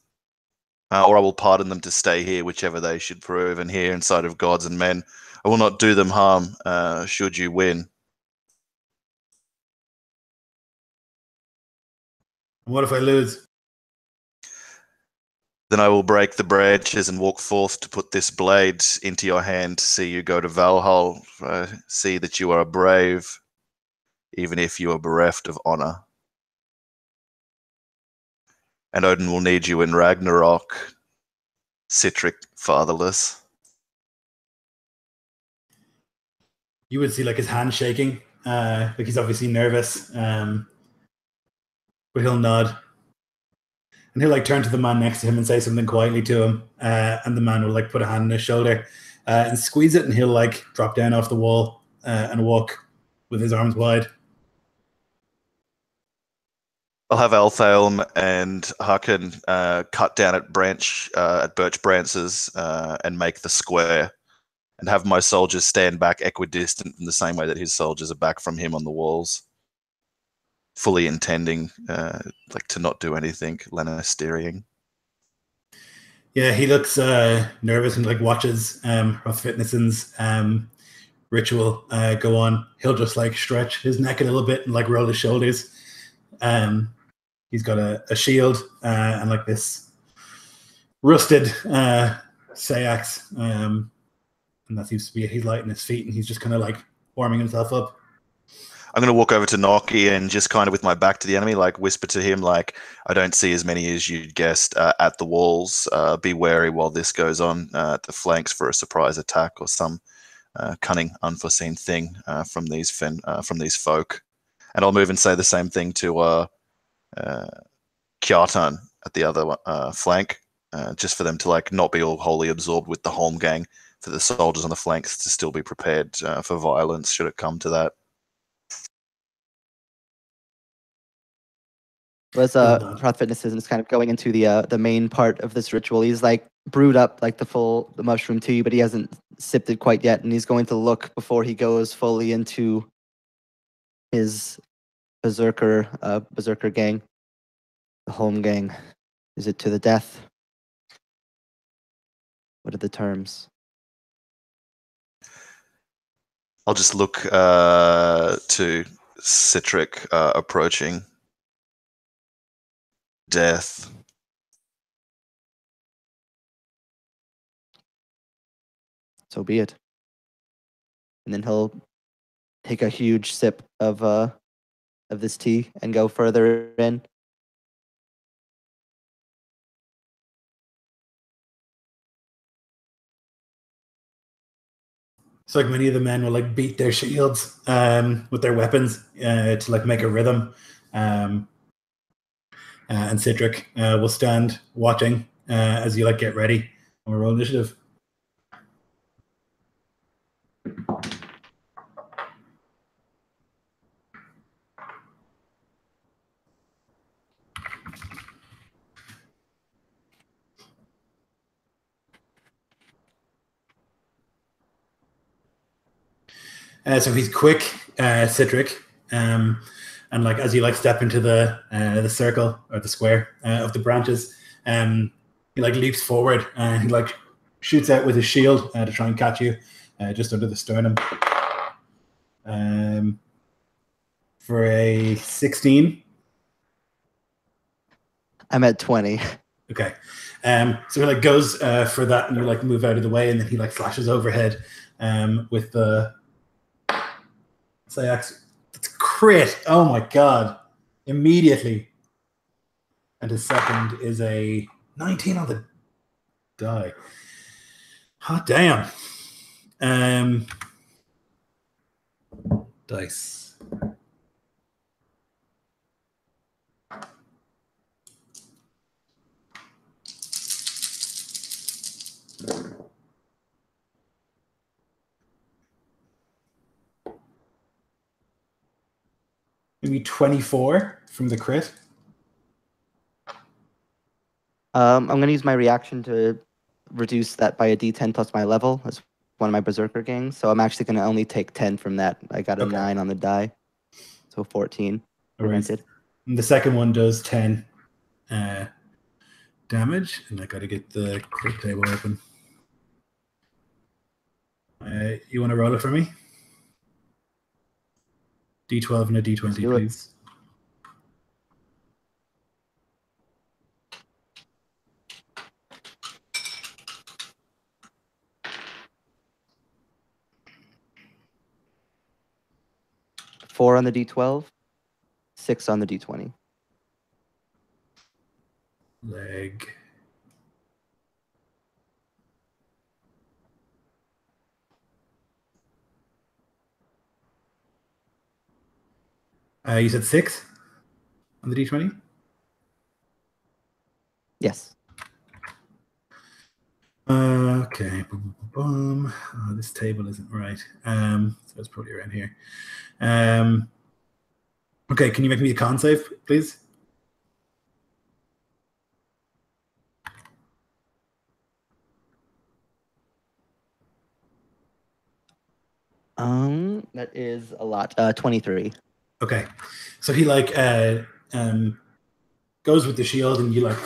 or I will pardon them to stay here, whichever they should prove, and here inside of gods and men. I will not do them harm, should you win. What if I lose? Then I will break the branches and walk forth to put this blade into your hand, see you go to Valhall, see that you are brave, even if you are bereft of honor. And Odin will need you in Ragnarok, Citric Fatherless. You would see like his hand shaking. Like he's obviously nervous. But he'll nod. And he'll like turn to the man next to him and say something quietly to him. And the man will like put a hand on his shoulder and squeeze it, and he'll like drop down off the wall and walk with his arms wide. I'll have Althaelm and Haken cut down at birch branches and make the square, and have my soldiers stand back equidistant in the same way that his soldiers are back from him on the walls, fully intending like to not do anything Lannisterian. Yeah, he looks nervous and like watches Hrothvitnesson's ritual go on. He'll just like stretch his neck a little bit and like roll his shoulders. He's got a shield and like this rusted sayax, and that seems to be he's lighting his feet, and he's just kind of like warming himself up. I'm going to walk over to Noki and just kind of with my back to the enemy, like whisper to him, like, I don't see as many as you'd guessed at the walls. Be wary while this goes on at the flanks for a surprise attack or some cunning, unforeseen thing from these folk. And I'll move and say the same thing to Kjartan at the other flank, just for them to like not be all wholly absorbed with the Holm gang, for the soldiers on the flanks to still be prepared for violence should it come to that. As Hrothvitnessson is kind of going into the main part of this ritual, he's like brewed up like the mushroom tea, but he hasn't sipped it quite yet, and he's going to look before he goes fully into his berserker gang, the Holm gang. Is it to the death? What are the terms? I'll just look to Citric approaching. Death. So be it. And then he'll take a huge sip of this tea and go further in. So like many of the men will like beat their shields with their weapons to like make a rhythm. And Citric will stand watching as you like get ready, and we'll roll initiative. So he's quick, Citric, and like as you like step into the circle or the square of the branches, he like leaps forward and he like shoots out with his shield to try and catch you just under the sternum. For a 16. I'm at 20. Okay. So he like goes for that, and you like move out of the way, and then he like flashes overhead with the Sayax. It's crit. Oh my god. Immediately. And his second is a 19 on the die. Hot damn. Dice. Maybe 24 from the crit. I'm going to use my reaction to reduce that by a d10 plus my level as one of my Berserker gangs. So I'm actually going to only take 10 from that. I got a 9 on the die. So 14 prevented. And the second one does 10 damage. And I got to get the crit table open. You want to roll it for me? D12 and a D20, please. Four on the D12, 6 on the D20. Leg. You said 6 on the D20? Yes. Okay. Boom, boom, boom. Oh, this table isn't right. So it's probably around here. Okay, can you make me a con save, please? That is a lot. 23. Okay, so he like goes with the shield, and you like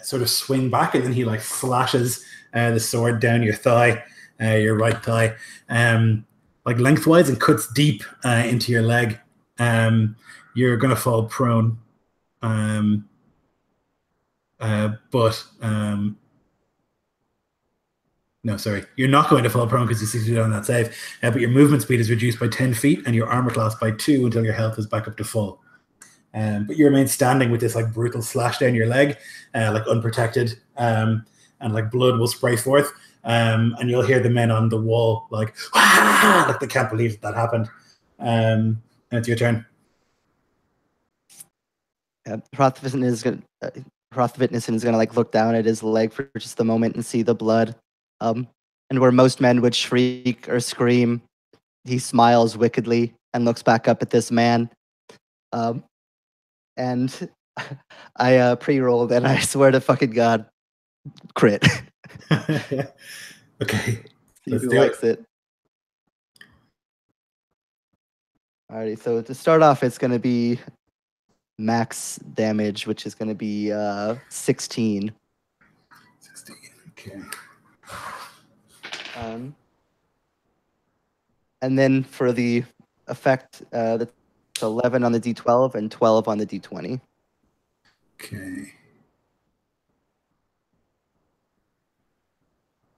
sort of swing back, and then he like flashes the sword down your thigh, your right thigh, like lengthwise, and cuts deep into your leg. You're gonna fall prone, but no, sorry, you're not going to fall prone because you succeeded on that save. But your movement speed is reduced by 10 feet, and your armor class by 2 until your health is back up to full. But you remain standing with this like brutal slash down your leg, like unprotected, and like blood will spray forth. And you'll hear the men on the wall like, "Ah!" Like they can't believe that happened. And it's your turn. Hrothvitnison is gonna like look down at his leg for just a moment and see the blood. And where most men would shriek or scream, he smiles wickedly and looks back up at this man. And I pre-rolled, and I swear to fucking God, crit. Okay. See who likes it. Alrighty, so to start off, it's going to be max damage, which is going to be 16. 16, okay. And then for the effect, that's 11 on the D12 and 12 on the D20. Okay.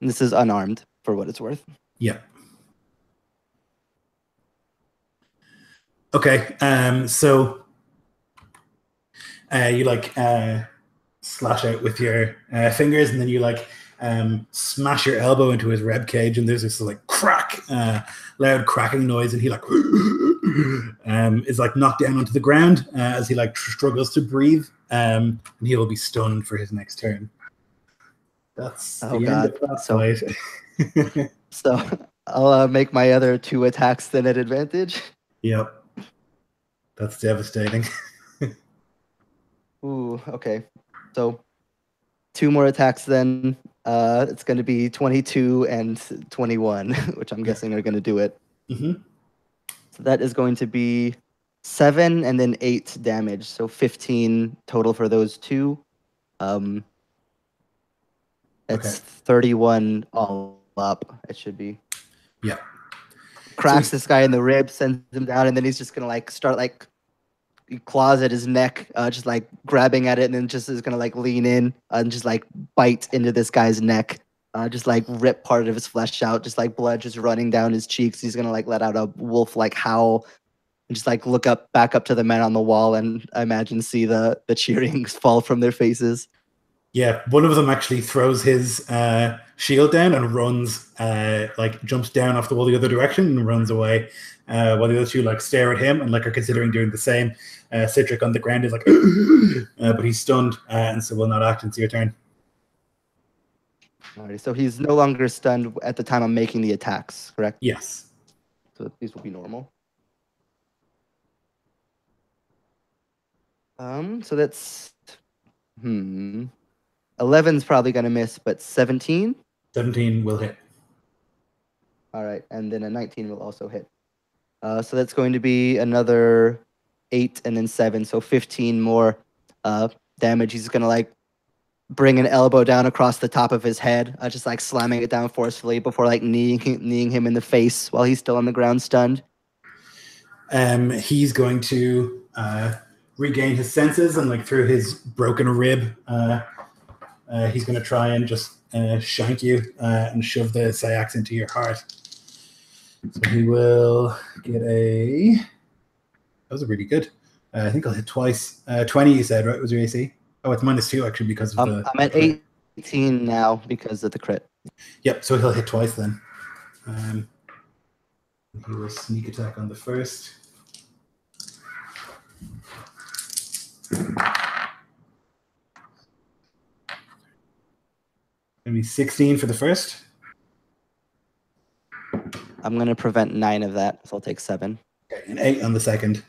And this is unarmed, for what it's worth. Yeah. Okay. So you like slash out with your fingers, and then you like smash your elbow into his rib cage, and there's this like crack, loud cracking noise, and he like is like knocked down onto the ground as he like struggles to breathe, and he will be stunned for his next turn. That's the end of that fight. So I'll make my other 2 attacks then at advantage. Yep. That's devastating. Ooh, okay. So 2 more attacks then. It's going to be 22 and 21, which I'm guessing are going to do it. Mm-hmm. So that is going to be 7 and then 8 damage. So 15 total for those 2. It's 31 all up. It should be. Yeah. Cracks this guy in the ribs, sends him down, and then he's just gonna like start like claws at his neck, just like grabbing at it, and then just is gonna like lean in and just like bite into this guy's neck, just like rip part of his flesh out, just like blood just running down his cheeks. He's gonna like let out a wolf like howl, and just like look back up to the men on the wall, and I imagine see the cheering fall from their faces. Yeah, one of them actually throws his shield down and runs, like jumps down off the wall the other direction and runs away. While the other 2 like stare at him and like are considering doing the same. Citric on the ground is like, but he's stunned and so will not act. It's your turn. Alrighty, so he's no longer stunned at the time I'm making the attacks, correct? Yes. So these will be normal. So that's 11's probably gonna miss, but 17. 17 will hit. All right, and then a 19 will also hit. So that's going to be another 8 and then 7, so 15 more damage. He's gonna like bring an elbow down across the top of his head, just like slamming it down forcefully before like kneeing him in the face while he's still on the ground stunned. He's going to regain his senses, and like through his broken rib, he's going to try and just shank you and shove the Sayax into your heart. So he will get a... That was a really good. I think I'll hit twice. 20 you said, right? Was your AC? Oh, it's -2 actually because of the... I'm at 18 now because of the crit. Yep, so he'll hit twice then. He will sneak attack on the first. Maybe 16 for the first. I'm going to prevent 9 of that, so I'll take 7. Okay, and 8 on the second.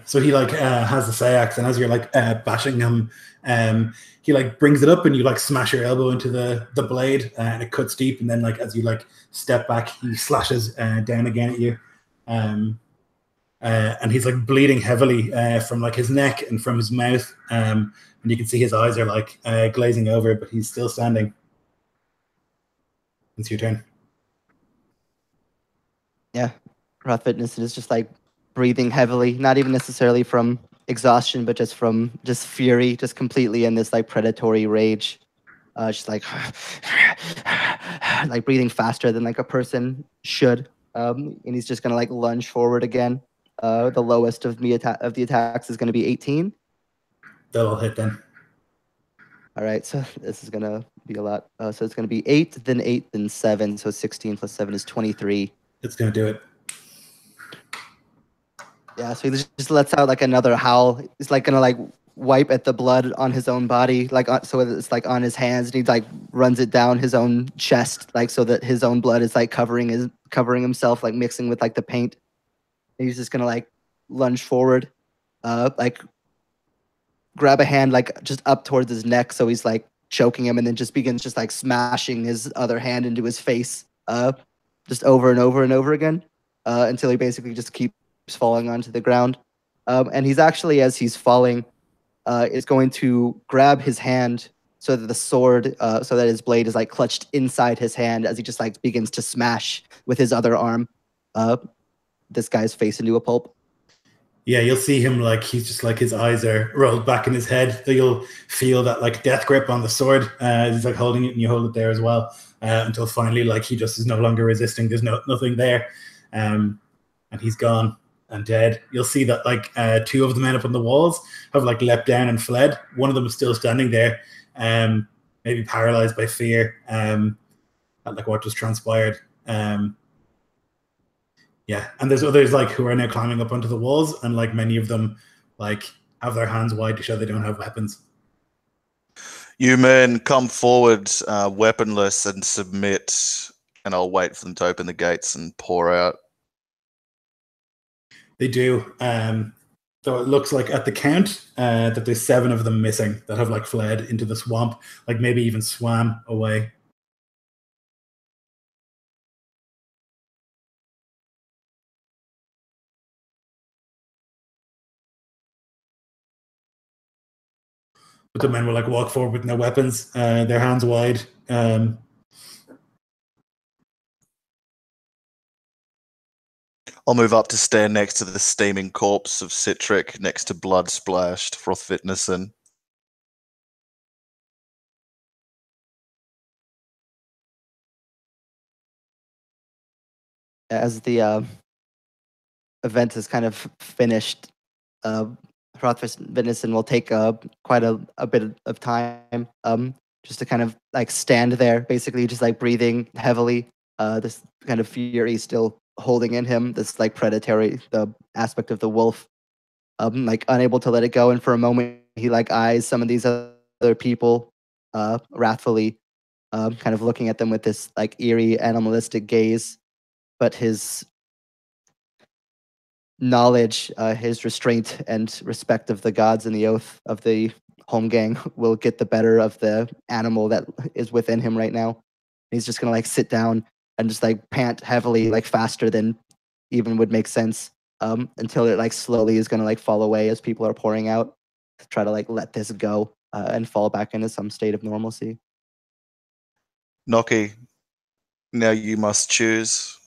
So he like has the Sayax, and as you're like bashing him, he like brings it up, and you like smash your elbow into the blade, and it cuts deep. And then like as you like step back, he slashes down again at you, and he's like bleeding heavily from like his neck and from his mouth, and you can see his eyes are like glazing over, but he's still standing. It's your turn. Yeah, Wrath Witness is just like breathing heavily, not even necessarily from exhaustion, but just from just fury, just completely in this like predatory rage. Just like like breathing faster than like a person should. And he's just gonna like lunge forward again. The lowest of the attacks is gonna be 18. That'll hit then. All right, so this is gonna be a lot. So it's gonna be 8, then 8, then 7. So 16 plus 7 is 23. It's gonna do it. Yeah, so he just lets out like another howl. He's like gonna like wipe at the blood on his own body, like so it's like on his hands, and he like runs it down his own chest, like so that his own blood is like covering himself, like mixing with like the paint. And he's just gonna like lunge forward, like grab a hand like just up towards his neck, so he's like choking him, and then just begins just like smashing his other hand into his face, just over and over and over again, until he basically just keeps falling onto the ground. And he's actually, as he's falling, is going to grab his hand so that the sword, so that his blade is like clutched inside his hand as he just like begins to smash with his other arm this guy's face into a pulp. Yeah, you'll see him like he's just like his eyes are rolled back in his head. So you'll feel that like death grip on the sword. He's like holding it, and you hold it there as well, until finally like he just is no longer resisting. There's nothing there, and he's gone and dead. You'll see that like 2 of the men up on the walls have like leapt down and fled. One of them is still standing there, maybe paralyzed by fear at like what just transpired. Yeah, and there's others like who are now climbing up onto the walls, and like many of them like have their hands wide to show they don't have weapons. You men come forward weaponless and submit, and I'll wait for them to open the gates and pour out. They do. So it looks like at the count that there's 7 of them missing that have like fled into the swamp, like maybe even swam away. But the men will like walk forward with no weapons, their hands wide. I'll move up to stand next to the steaming corpse of Citric, next to blood-splashed Frothvitnison. As the event is kind of finished, Frothvitnison will take quite a bit of time just to kind of like stand there, basically just like breathing heavily. This kind of fury still holding in him, this like predatory, the aspect of the wolf, like unable to let it go. And for a moment, he like eyes some of these other people wrathfully, kind of looking at them with this like eerie animalistic gaze. But his knowledge, his restraint and respect of the gods and the oath of the home gang will get the better of the animal that is within him right now. He's just gonna like sit down and just like pant heavily, like faster than even would make sense, until it like slowly is gonna like fall away as people are pouring out. Try to like let this go and fall back into some state of normalcy. Noki, now you must choose.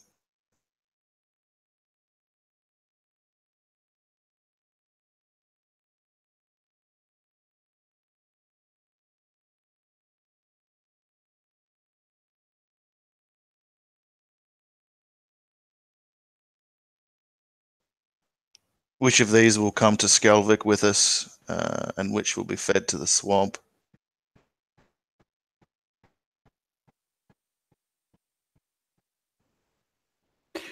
Which of these will come to Skjalvik with us, and which will be fed to the swamp?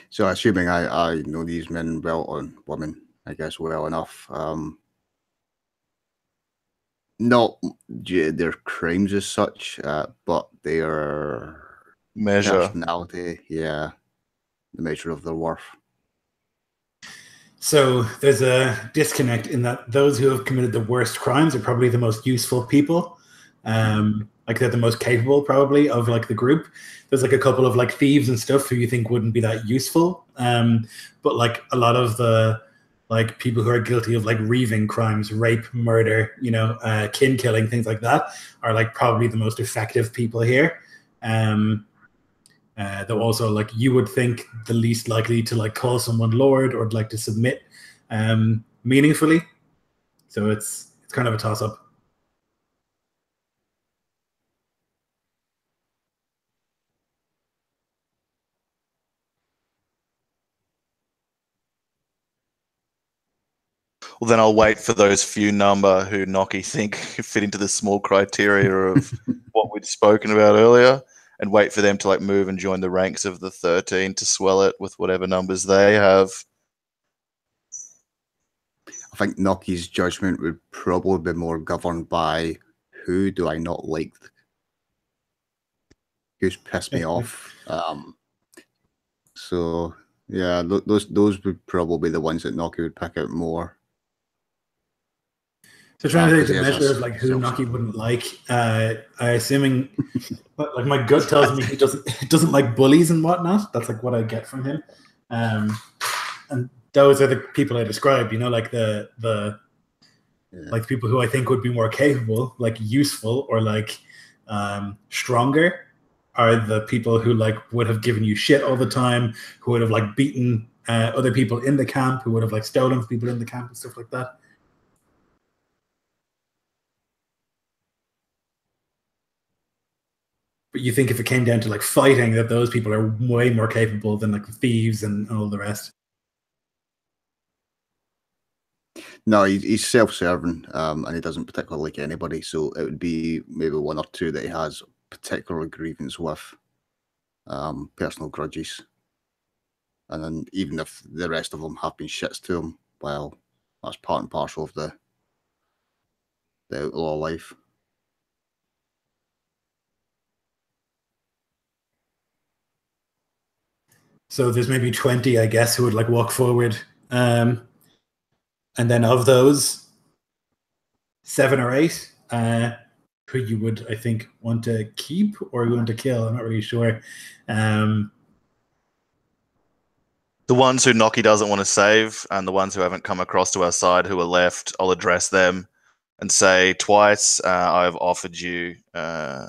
So assuming I know these men well, or women, I guess, well enough. Not their crimes as such, but their Measure. personality, yeah, the measure of their worth. So there's a disconnect in that those who have committed the worst crimes are probably the most useful people. Like they're the most capable probably of like the group. There's like a couple of like thieves and stuff who you think wouldn't be that useful. But like a lot of the like people who are guilty of like reaving crimes, rape, murder, kin killing, things like that are like probably the most effective people here. Though also like you would think the least likely to like call someone lord or like to submit meaningfully. So it's kind of a toss up. Well, then I'll wait for those few number who Noki think fit into the small criteria of what we'd spoken about earlier, and wait for them to like move and join the ranks of the 13 to swell it with whatever numbers they have. I think Noki's judgment would probably be more governed by who do I not like, who's pissed me off. So yeah, those would probably be the ones that Noki would pick out more. So trying to take the measure of like who Noki wouldn't like. Assuming, like my gut tells me he doesn't like bullies and whatnot. That's like what I get from him. And those are the people I described. Like the like people who I think would be more capable, like useful or like stronger, are the people who like would have given you shit all the time, who would have like beaten other people in the camp, who would have like stolen from people in the camp and stuff like that. But you think if it came down to like fighting, that those people are way more capable than like thieves and all the rest? No, he's self-serving, and he doesn't particularly like anybody. So it would be maybe one or two that he has particular grievance with, personal grudges. And then even if the rest of them have been shits to him, well, that's part and parcel of the outlaw life. So there's maybe 20, I guess, who would like walk forward. And then of those, 7 or 8 who you would, I think, want to keep or you want to kill. I'm not really sure. The ones who Noki doesn't want to save and the ones who haven't come across to our side who are left, I'll address them and say, twice I've offered you the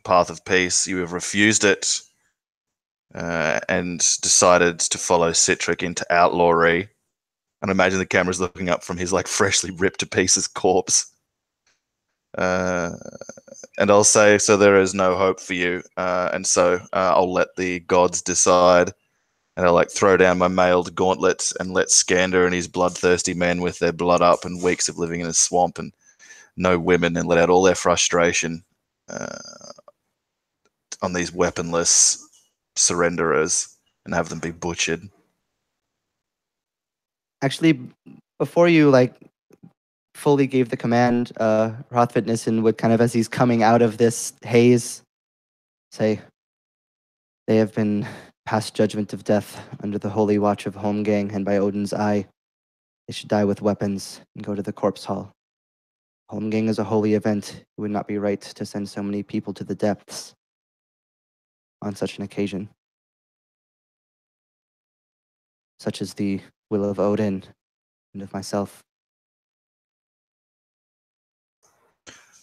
path of peace. You have refused it. And decided to follow Citric into outlawry. And imagine the camera's looking up from his like freshly ripped to pieces corpse. And I'll say, so there is no hope for you. And so I'll let the gods decide. And I'll like throw down my mailed gauntlet and let Skander and his bloodthirsty men with their blood up and weeks of living in a swamp and no women and let out all their frustration on these weaponless surrenderers and have them be butchered. Actually, before you like fully gave the command, Hrothvitnison would kind of, as he's coming out of this haze, say, they have been pass judgment of death under the holy watch of Holmgang, and by Odin's eye, they should die with weapons and go to the corpse hall. Holmgang is a holy event. It would not be right to send so many people to the depths on such an occasion. Such is the will of Odin and of myself.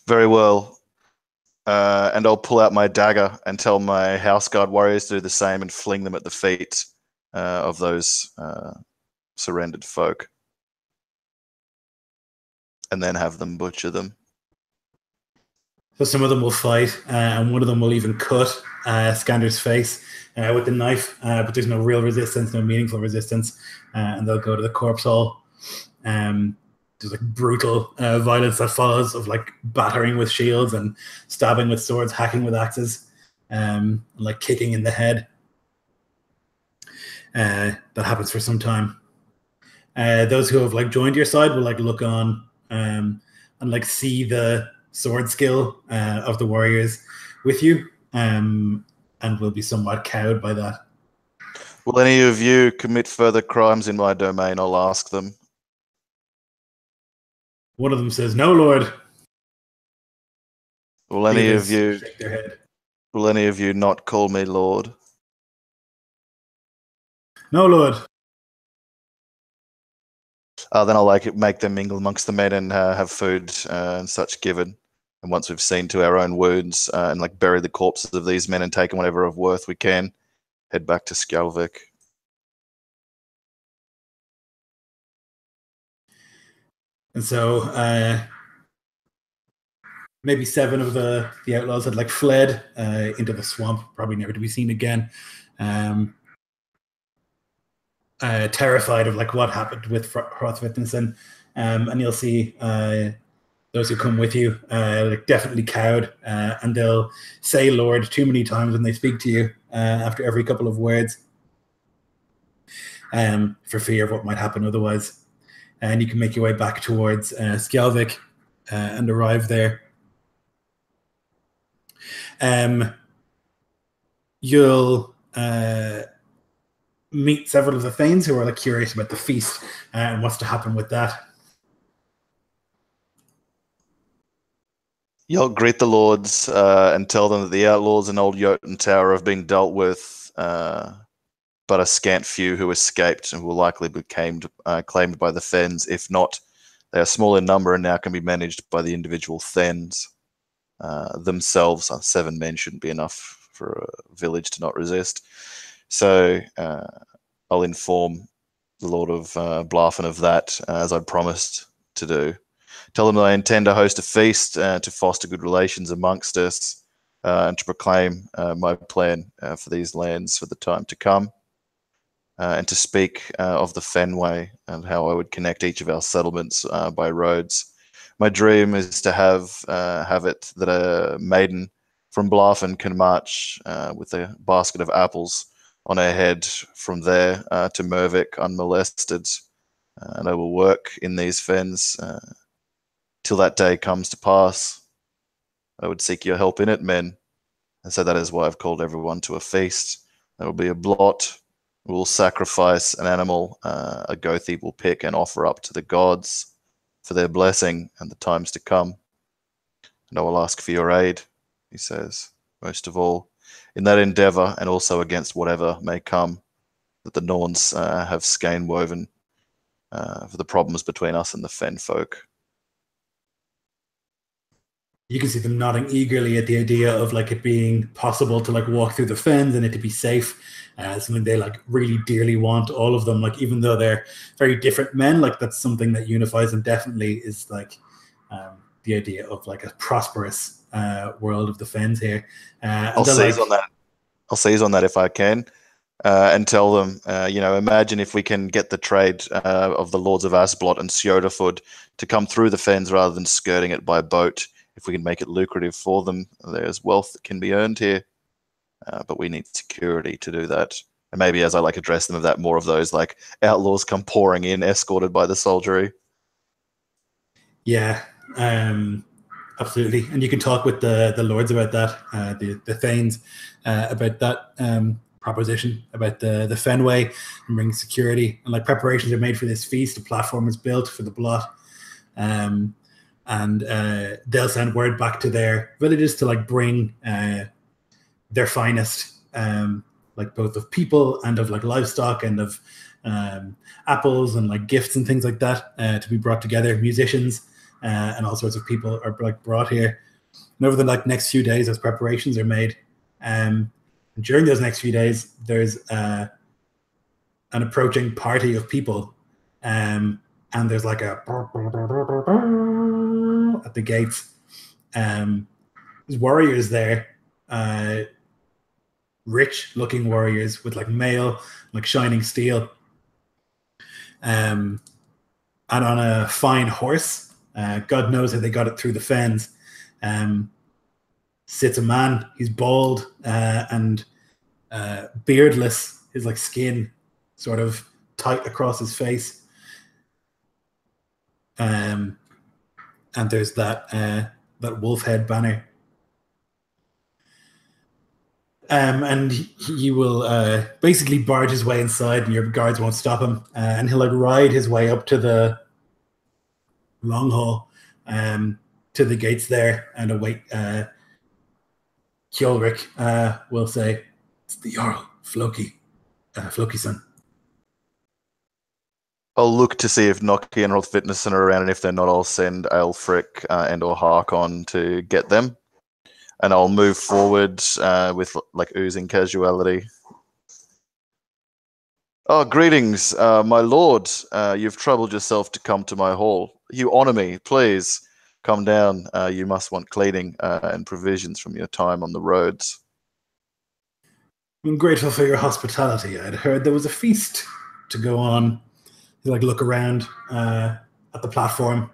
Very well. And I'll pull out my dagger and tell my house guard warriors to do the same and fling them at the feet of those surrendered folk. And then have them butcher them. So some of them will fight, and one of them will even cut Skander's face with the knife, but there's no real resistance, no meaningful resistance, and they'll go to the corpse hall. There's like brutal violence that follows of like battering with shields and stabbing with swords, hacking with axes, and like kicking in the head. That happens for some time. Those who have like joined your side will like look on and like see the sword skill of the warriors with you, and will be somewhat cowed by that. Will any of you commit further crimes in my domain? I'll ask them. One of them says, "No, Lord." Will any of Others you shake their head. will any of you not call me Lord? No, Lord. Then I'll like make them mingle amongst the men and have food and such given. And once we've seen to our own wounds and like bury the corpses of these men and taken whatever of worth we can, head back to Skjalvik. And so maybe 7 of the outlaws had like fled into the swamp, probably never to be seen again. Terrified of like what happened with Hrothvitnesen, and you'll see those who come with you like definitely cowed, and they'll say "Lord" too many times when they speak to you after every couple of words, for fear of what might happen otherwise. And you can make your way back towards Skjalvik and arrive there. You'll meet several of the thanes who are like curious about the feast and what's to happen with that. You'll greet the lords and tell them that the outlaws in Old Jotun Tower have been dealt with, but a scant few who escaped and will likely be claimed by the fens. If not, they are small in number and now can be managed by the individual thens themselves. 7 men shouldn't be enough for a village to not resist. So I'll inform the Lord of Blarfen of that, as I promised to do. Tell them that I intend to host a feast to foster good relations amongst us and to proclaim my plan for these lands for the time to come, and to speak of the Fenway and how I would connect each of our settlements by roads. My dream is to have it that a maiden from Blarfen can march with a basket of apples on her head from there to Myrvik unmolested, and I will work in these fens till that day comes to pass. I would seek your help in it, men, and so that is why I've called everyone to a feast. There will be a blot. We will sacrifice an animal, a Gothi will pick and offer up to the gods for their blessing and the times to come. And I will ask for your aid, he says, most of all, in that endeavour and also against whatever may come that the Norns have skein woven for the problems between us and the Fen folk. You can see them nodding eagerly at the idea of like it being possible to like walk through the fens and it to be safe. Something they like really dearly want, all of them. Like even though they're very different men, like that's something that unifies them definitely, is like the idea of like a prosperous world of the fens here. I'll seize on that. I'll seize on that if I can, and tell them, imagine if we can get the trade of the Lords of Asblot and Sjödafod to come through the fens rather than skirting it by boat. If we can make it lucrative for them, there's wealth that can be earned here, but we need security to do that. And maybe as I like address them of that, more of those like outlaws come pouring in, escorted by the soldiery. Yeah, absolutely. And you can talk with the lords about that, the thanes about that. proposition about the Fenway and bringing security, and like preparations are made for this feast. A platform is built for the blot, and they'll send word back to their villages to like bring their finest, like both of people and of like livestock and of apples and like gifts and things like that to be brought together. Musicians and all sorts of people are like brought here, and over the like next few days, those preparations are made. During those next few days, there's an approaching party of people, and there's like a at the gates. There's warriors there, rich-looking warriors with like mail, like shining steel, and on a fine horse. God knows how they got it through the fens. Sits a man. He's bald and beardless. His like skin sort of tight across his face. And there's that wolf head banner. And he will basically barge his way inside, and your guards won't stop him. And he'll like ride his way up to the long hall, to the gates there, and await. Kjolrik will say, "It's the Jarl, Floki's son." I'll look to see if Noki and Rothvitnesen are around, and if they're not, I'll send Aelfric and or Harkon to get them. And I'll move forward with like oozing casuality. Oh, greetings, my lord. You've troubled yourself to come to my hall. You honor me. Please come down. You must want cleaning and provisions from your time on the roads. I'm grateful for your hospitality. I'd heard there was a feast to go on. You like look around at the platform.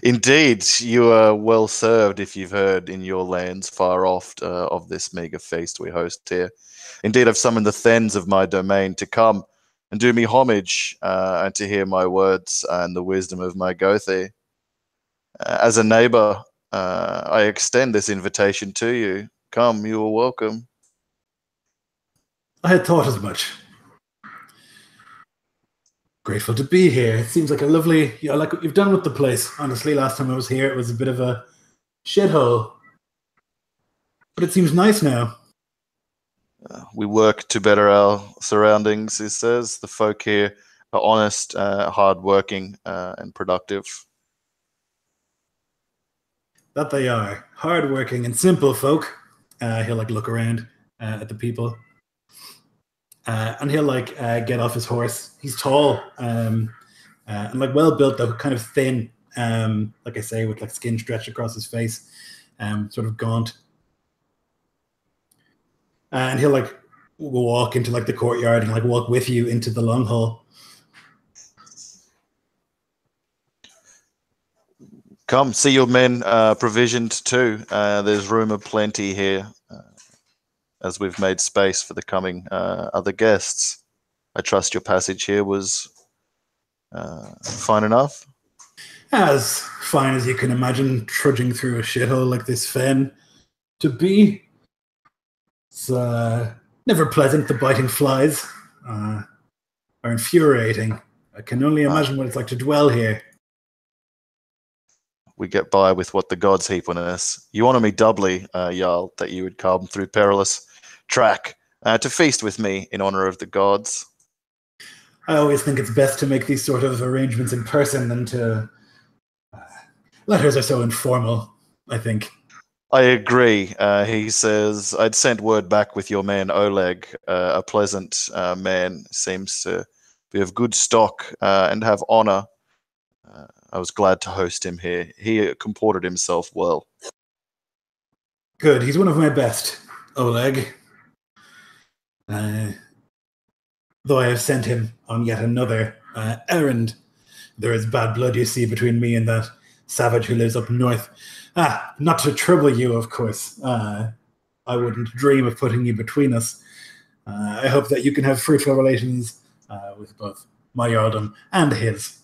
Indeed, you are well served if you've heard in your lands far off of this meager feast we host here. Indeed, I've summoned the Thens of my domain to come and do me homage and to hear my words and the wisdom of my Gothi. As a neighbor, I extend this invitation to you. Come, you are welcome. I had thought as much. Grateful to be here. It seems like a lovely, I like what you've done with the place. Honestly, last time I was here, it was a bit of a shithole. But it seems nice now. We work to better our surroundings, he says. The folk here are honest, hard-working, and productive. That they are. Hard-working and simple folk. He'll like look around at the people. And he'll like get off his horse. He's tall and like well built, though kind of thin. Like I say, with like skin stretched across his face, sort of gaunt. And he'll like walk into like the courtyard and like walk with you into the long hall. Come, see your men provisioned too. There's room aplenty here. As we've made space for the coming other guests. I trust your passage here was fine enough? As fine as you can imagine, trudging through a shithole like this fen to be. It's never pleasant. The biting flies are infuriating. I can only imagine what it's like to dwell here. We get by with what the gods heap on us. You honor me doubly, Jarl, that you would come through perilous track to feast with me in honor of the gods. I always think it's best to make these sort of arrangements in person than to... letters are so informal, I think. I agree. He says, I'd sent word back with your man Oleg, a pleasant man, seems to be of good stock and have honor. I was glad to host him here. He comported himself well. Good. He's one of my best, Oleg. Though I have sent him on yet another errand. There is bad blood, you see, between me and that savage who lives up north. Not to trouble you, of course. I wouldn't dream of putting you between us. I hope that you can have fruitful relations with both my Jarldom and his.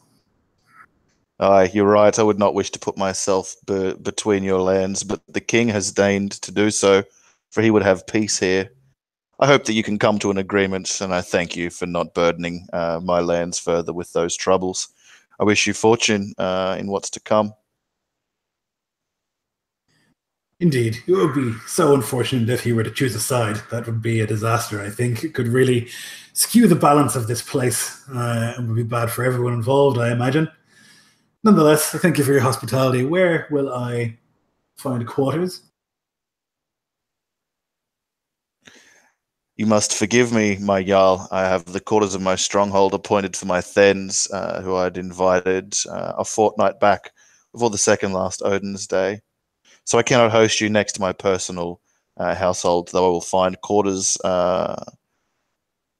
You're right. I would not wish to put myself between your lands, but the king has deigned to do so. for he would have peace here. I hope that you can come to an agreement, and I thank you for not burdening my lands further with those troubles. I wish you fortune in what's to come. Indeed, it would be so unfortunate if he were to choose a side. That would be a disaster, I think. It could really skew the balance of this place and would be bad for everyone involved, I imagine. Nonetheless, I thank you for your hospitality. Where will I find quarters? You must forgive me, my Jarl. I have the quarters of my stronghold appointed for my Thens, who I'd invited a fortnight back before the second last Odin's Day. So I cannot host you next to my personal household, though I will find quarters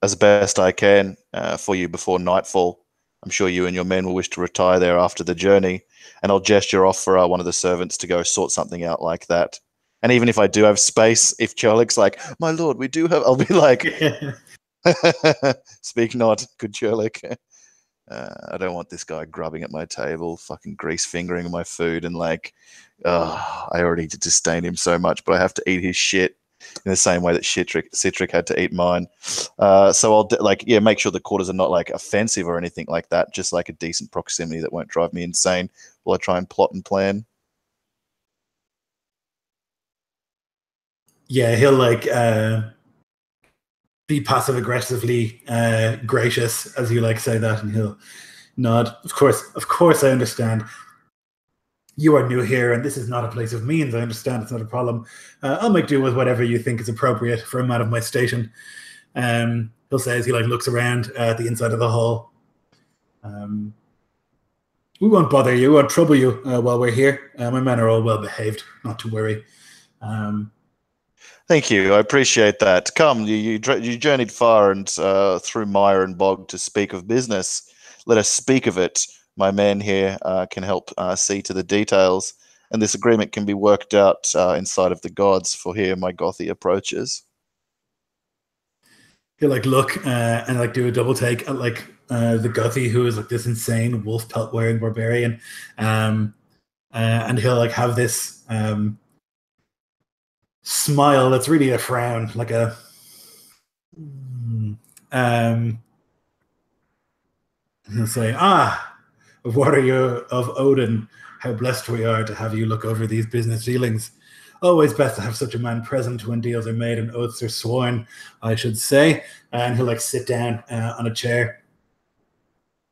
as best I can for you before nightfall. I'm sure you and your men will wish to retire there after the journey, and I'll gesture off for one of the servants to go sort something out like that. And even if I do have space, if Cherlik's like, my lord, we do have, I'll be like, speak not, good Cherlik. I don't want this guy grubbing at my table, fucking grease fingering my food, and like, I already disdain him so much, but I have to eat his shit in the same way that Citric had to eat mine. So I'll make sure the quarters are not like offensive or anything like that, just like a decent proximity that won't drive me insane while I try and plot and plan. Yeah, he'll like be passive aggressively gracious as you like say that, and he'll nod. Of course, I understand. You are new here, and this is not a place of means. I understand it's not a problem. I'll make do with whatever you think is appropriate for a man of my station. He'll say as he like looks around at the inside of the hall. We won't bother you. We won't trouble you while we're here. My men are all well behaved. Not to worry. Thank you. I appreciate that. Come, you journeyed far and through mire and bog to speak of business. Let us speak of it. My man here can help see to the details, and this agreement can be worked out inside of the gods. For here, my Gothy approaches. He'll like look and like do a double take at like the Gothy, who is like this insane wolf pelt wearing barbarian, and he'll like have this smile that's really a frown, like a he'll say, warrior of Odin, how blessed we are to have you look over these business dealings. Always best to have such a man present when deals are made and oaths are sworn, I should say. And he'll like sit down on a chair,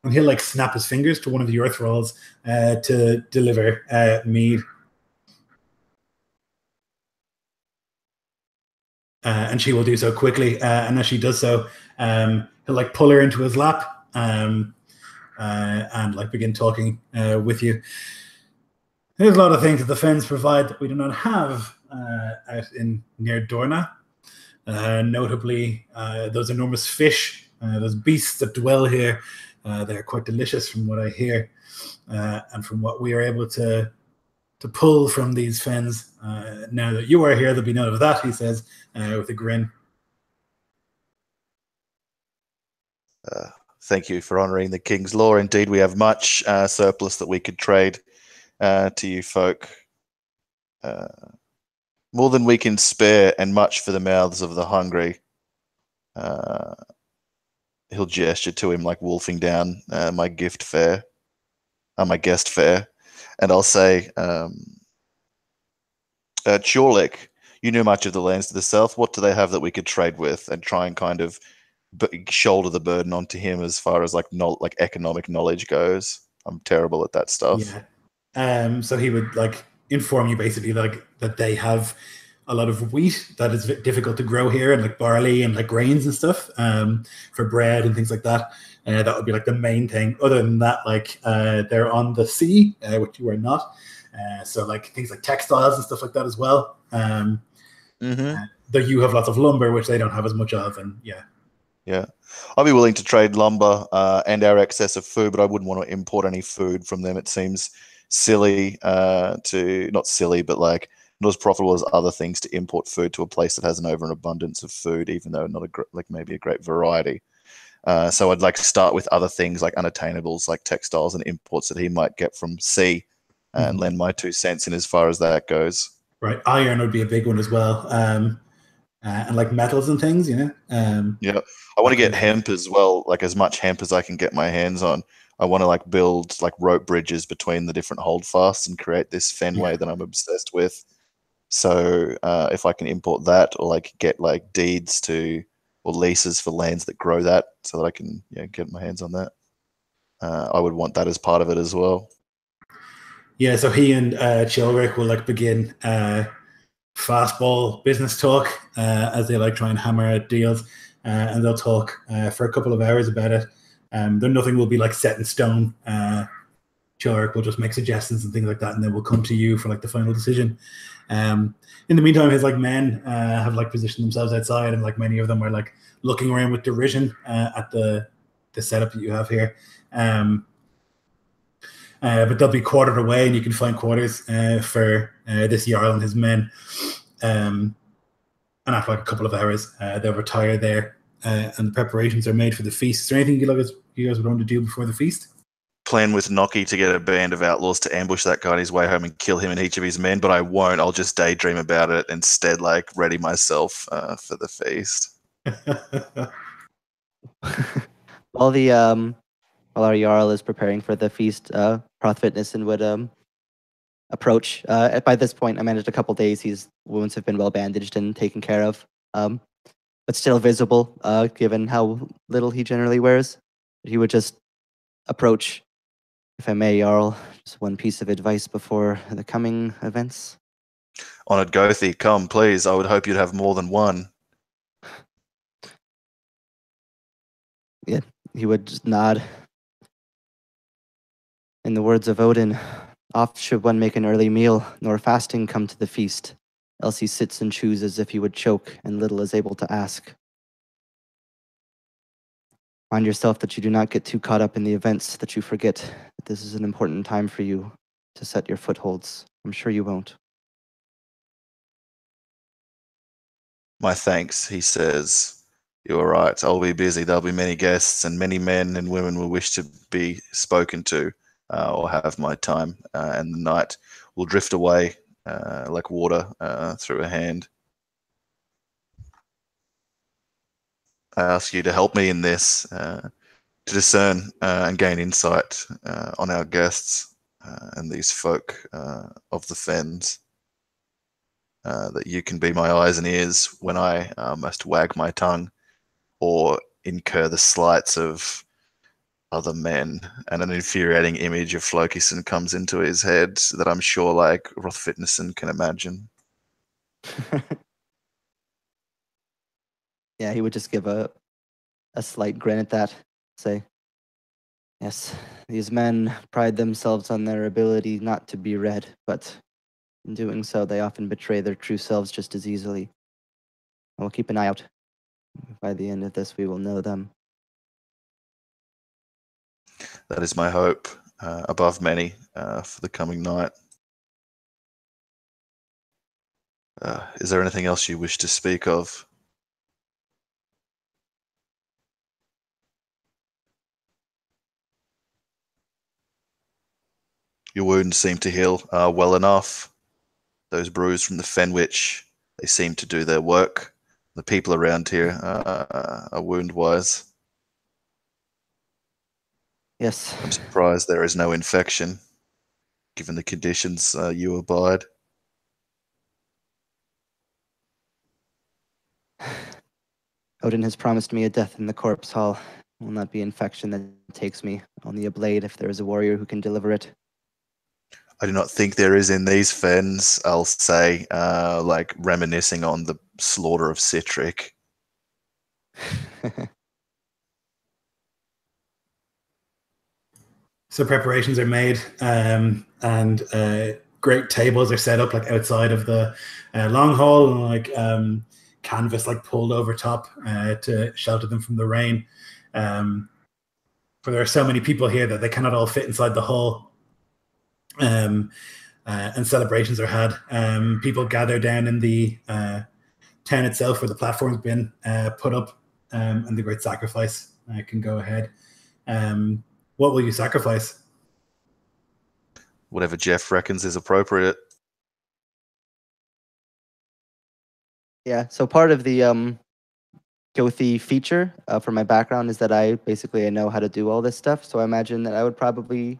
and he'll like snap his fingers to one of the earth rolls to deliver mead. And she will do so quickly. And as she does so, he'll like pull her into his lap and like begin talking with you. There's a lot of things that the fens provide that we do not have out in near Dorna. Notably, those enormous fish, those beasts that dwell here. They're quite delicious from what I hear, and from what we are able to pull from these fens. Now that you are here, there'll be none of that, he says, with a grin. Thank you for honouring the king's law. Indeed, we have much surplus that we could trade to you folk. More than we can spare, and much for the mouths of the hungry. He'll gesture to him like wolfing down my gift fare, my guest fare. And I'll say, Chorlik, you knew much of the lands to the south. What do they have that we could trade with, and try and kind of shoulder the burden onto him as far as like economic knowledge goes? I'm terrible at that stuff. Yeah. So he would like inform you basically like that they have a lot of wheat that is difficult to grow here, and like barley and like grains and stuff for bread and things like that. That would be like the main thing. Other than that, like they're on the sea, which you are not. So like things like textiles and stuff like that as well. Though you have lots of lumber, which they don't have as much of, and yeah, I'll be willing to trade lumber and our excess of food, but I wouldn't want to import any food from them. It seems silly not silly, but like not as profitable as other things to import food to a place that has an overabundance of food, even though not maybe a great variety. So I'd like to start with other things like unattainables, like textiles and imports that he might get from sea, and lend my 2 cents in as far as that goes. Right, iron would be a big one as well. and like metals and things, you know. Yeah, I want to get hemp as well, like as much hemp as I can get my hands on. I want to like build like rope bridges between the different holdfasts and create this fenway that I'm obsessed with. So if I can import that, or like get like deeds to or leases for lands that grow that, so that I can get my hands on that, I would want that as part of it as well. Yeah, so he and Chilrick will like begin fastball business talk as they like try and hammer out deals, and they'll talk for a couple of hours about it. Then nothing will be like set in stone. Chilrick will just make suggestions and things like that, and then we'll come to you for like the final decision. In the meantime, his like men have like positioned themselves outside, and like many of them are like looking around with derision at the setup that you have here. But they'll be quartered away, and you can find quarters for this Jarl and his men. And after like a couple of hours, they'll retire there, and the preparations are made for the feast. Is there anything you guys would want to do before the feast? Plan with Nocky to get a band of outlaws to ambush that guy on his way home and kill him and each of his men, but I won't. I'll just daydream about it instead, like ready myself for the feast. While our Jarl is preparing for the feast, Hrothvitnison would approach. By this point, I managed a couple days. His wounds have been well bandaged and taken care of, but still visible, given how little he generally wears. He would just approach. If I may, Jarl, just one piece of advice before the coming events. Honored Gothi, come, please. I would hope you'd have more than one. Yeah, he would just nod. In the words of Odin, oft should one make an early meal, nor fasting come to the feast, else he sits and chews as if he would choke, and little is able to ask. Mind yourself that you do not get too caught up in the events, that you forget that this is an important time for you to set your footholds. I'm sure you won't. My thanks, he says. You are right. I'll be busy. There'll be many guests, and many men and women will wish to be spoken to or have my time. And the night will drift away like water through a hand. I ask you to help me in this, to discern and gain insight on our guests and these folk of the fens. That you can be my eyes and ears when I must wag my tongue or incur the slights of other men, and an infuriating image of Flokison comes into his head that I'm sure like Hrothvitnison can imagine. Yeah, he would just give a slight grin at that, say, yes, these men pride themselves on their ability not to be read, but in doing so, they often betray their true selves just as easily. I will keep an eye out. By the end of this, we will know them. That is my hope, above many, for the coming night. Is there anything else you wish to speak of? Your wounds seem to heal well enough. Those brews from the Fenwich, they seem to do their work. The people around here are wound-wise. Yes. I'm surprised there is no infection, given the conditions you abide. Odin has promised me a death in the corpse hall. It will not be infection that takes me, only a blade if there is a warrior who can deliver it. I do not think there is in these fens, I'll say, like reminiscing on the slaughter of Citric. So preparations are made, and great tables are set up like outside of the long hall, and like canvas like pulled over top to shelter them from the rain. For there are so many people here that they cannot all fit inside the hall. And celebrations are had. People gather down in the town itself where the platform's been put up, and the great sacrifice can go ahead. What will you sacrifice? Whatever Jeff reckons is appropriate. Yeah, so part of the Gothy feature for my background is that I know how to do all this stuff. So I imagine that I would probably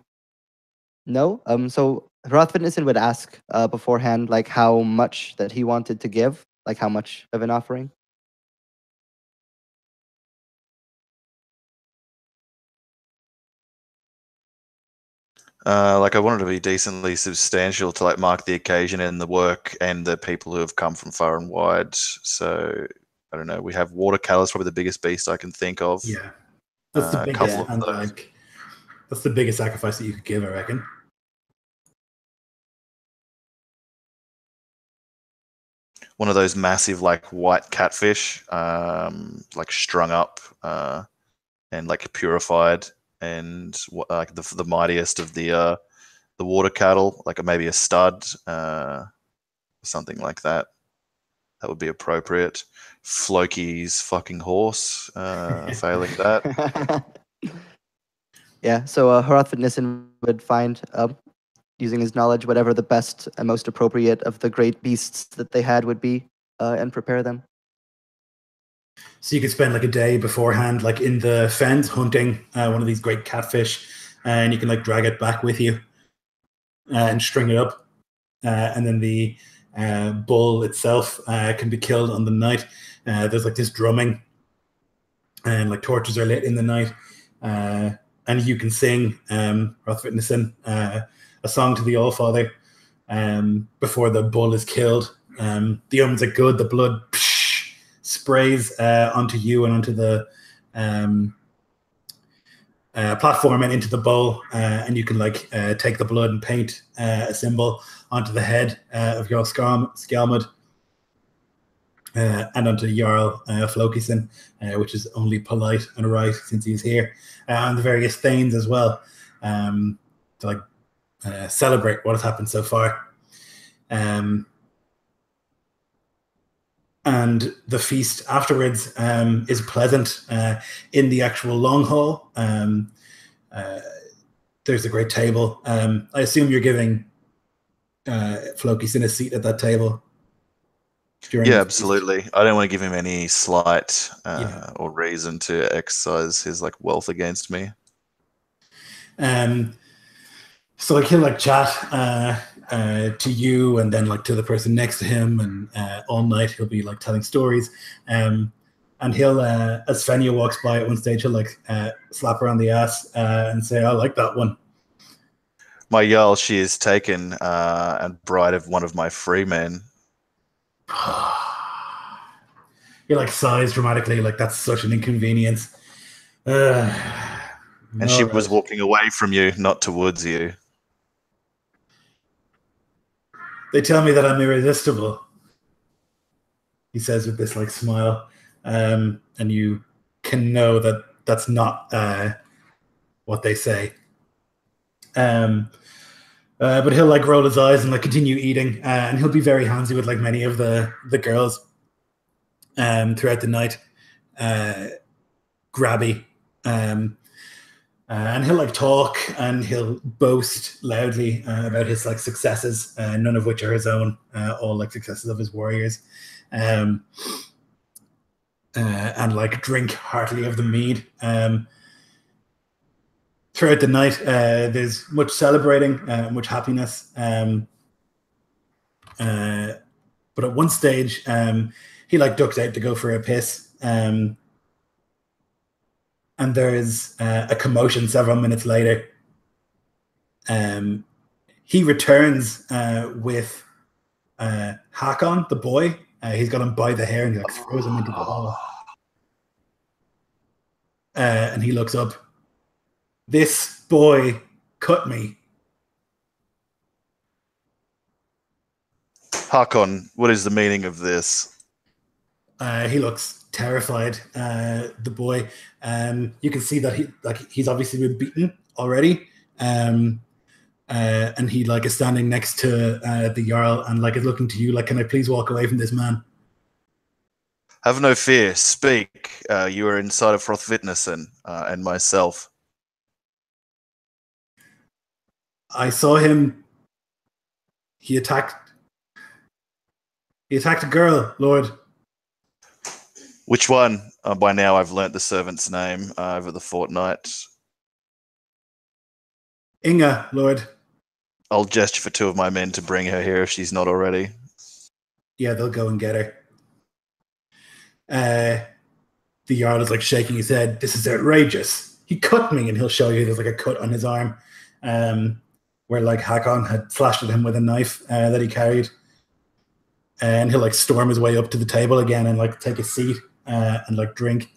know. So Hrothvitnison would ask beforehand, like how much that he wanted to give, like how much of an offering. Like I wanted to be decently substantial to like mark the occasion and the work and the people who have come from far and wide. So I don't know. We have water cattle is probably the biggest beast I can think of. Yeah, that's the A biggest, couple of and those. like that's the biggest sacrifice that you could give, I reckon. One of those massive like white catfish, like strung up and like purified, and like the mightiest of the water cattle, like maybe a stud, something like that. That would be appropriate. Floki's fucking horse, failing that. Yeah, so Hrothvitnison would find, using his knowledge, whatever the best and most appropriate of the great beasts that they had would be, and prepare them. So you could spend like a day beforehand, like in the fens, hunting one of these great catfish, and you can like drag it back with you and string it up, and then the bull itself can be killed on the night. There's like this drumming, and like torches are lit in the night, and you can sing Hrothvitnison a song to the Allfather before the bull is killed. The omens are good. The blood sprays onto you and onto the platform and into the bowl, and you can like take the blood and paint a symbol onto the head of Jarl Skjalmod and onto Jarl Flokison, which is only polite and right since he's here, and the various thanes as well, to like celebrate what has happened so far. And the feast afterwards is pleasant. In the actual long hall, there's a great table. I assume you're giving Flokison a seat at that table. Yeah, absolutely. I don't want to give him any slight Yeah. or reason to exercise his like wealth against me. So like he'll like chat to you and then like to the person next to him, and all night he'll be like telling stories. And he'll, as Fenya walks by at one stage, he'll like slap her on the ass and say, "I like that one." My Jarl, she is taken and bride of one of my free men. He like sighs dramatically, like that's such an inconvenience. And she right. was walking away from you, not towards you. They tell me that I'm irresistible, he says with this like smile, and you can know that that's not what they say. But he'll like roll his eyes and like continue eating, and he'll be very handsy with like many of the girls throughout the night, grabby, and he'll like talk and he'll boast loudly about his like successes, none of which are his own, all like successes of his warriors, and like drink heartily of the mead. Throughout the night, there's much celebrating, much happiness. But at one stage, he like ducks out to go for a piss, and there's a commotion several minutes later. He returns with Hakon, the boy. He's got him by the hair and he like throws him into the hall. And he looks up. This boy cut me. Hakon, what is the meaning of this? He looks terrified. The boy, you can see that he's obviously been beaten already, and he like is standing next to the Jarl and like is looking to you like, "Can I please walk away from this man?" Have no fear. Speak. You are inside of Hrothvitnison and myself. I saw him. He attacked a girl, Lord. Which one? By now I've learnt the servant's name over the fortnight. Inga, Lord. I'll gesture for 2 of my men to bring her here if she's not already. Yeah, they'll go and get her. The Jarl is like shaking his head. This is outrageous. He cut me, and he'll show you there's like a cut on his arm where like Hakon had slashed at him with a knife that he carried. And he'll like storm his way up to the table again and like take a seat and like drink.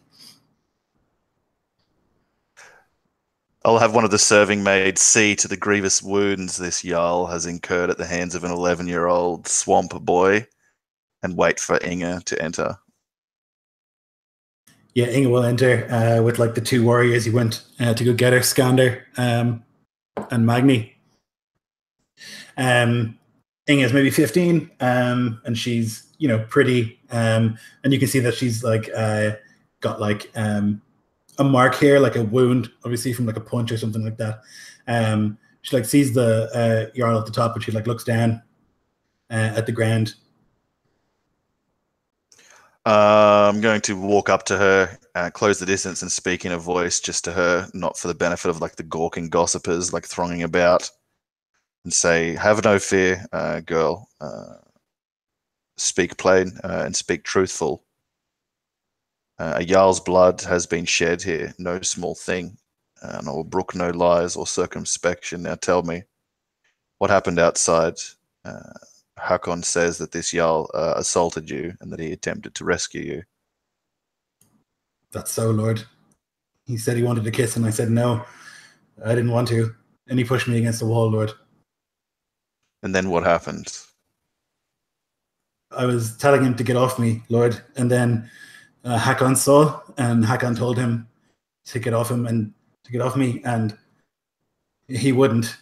I'll have one of the serving maids see to the grievous wounds this Jarl has incurred at the hands of an 11-year-old swamp boy and wait for Inga to enter. Yeah, Inga will enter with like the 2 warriors he went to go get her, Skander and Magni. Inga's maybe 15 and she's, you know, pretty. And you can see that she's like got like a mark here, like a wound, obviously from like a punch or something like that. She like sees the Jarl at the top, and she like looks down at the ground. I'm going to walk up to her, close the distance, and speak in a voice just to her, not for the benefit of like the gawking gossipers like thronging about, and say, "Have no fear, girl. Speak plain and speak truthful. A Jarl's blood has been shed here, no small thing, and I will brook no lies or circumspection. Now tell me, what happened outside? Hakon says that this Jarl assaulted you and that he attempted to rescue you." That's so, Lord. He said he wanted a kiss, and I said no. I didn't want to. And he pushed me against the wall, Lord. And then what happened? I was telling him to get off me, Lord, and then Hakon saw, and Hakon told him to get off him and to get off me, and he wouldn't.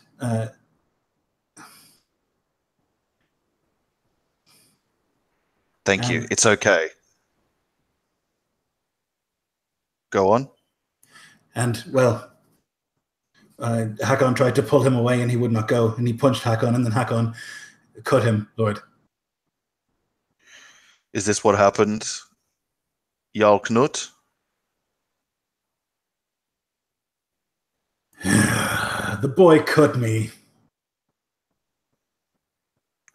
Thank you. It's okay. Go on. And, well, Hakon tried to pull him away, and he would not go, and he punched Hakon, and then Hakon cut him, Lord. Is this what happened, Jarl Knut? The boy cut me.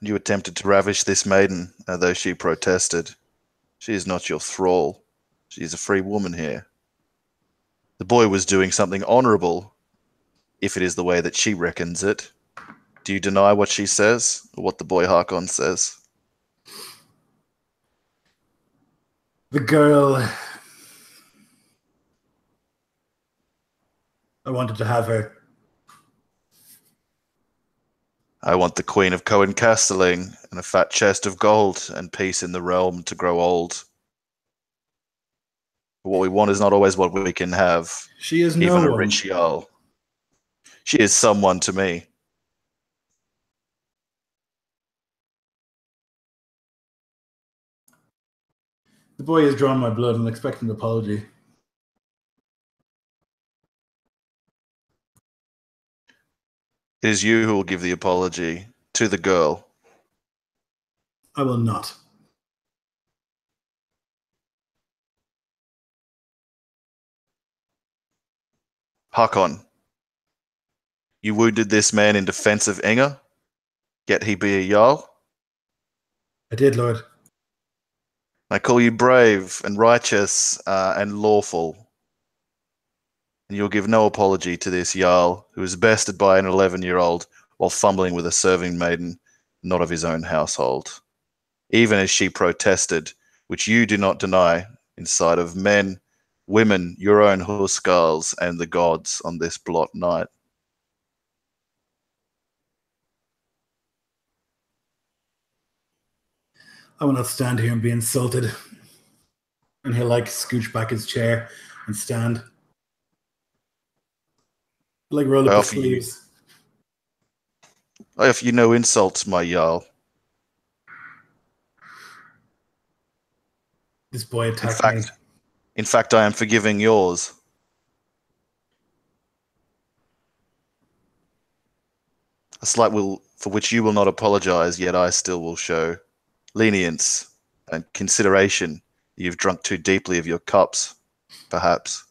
You attempted to ravish this maiden, though she protested. She is not your thrall. She is a free woman here. The boy was doing something honourable, if it is the way that she reckons it. Do you deny what she says, or what the boy Hakon says? The girl... I wanted to have her. I want the Queen of Cohen Castelling and a fat chest of gold and peace in the realm to grow old. But what we want is not always what we can have. She is even no a one. rich Jarl. She is someone to me. The boy has drawn my blood and expect an apology. It is you who will give the apology to the girl. I will not. Hakon, you wounded this man in defense of Inga, yet he be a Jarl? I did, Lord. I call you brave and righteous and lawful. And you'll give no apology to this Jarl, who was bested by an 11-year-old while fumbling with a serving maiden, not of his own household. Even as she protested, which you do not deny, in sight of men, women, your own Huskarls, and the gods on this blot night. I will not stand here and be insulted. And he'll like scooch back his chair and stand. Like roll up his sleeves. I offer you no insults, my Jarl. This boy attacked me. In fact, I am forgiving yours. A slight will for which you will not apologize, yet I still will show lenience and consideration You've drunk too deeply of your cups, perhaps.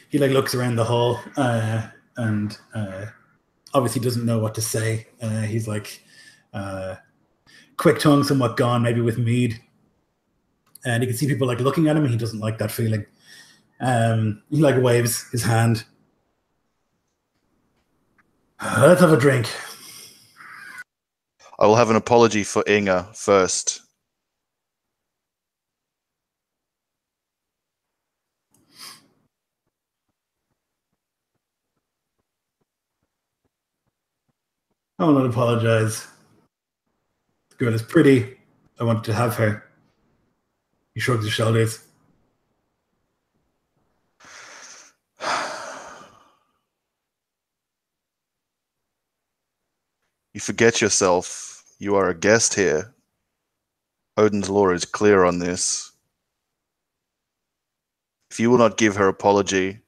He like looks around the hall and obviously doesn't know what to say. He's like quick tongue, somewhat gone, maybe with mead. And you can see people like looking at him, and he doesn't like that feeling. He like waves his hand. Let's have a drink. I will have an apology for Inga first. I will not apologize. The girl is pretty. I wanted to have her. He shrugs his shoulders. You forget yourself. You are a guest here. Odin's law is clear on this. If you will not give her apology,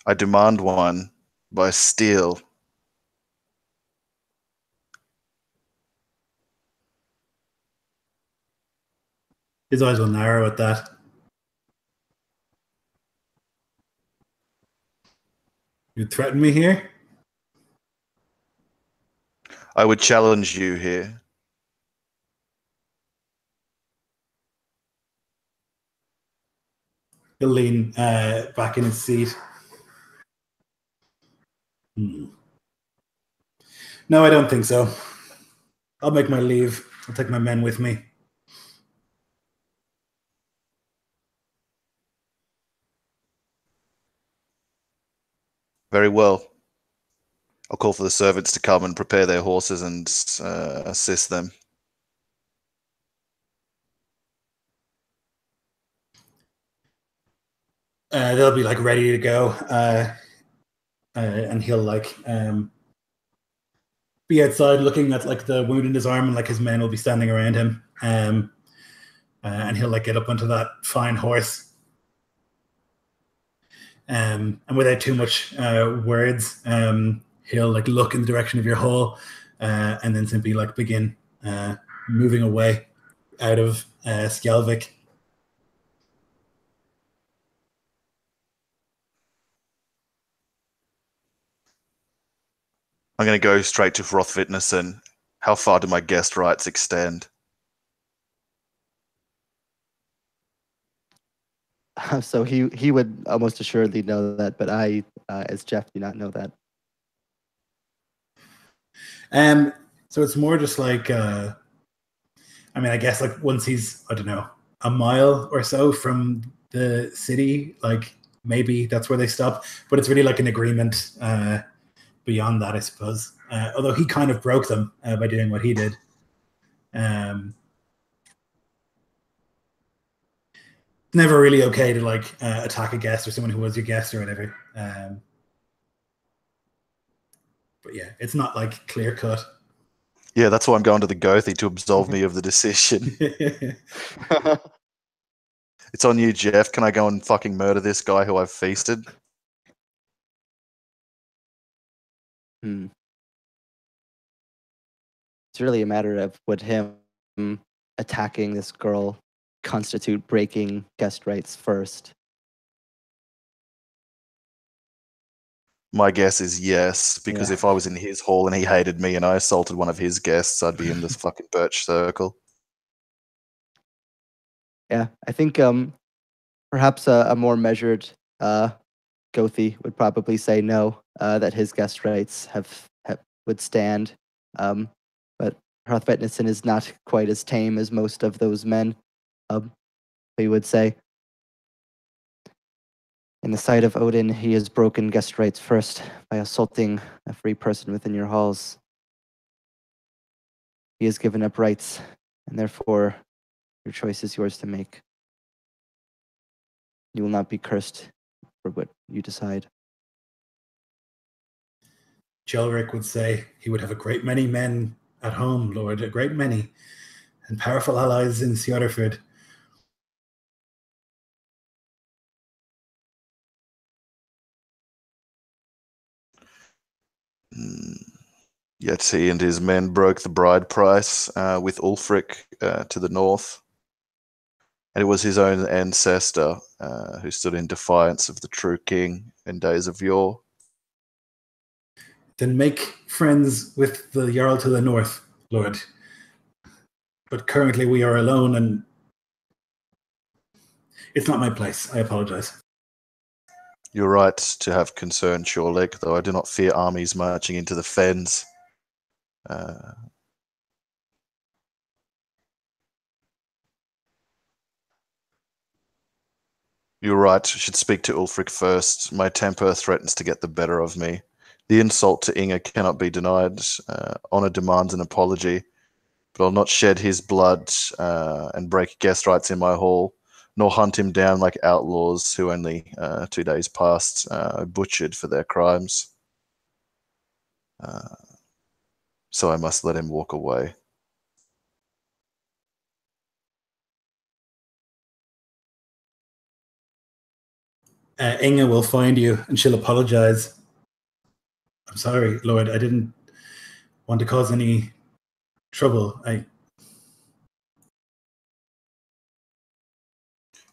I demand one by steel. His eyes will narrow at that. You threaten me here? I would challenge you here. He'll lean back in his seat. No, I don't think so. I'll make my leave. I'll take my men with me. Very well. I'll call for the servants to come and prepare their horses and assist them. They'll be like ready to go, and he'll like be outside looking at like the wound in his arm, and like his men will be standing around him, and he'll like get up onto that fine horse, and without too much words, he'll like look in the direction of your hall, and then simply like begin moving away out of Skjalvik. I'm going to go straight to Hrothvitnesen. How far do my guest rights extend? So he would almost assuredly know that, but I, as Jeff, do not know that. So it's more just like, I mean, I guess like once he's, I don't know, a mile or so from the city, like maybe that's where they stop. But it's really like an agreement beyond that, I suppose. Although he kind of broke them by doing what he did. It's never really okay to like attack a guest or someone who was your guest or whatever. But yeah, it's not like clear cut. Yeah, that's why I'm going to the Gothi to absolve me of the decision. It's on you, Jeff. Can I go and fucking murder this guy who I've feasted? It's really a matter of would him attacking this girl constitute breaking guest rights first. My guess is yes, because Yeah. if I was in his hall and he hated me and I assaulted one of his guests, I'd be in this fucking birch circle. Yeah, I think perhaps a more measured Gothi would probably say no, that his guest rights would stand. But Hrothvitnesen is not quite as tame as most of those men. He would say, in the sight of Odin, he has broken guest rights first by assaulting a free person within your halls. He has given up rights, and therefore your choice is yours to make. You will not be cursed for what you decide. Jelric would say he would have a great many men at home, Lord, a great many, and powerful allies in Sjöderford. Yet he and his men broke the bride price with Ulfric to the north. And it was his own ancestor who stood in defiance of the true king in days of yore. Then make friends with the Jarl to the north, Lord. But currently we are alone, and it's not my place. I apologize. You're right to have concern, Shoreleg, though I do not fear armies marching into the fens. You're right, I should speak to Ulfric first. My temper threatens to get the better of me. The insult to Inga cannot be denied. Honor demands an apology, but I'll not shed his blood and break guest rights in my hall, nor hunt him down like outlaws who only 2 days past butchered for their crimes. So I must let him walk away. Inga will find you and she'll apologize. I'm sorry, Lord. I didn't want to cause any trouble.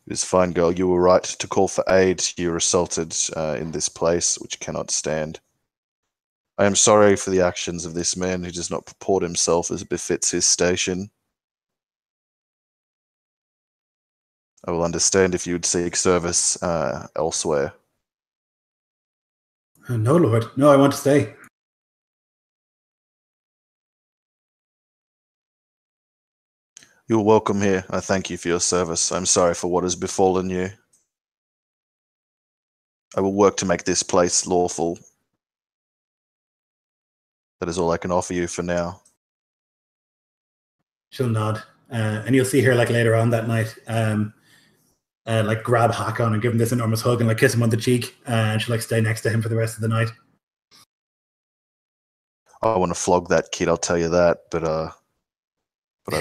It's fine, girl. You were right to call for aid. You were assaulted in this place, which cannot stand. I am sorry for the actions of this man who does not purport himself as befits his station. I will understand if you would seek service elsewhere. No, Lord. No, I want to stay. You are welcome here. I thank you for your service. I'm sorry for what has befallen you. I will work to make this place lawful. That is all I can offer you for now. She'll nod. And you'll see her like later on that night, like grab Hakon and give him this enormous hug and like kiss him on the cheek. And she'll like stay next to him for the rest of the night. I want to flog that kid, I'll tell you that, but I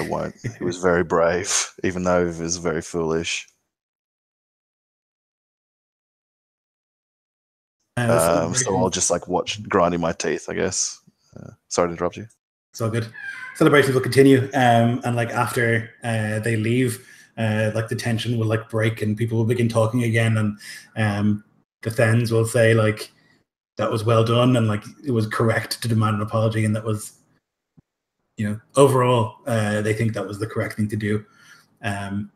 won't. He was very brave, even though he was very foolish. So I'll just like watch grinding my teeth, I guess. Sorry to interrupt you. It's all good. Celebrations will continue, and like after they leave, like the tension will like break and people will begin talking again, and the Thens will say like that was well done and like it was correct to demand an apology, and that was, you know, overall they think that was the correct thing to do, and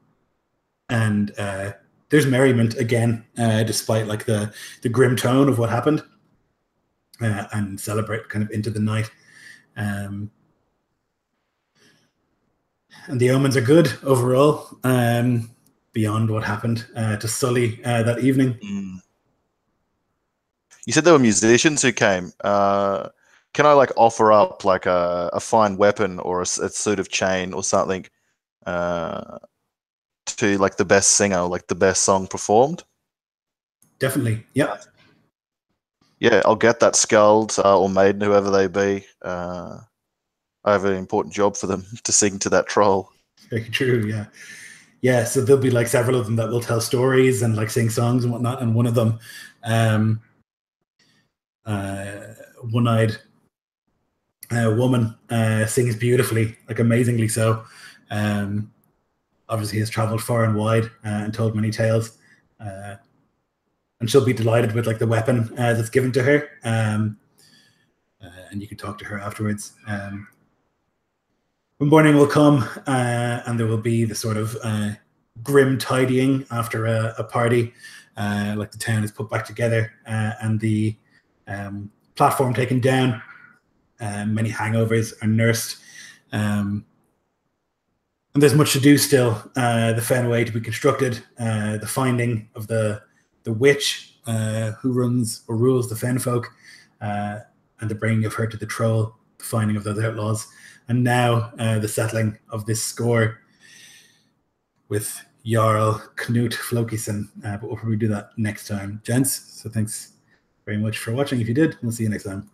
there's merriment again, despite like the grim tone of what happened, and celebrate kind of into the night. And the omens are good overall, beyond what happened to Sully that evening. You said there were musicians who came. Can I like offer up like a fine weapon or a suit of chain or something to like the best singer, like the best song performed? Definitely, yeah. Yeah, I'll get that Skald or Maiden, whoever they be. I have an important job for them to sing to that troll. Very true, yeah. Yeah, so there'll be like several of them that will tell stories and like sing songs and whatnot. And one of them, one-eyed woman sings beautifully, like amazingly so. Obviously has traveled far and wide and told many tales. And she'll be delighted with like the weapon that's given to her. And you can talk to her afterwards. Morning will come, and there will be the sort of grim tidying after a party. Like the town is put back together, and the platform taken down. Many hangovers are nursed. And there's much to do still. The Fenway to be constructed, the finding of the witch who runs or rules the Fenfolk, and the bringing of her to the troll, the finding of those outlaws. And now the settling of this score with Jarl Knut Flokison. But we'll probably do that next time, gents. So thanks very much for watching. If you did, we'll see you next time.